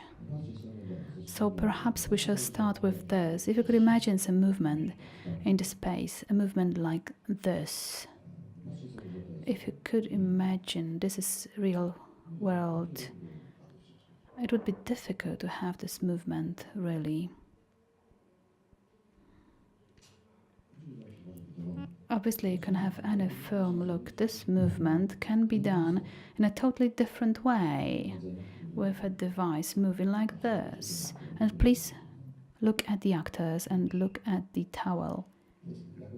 Speaker 1: So perhaps we shall start with this. If you could imagine some movement in the space, a movement like this. If you could imagine, this is real world. It would be difficult to have this movement, really. Obviously, you can have any film. Look, this movement can be done in a totally different way, with a device moving like this. And please look at the actors and look at the towel.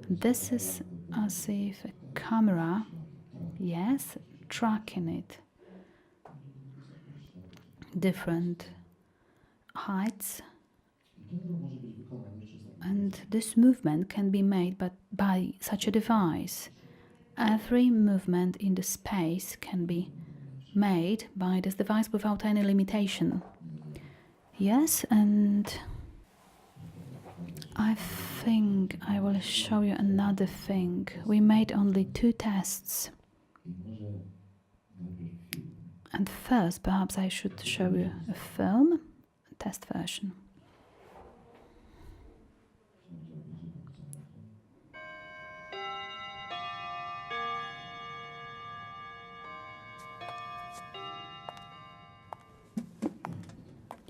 Speaker 1: This is as if a camera, yes, tracking it. Different heights. And this movement can be made by such a device. Every movement in the space can be made by this device without any limitation. Yes, and I think I will show you another thing. We made only 2 tests. And first, perhaps I should show you a film, a test version.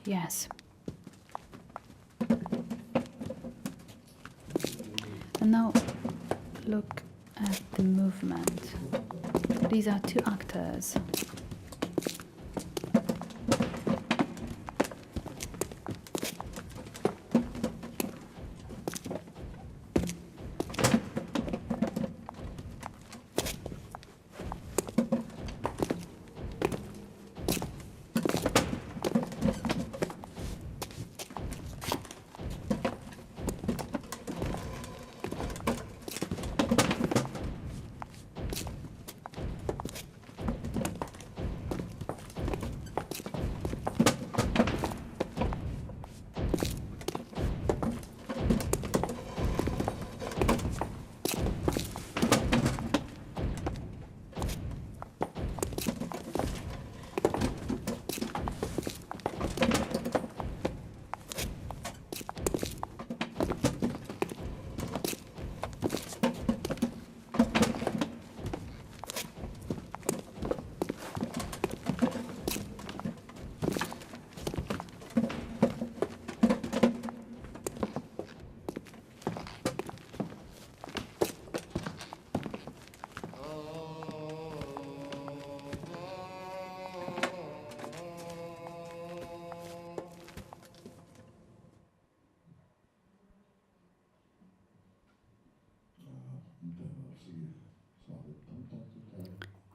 Speaker 1: Yes. And now look at the movement. These are 2 actors.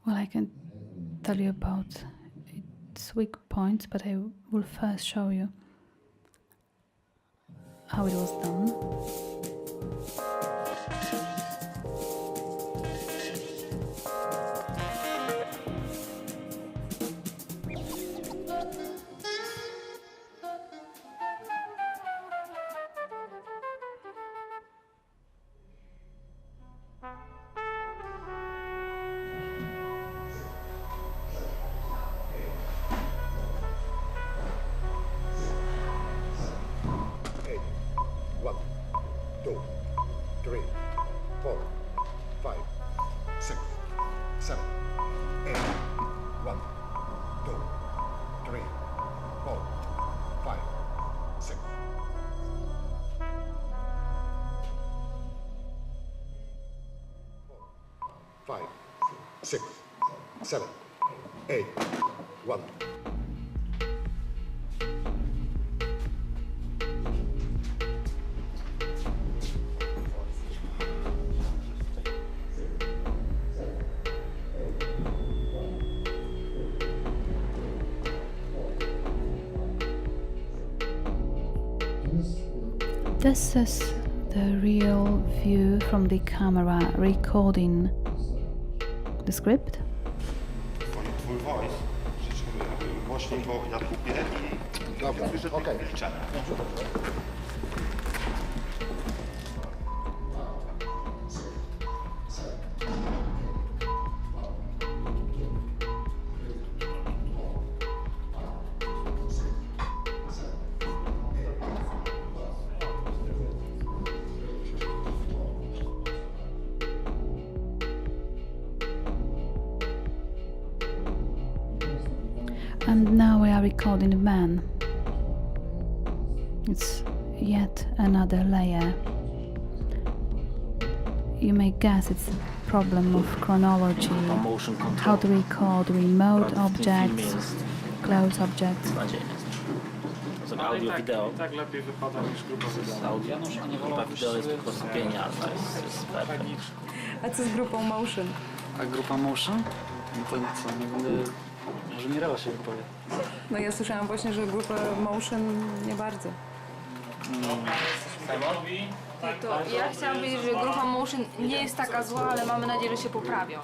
Speaker 1: Well, I can tell you about its weak points, but I will first show you how it was done.
Speaker 2: Five, six, seven, eight, 1.
Speaker 1: This is the real view from the camera recording the script.
Speaker 3: Twój voice, życzę głośniej, bo ja kupię i
Speaker 2: Dobra,
Speaker 3: słyszę
Speaker 2: okej.
Speaker 3: milczenie.
Speaker 1: And now we are recording the man. It's yet another layer. You may guess it's a problem of chronology.
Speaker 4: Motion control.
Speaker 1: How to record remote
Speaker 4: W tym filmie
Speaker 1: objects,
Speaker 4: jest
Speaker 1: close objects.
Speaker 4: nadzieję. To audio, wideo.
Speaker 5: Tak lepiej wypada niż grupa
Speaker 4: Z
Speaker 5: wideo.
Speaker 4: audio, grupa wideo jest po prostu genialna, jest perfekt.
Speaker 6: A co z grupą motion?
Speaker 5: A grupa motion? No to co, nie będę... Może Mirela się wypowie.
Speaker 6: No ja słyszałam właśnie, że grupę motion nie bardzo.
Speaker 7: To ja chciałam powiedzieć, że grupa motion nie jest taka zła, ale mamy nadzieję, że się poprawią.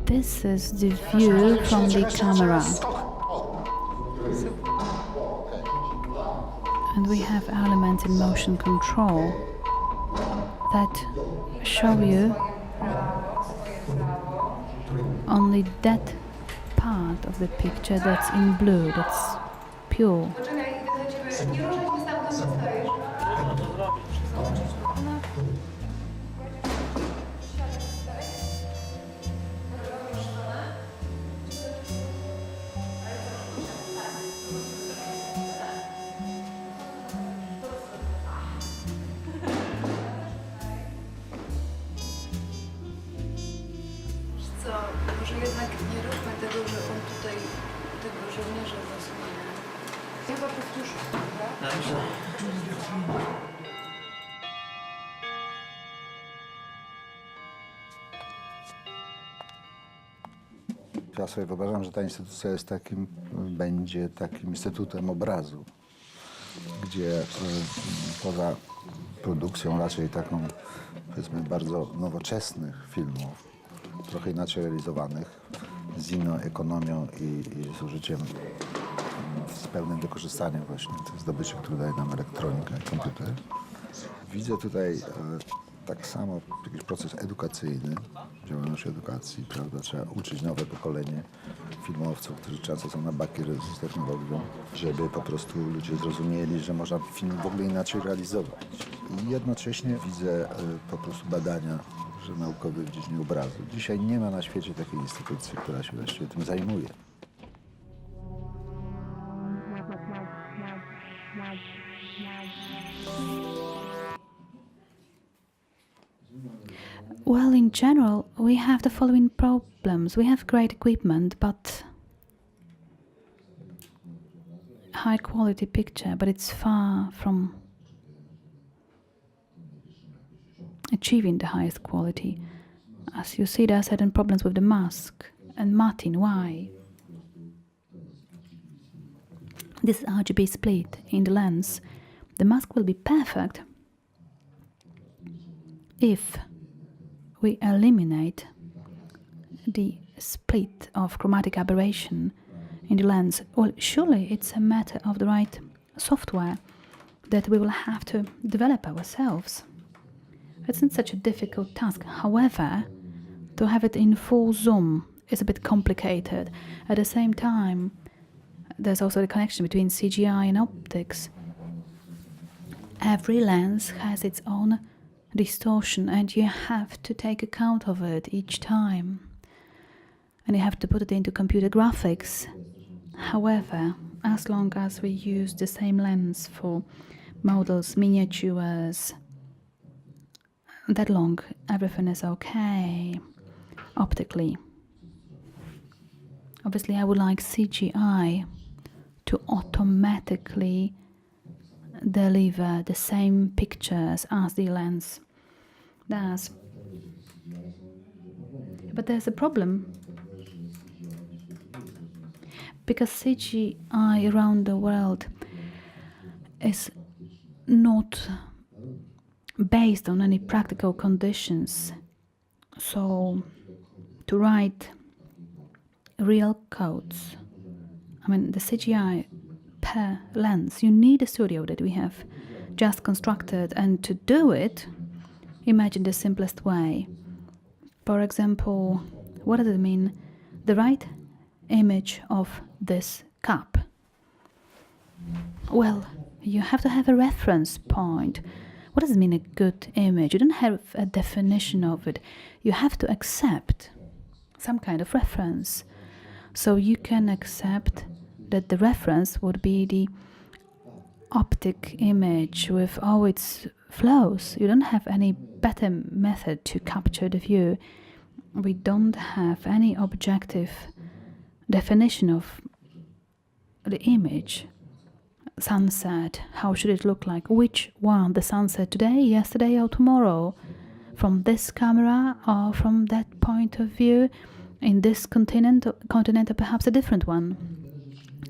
Speaker 1: This is the view from the camera. And we have elements in motion control that show you only that part of the picture that's in blue, that's pure.
Speaker 7: Co, może jednak nie róbmy tego, że on tutaj tego żołnierza zasłania. Chyba powtórzę, prawda?
Speaker 2: Ja sobie wyobrażam, że ta instytucja jest będzie takim instytutem obrazu, gdzie poza produkcją raczej taką, powiedzmy, bardzo nowoczesnych filmów, trochę inaczej realizowanych, z inną ekonomią i z użyciem, z pełnym wykorzystaniem właśnie tych zdobyczy, które daje nam elektronika i komputer. Widzę tutaj tak samo jakiś proces edukacyjny, działalność edukacji, prawda? Trzeba uczyć nowe pokolenie filmowców, którzy często są na bakier z technologią, żeby po prostu ludzie zrozumieli, że można film w ogóle inaczej realizować. I jednocześnie widzę po prostu badania, że naukowe w dziedzinie obrazu. Dzisiaj nie ma na świecie takiej instytucji, która się właściwie tym zajmuje.
Speaker 1: Well, in general, we have the following problems. We have great equipment, but high quality picture, but it's far from achieving the highest quality. As you see, there are certain problems with the mask. And Martin, why? This is RGB split in the lens. The mask will be perfect if we eliminate the split of chromatic aberration in the lens. Well, surely it's a matter of the right software that we will have to develop ourselves. It's not such a difficult task. However, to have it in full zoom is a bit complicated. At the same time, there's also the connection between CGI and optics. Every lens has its own distortion, and you have to take account of it each time. And you have to put it into computer graphics. However, as long as we use the same lens for models, miniatures, that long, everything is okay optically. Obviously, I would like CGI to automatically deliver the same pictures as the lens does. But there's a problem, because CGI around the world is not based on any practical conditions. So to write real codes, I mean the CGI per lens, you need a studio that we have just constructed, and to do it, imagine the simplest way. For example, what does it mean? The right image of this cup. Well, you have to have a reference point. What does it mean, a good image? You don't have a definition of it. You have to accept some kind of reference. So you can accept that the reference would be the optic image with all its flows. You don't have any better method to capture the view. We don't have any objective definition of the image. Sunset, how should it look like? Which one? The sunset today, yesterday, or tomorrow? From this camera or from that point of view? In this continent or perhaps a different one?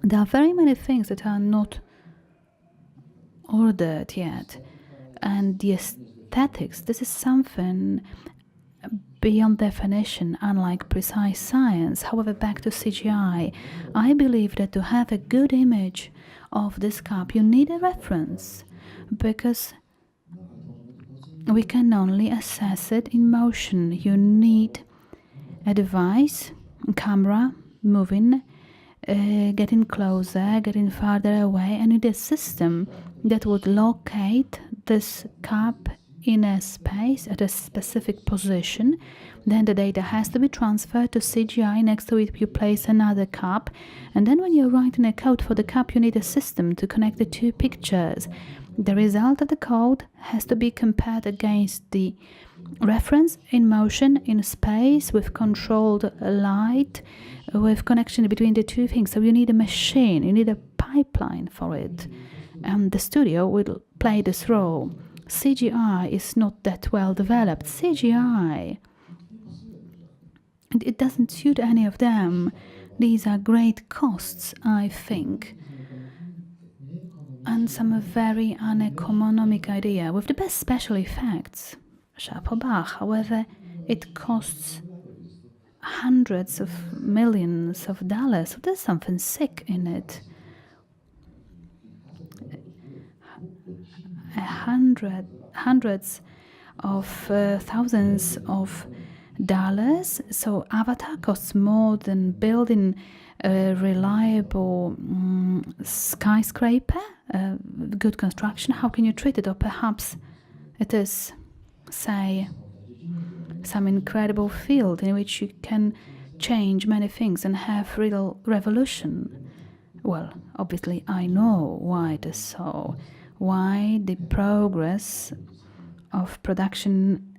Speaker 1: There are very many things that are not ordered yet. And the aesthetics, this is something beyond definition, unlike precise science. However, back to CGI, I believe that to have a good image of this cup, you need a reference, because we can only assess it in motion. You need a device, a camera, moving, getting closer, getting farther away, and you need a system that would locate this cup in a space at a specific position. Then the data has to be transferred to CGI. Next to it you place another cup, and then when you're writing a code for the cup, you need a system to connect the two pictures. The result of the code has to be compared against the reference in motion in space with controlled light, with connection between the two things. So you need a machine, you need a pipeline for it, and the studio will play this role. CGI is not that well developed. CGI, it doesn't suit any of them. These are great costs, I think, and some very uneconomic idea with the best special effects. Chapeau bas. However, it costs hundreds of millions of dollars. So there's something sick in it. Hundreds of thousands of dollars. So Avatar costs more than building a reliable skyscraper, good construction. How can you treat it? Or perhaps it is, say, some incredible field in which you can change many things and have real revolution. Well, obviously I know why it is so. Why the progress of production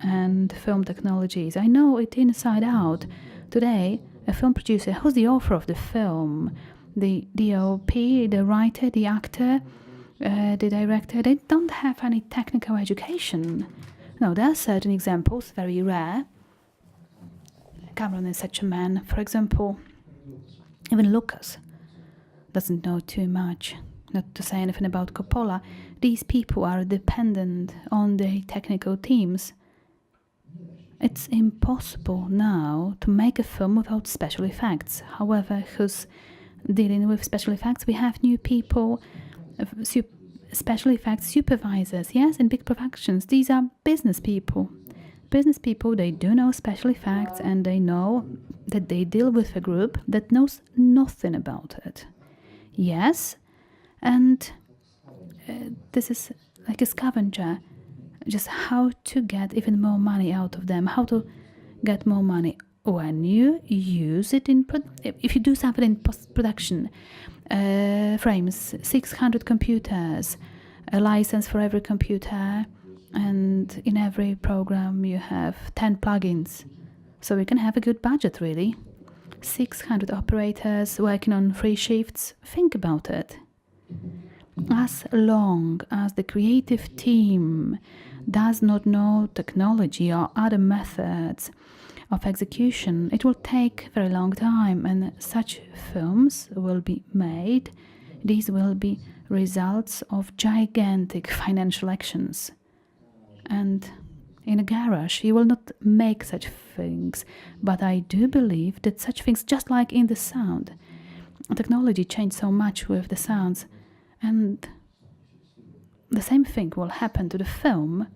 Speaker 1: and film technologies. I know it inside out. Today, a film producer, who's the author of the film? The DOP, the writer, the actor, the director, they don't have any technical education. No, there are certain examples, very rare. Cameron is such a man. For example, even Lucas doesn't know too much. Not to say anything about Coppola. These people are dependent on the technical teams. It's impossible now to make a film without special effects. However, who's dealing with special effects? We have new people, special effects supervisors, yes, in big productions. These are business people. Business people, they do know special effects, and they know that they deal with a group that knows nothing about it. Yes, and this is like a scavenger, just how to get even more money out of them, how to get more money. When you use it if you do something in post-production, frames, 600 computers, a license for every computer, and in every program you have 10 plugins. So you can have a good budget, really. 600 operators working on 3 shifts. Think about it. as long as the creative team does not know technology or other methods of execution, it will take a very long time, and such films will be made. These will be results of gigantic financial actions. And in a garage, you will not make such things, but I do believe that such things, just like in the sound, technology changed so much with the sounds, and the same thing will happen to the film,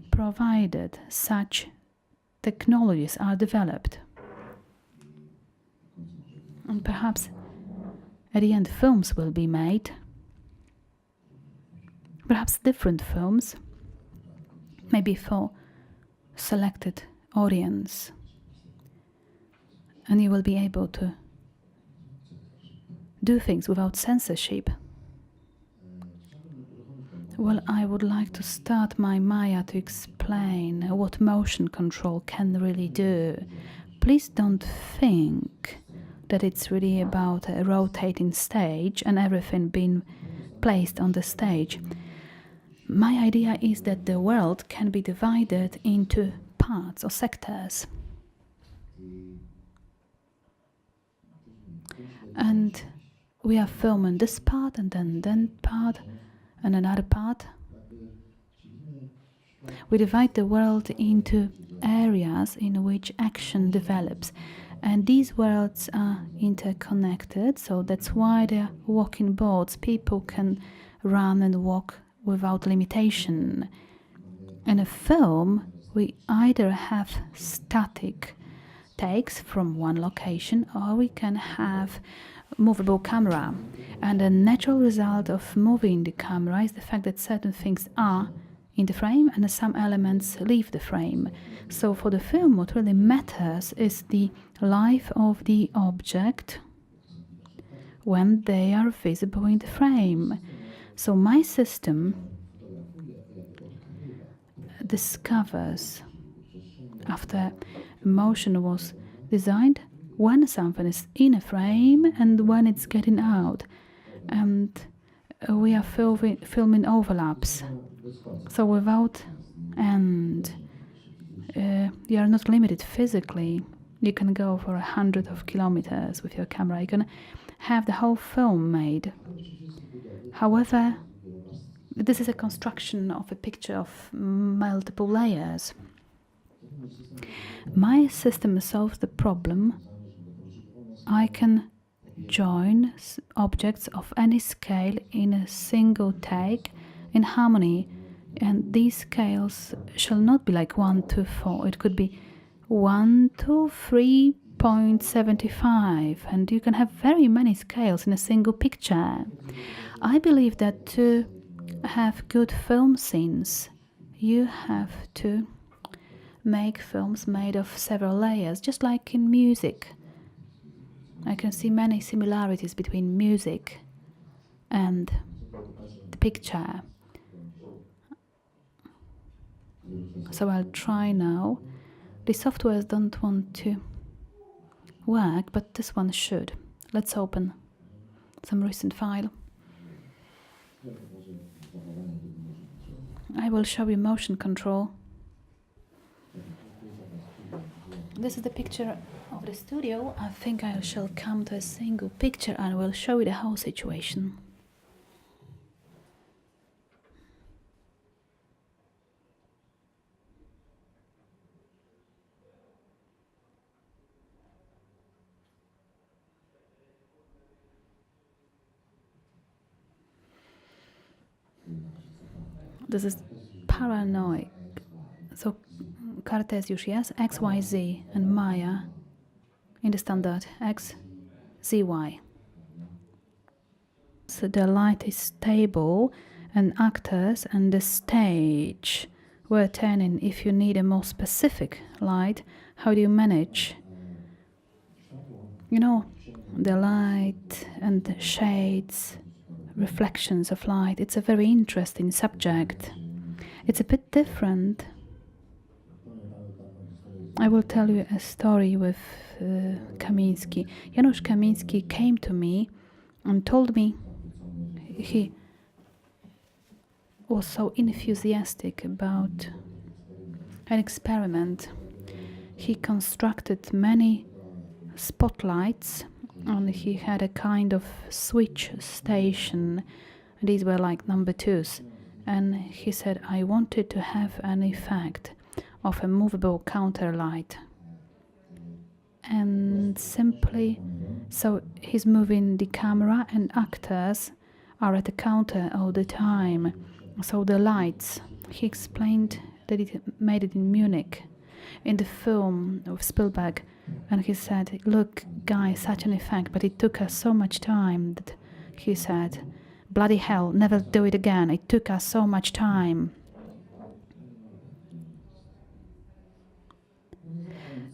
Speaker 1: provided such technologies are developed. And perhaps at the end films will be made, perhaps different films, maybe for selected audience, and you will be able to do things without censorship. Well, I would like to start my Maya to explain what motion control can really do. Please don't think that it's really about a rotating stage and everything being placed on the stage. My idea is that the world can be divided into parts or sectors. And we are filming this part and then that part and another part. We divide the world into areas in which action develops, and these worlds are interconnected, so that's why they're walking boards. People can run and walk without limitation. In a film, we either have static takes from one location, or we can have movable camera, and the natural result of moving the camera is the fact that certain things are in the frame and some elements leave the frame. So for the film, what really matters is the life of the object when they are visible in the frame. So my system discovers, after motion was designed, when something is in a frame and when it's getting out. And we are filming overlaps. So without end, you are not limited physically. You can go for 100 kilometers with your camera. You can have the whole film made. However, this is a construction of a picture of multiple layers. My system solves the problem. I can join objects of any scale in a single take in harmony, and these scales shall not be like 1 to 4. It could be 1 to 3.75, and you can have very many scales in a single picture. I believe that to have good film scenes, you have to make films made of several layers, just like in music. I can see many similarities between music and the picture. So I'll try now. The softwares don't want to work, but this one should. Let's open some recent file. I will show you motion control. This is the picture of the studio. I think I shall come to a single picture and will show you the whole situation. This is paranoid. So Cartesius, yes, X, Y, Z, and Maya in the standard X, Z, Y. So the light is stable, and actors and the stage were turning. If you need a more specific light, how do you manage? You know, the light and the shades, reflections of light. It's a very interesting subject. It's a bit different. I will tell you a story with Kamiński. Janusz Kamiński came to me and told me he was so enthusiastic about an experiment. He constructed many spotlights, and he had a kind of switch station. These were like number 2s. And he said, I wanted to have an effect of a movable counter light. And simply, so he's moving the camera and actors are at the counter all the time. So the lights, he explained that it made it in Munich, in the film of Spielberg. And he said, look, guys, such an effect, but it took us so much time that he said, bloody hell, never do it again. It took us so much time.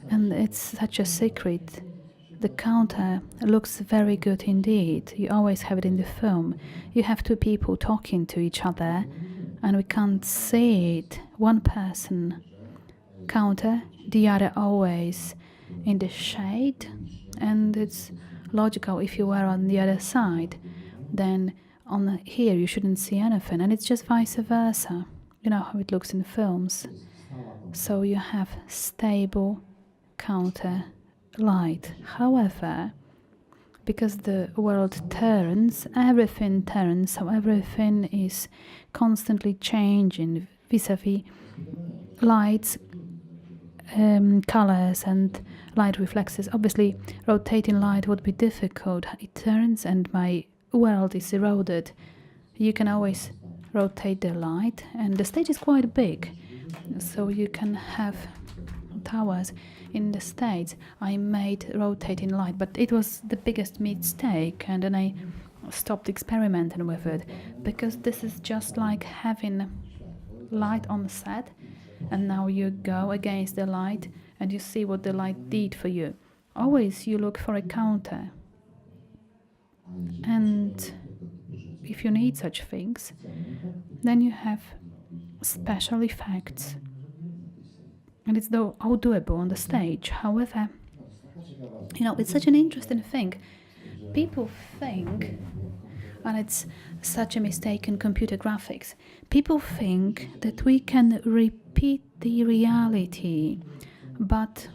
Speaker 1: And it's such a secret. The counter looks very good indeed. You always have it in the film. You have 2 people talking to each other, and we can't see it. One person counter, the other always in the shade, and it's logical. If you were on the other side, then on here you shouldn't see anything, and it's just vice versa. You know how it looks in films. So you have stable counter light. However, because the world turns, everything turns, so everything is constantly changing vis-a-vis lights, colors and light reflexes. Obviously, rotating light would be difficult. It turns and my world is eroded. You can always rotate the light, and the stage is quite big, so you can have towers. In the States, I made rotating light, but it was the biggest mistake, and then I stopped experimenting with it, because this is just like having light on the set, and now you go against the light and you see what the light did for you. Always you look for a counter, and if you need such things, then you have special effects, and it's all doable on the stage. However, you know, it's such an interesting thing. People think, and it's such a mistake in computer graphics, people think that we can repeat the reality, but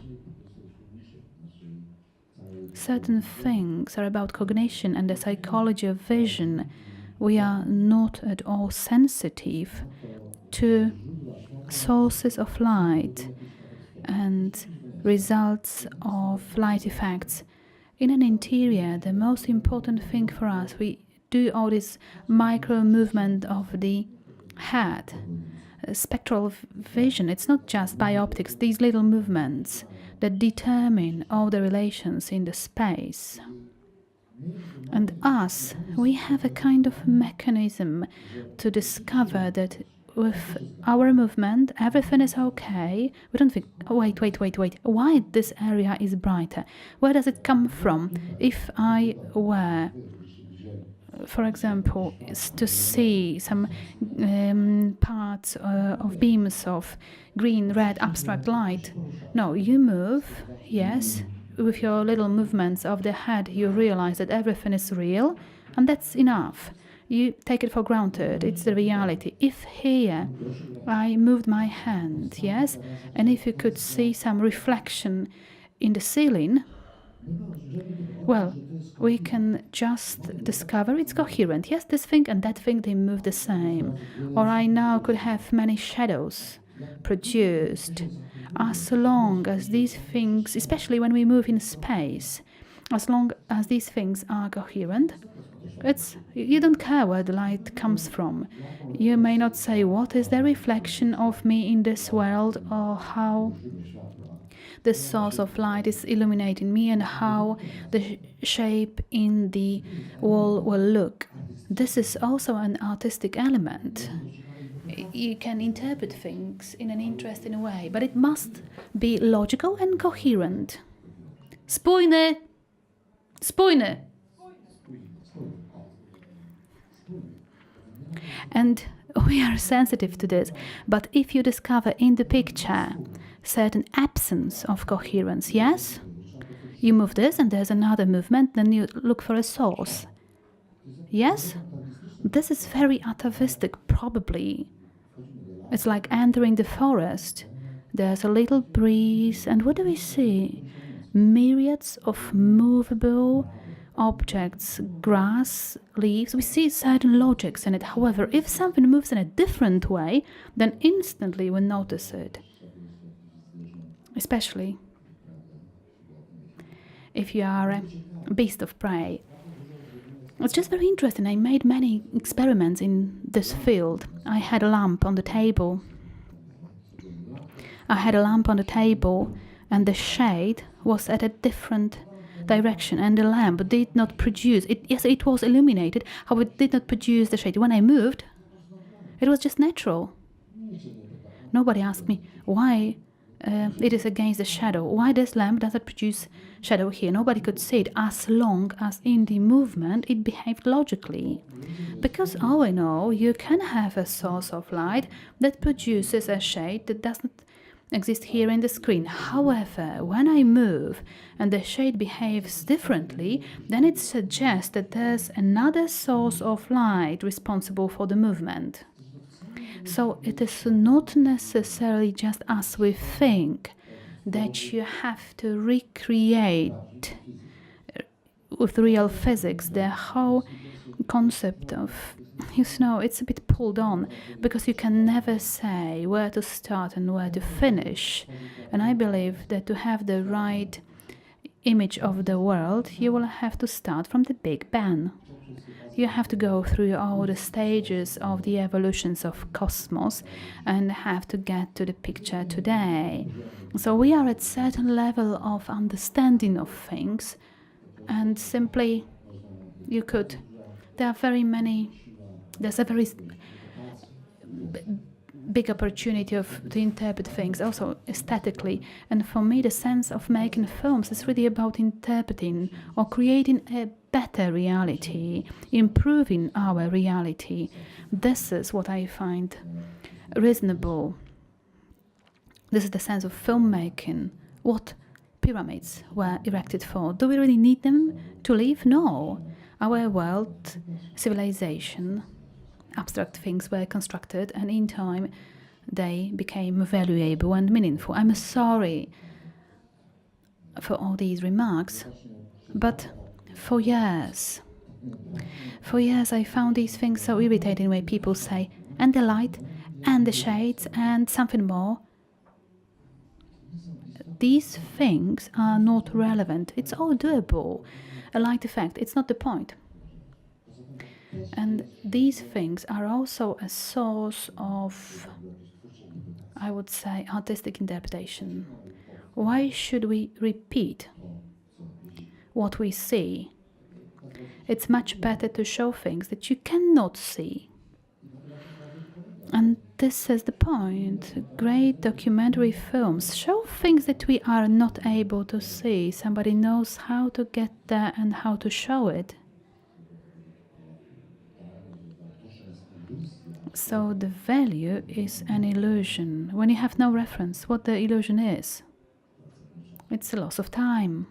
Speaker 1: certain things are about cognition and the psychology of vision. We are not at all sensitive to sources of light and results of light effects. In an interior, the most important thing for us, we do all this micro movement of the head, spectral vision. It's not just bioptics, these little movements that determine all the relations in the space. And us, we have a kind of mechanism to discover that with our movement, everything is okay. We don't think, oh, wait, why this area is brighter? Where does it come from? If I were, for example, to see some parts of beams of green, red, abstract light. No, you move, yes, with your little movements of the head, you realize that everything is real, and that's enough. You take it for granted, it's the reality. If here I moved my hand, yes, and if you could see some reflection in the ceiling, well, we can just discover it's coherent. Yes, this thing and that thing, they move the same. Or I now could have many shadows produced. As long as these things, especially when we move in space, as long as these things are coherent, you don't care where the light comes from. You may not say, what is the reflection of me in this world, or how the source of light is illuminating me, and how the shape in the wall will look. This is also an artistic element. You can interpret things in an interesting way, but it must be logical and coherent. Spójny! Spójny! And we are sensitive to this, but if you discover in the picture certain absence of coherence, yes, you move this and there's another movement, then you look for a source. Yes, this is very atavistic probably it's like entering the forest. There's a little breeze, and what do we see? Myriads of movable objects, grass, leaves. We see certain logics in it. However, if something moves in a different way, then instantly we notice it. Especially if you are a beast of prey. It's just very interesting. I made many experiments in this field. I had a lamp on the table. And the shade was at a different direction, and the lamp did not produce it. Yes, it was illuminated, however, it did not produce the shade. When I moved, it was just natural. Nobody asked me why it is against the shadow. Why this lamp doesn't produce shadow here? Nobody could see it, as long as in the movement it behaved logically. Because all I know, you can have a source of light that produces a shade that does not exist here in the screen. However, when I move and the shade behaves differently, then it suggests that there's another source of light responsible for the movement. So it is not necessarily just as we think, that you have to recreate with real physics the whole concept of, it's a bit pulled on, because you can never say where to start and where to finish. And I believe that to have the right image of the world, you will have to start from the Big Bang. You have to go through all the stages of the evolutions of cosmos and have to get to the picture today. So we are at certain level of understanding of things, and simply there's a very big opportunity to interpret things also aesthetically. And for me, the sense of making films is really about interpreting or creating a better reality, improving our reality. This is what I find reasonable. This is the sense of filmmaking. What pyramids were erected for? Do we really need them to live? No. Our world, civilization, abstract things were constructed, and in time they became valuable and meaningful. I'm sorry for all these remarks, but for years I found these things so irritating when people say, and the light, and the shades, and something more. These things are not relevant. It's all doable. A light effect, it's not the point. And these things are also a source of, I would say, artistic interpretation. Why should we repeat what we see? It's much better to show things that you cannot see. And this is the point. Great documentary films show things that we are not able to see. Somebody knows how to get there and how to show it. So the value is an illusion. When you have no reference, what the illusion is, it's a loss of time.